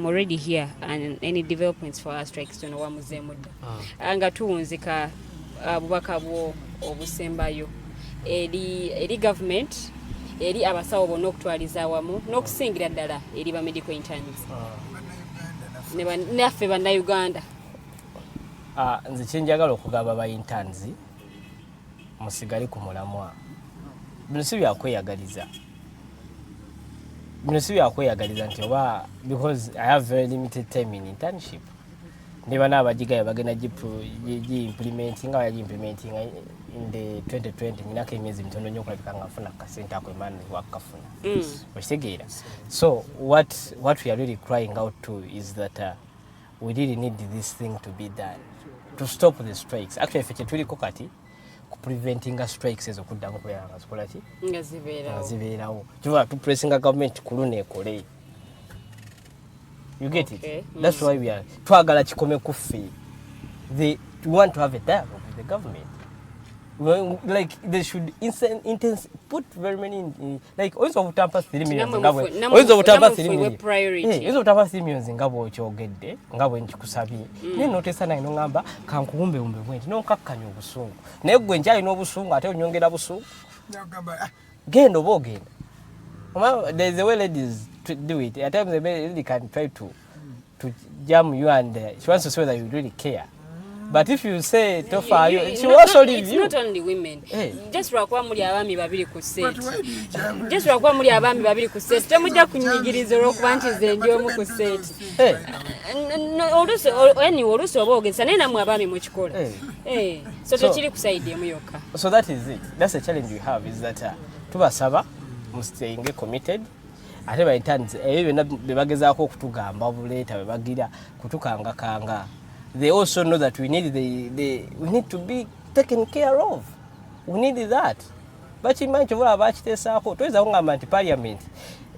already here and any developments for our strikes to know wa muzemudda. Anga tuwunzika bubaka bwo obusembayo eri government eri abasawo bonna okutwaliza awamu n'okusingira ddala eri ba medical interns naffe bannayuganda. Nze kyenjagala okugaba ba interns musigale ku mulamwa bino si byakweyagaliza. Ministry akweyagaliza nti oba because I have very limited time in internship. Niba n'abagigayo bagenda implementing nga yali implementing in the 2020 ninako emyezi mitono nnyo okulabika nga nfuna kasente ako emani wakafuna. Okitegeera. So what we are really crying out to is that we really need this thing to be done to stop the strikes. Actually ffe kyetuliko kati preventing strikes ezokuddamu kubeera nga zikola ki nga zibeerawo kiva tupressinga government kuluna ekole. You get it? That's why we are twagala kikome kuffe. We want to have a dialogue with the government. Like they should put very many like oyinza obutampa 3 million ngabwe oyinza obutampa 3 million oyinza obutampa 3 million ngabwe okyogedde ngabwe nkikusabye naye notesa naye nongamba kankuwumbe bwenti nonkakkanya obusungu naye gwe nkyalina obusungu ate onyongera busungu genda oba ogenda. There is a way ladies to do it. At times they can try to jam you and she wants to show that you really care. But if you say tofa she will also leave you. It's not only women. Just lwakuba muli abaami babiri ku set. Just lwakuba muli abaami babiri ku set. Temujja kunyigiriza olwokuba nti ze ndi omu ku set. Oluusi oba ogeza naye namwe abaami mukikola. So tekiri ku side emu yokka. So that is it. That's the challenge we have is that tubasaba mustayinge committed. Ate ba interns byonna bebagezaako okutugamba obuleeta bebagira kutukangakanga. They also know that we need we need to be taken care of. We need that. Bakimanyi kyobola bakiteesaako toyinza kungamba nti parliament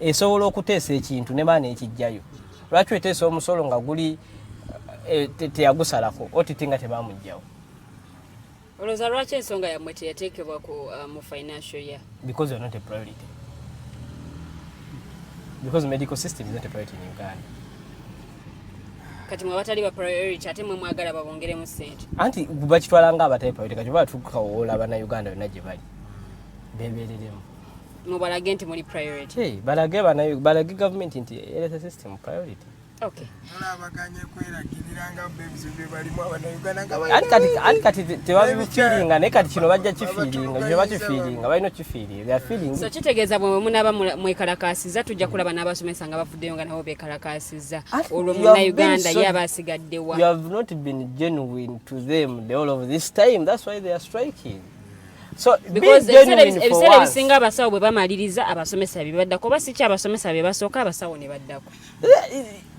esobola okuteesa ekintu ne maana ekijjayo. Lwaki weteesa omusolo nga guli teyagusalako otiti nga tebamugjawo. Olowooza lwaki ensonga yammwe teyateekebwa mu financial year? Because you're not a priority. Because medical system is not a priority in Uganda. Kati mwe batali ba priority ate mwe mwagala babongeremu ssente. Anti bakitwala nga abatali priority kati batukawola abana Uganda yonna gye bali. Bebereremu. Mubalage nti muli priority. Balage government nti health system priority. Okay. Kati tebabifiiringa naye kati kino bajja kifiiringa nyo bakifiiringa balina kifiiringa they are feeling. So kitegeeza bwe munaaba mwekalakaasiza tujja kulaba n'abasomesa nga bavuddeyo nga nabo beekalakaasiza olwo Munnayuganda ye aba asigaddewa. You have not been genuine to them the whole of this time. That's why they are striking. So because ebiseera ebisinga abasawo bwe bamaliriza abasomesa bebaddako oba si ki abasomesa be basooka abasawo ne baddako.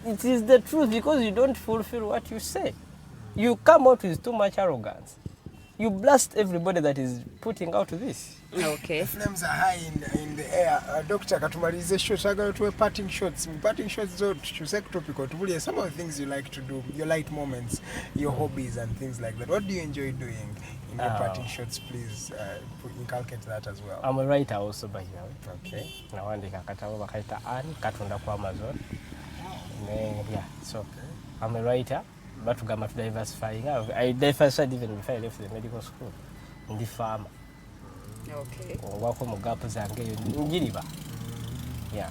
It is the truth because you don't fulfill what you say. You come out with too much arrogance. You blast everybody that is putting out this. Okay. The flames are high in the air. Doctor, katumalize shots. I got to parting shots. Parting shots to check topical. To some of the things you like to do, your light moments, your hobbies and things like that. What do you enjoy doing in your parting shots? Please inculcate that as well. I'm a writer also by here. Okay. Nawandika katabo bakaita ani katunda kwa Amazon. Yeah, so I'm a writer, but to diversifying. I diversified even before I left the medical school. In the farm. Okay. Wako mugapo zange njiriba. Yeah.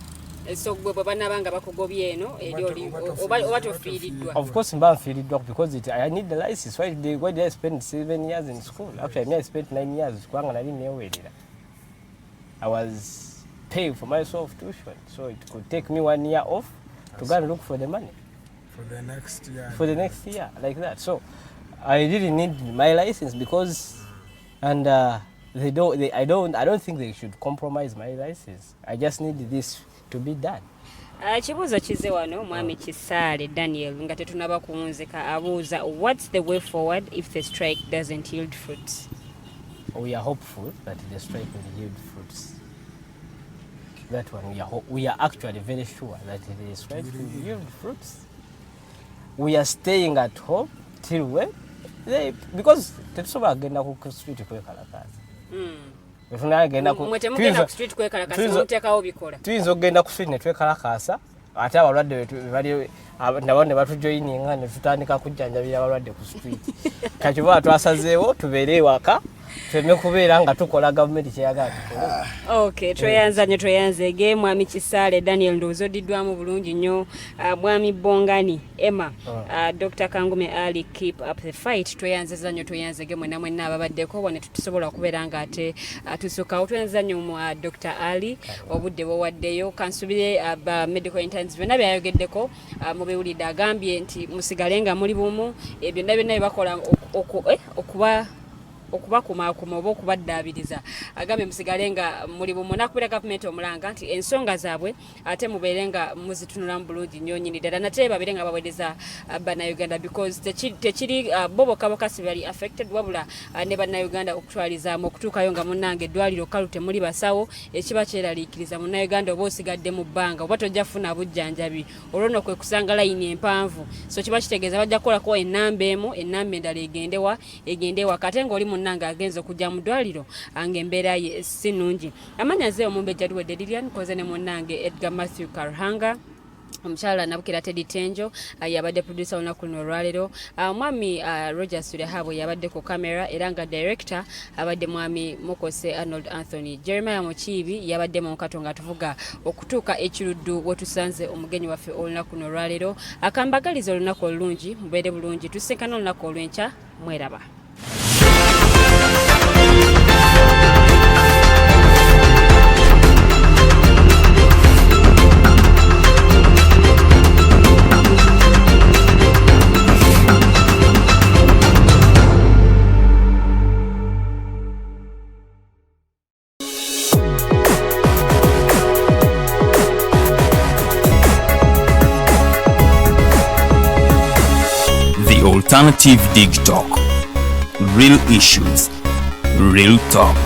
So bana bakugobye eno eri oba tofiiriddwa. Of course mba fiiriddwa because I need the license. Why did I spend 7 years in school? Actually I spent 9 years kwanga nali newerera. I was paying for myself tuition, so it could take me 1 year off to go and look for the money for the next year. For the next year, like that. So I really need my license because, and I don't think they should compromise my license. I just need this to be done. Kibuuzo kize wano mwami Kisaale Daniel nga tetunaba kuwunzika abuuza what's the way forward if the strike doesn't yield fruits? We are hopeful that the strike will yield fruits. That one we are actually very sure that the strike will yield fruits. We are staying at home till when because tetusobola kugenda ku street kwekalakaasa. Tuyinza okugenda ku street ne twekalakaasa ate abalwadde nabo ne batujoyininga ne tutandika kujjanjabira abalwadde ku street. Kati bwa twasazeewo tubeere ewaka femme kubeera nga tukola gavumenti kyeyagala. Okay, tweyanzege mwami Kisale Daniel Ndozo odiddwamu bulungi nnyo, mwami Bongani Emma, Dr. Kangume Ali, keep up the fight. Tweyanzege mwenna ababaddeko wano tusobola okubeera nga ate tusookawo. Tweyanza nnyo mu Dr. Ali obudde bwowaddeyo, kansubire aba medical interns byonna byayogeddeko mubiwulidde, agambye nti musigale nga muli bumu, byonna bibakola okubakumakuma oba okubaddaabiriza, agambe musigale nga muli bumu. Nakubira gavumenti omulanga nti ensonga zaabwe ate mubeere nga muzitunula mu bulungi nnyo nnyini ddala, nate babeere nga baweereza bannayuganda, because tekiri bo bokka si bali affected, wabula ne bannayuganda okutwalizaamu okutuukayo nga munnange eddwaliro kalu temuli basawo, ekiba kyeraliikiriza munnayuganda oba osigadde mu bbanga oba tojja kufuna bujjanjabi, olwo nno kwe kusanga layini empanvu. So kiba kitegeeza bajja kukolako ennamba emu, ennamba endala egendewa kate ng'oli munnanga agenza okujja mu ddwaliro ng'embeera ye si nnungi. Amanya nze Omumbejja Luwedde Lilian, koze ne munnange Edgar Mathew Karuhanga, omukyala Nabukira Teddy Tenjo yabadde producer olunaku luno olwaleero, mwami Roger Surehabo yabadde ku kamera era nga director abadde mwami Mukose Arnold Anthony. Jeremiah Mukiibi yabadde mu nkato nga tuvuga okutuuka ekiruddu wetusanze omugenyi waffe olunaku luno olwaleero. Akambagaliza olunaku olulungi, mubeere bulungi, tusinkana olunaku olw'enkya, mweraba. The Alternative Dig Talk. Real issues, real talk.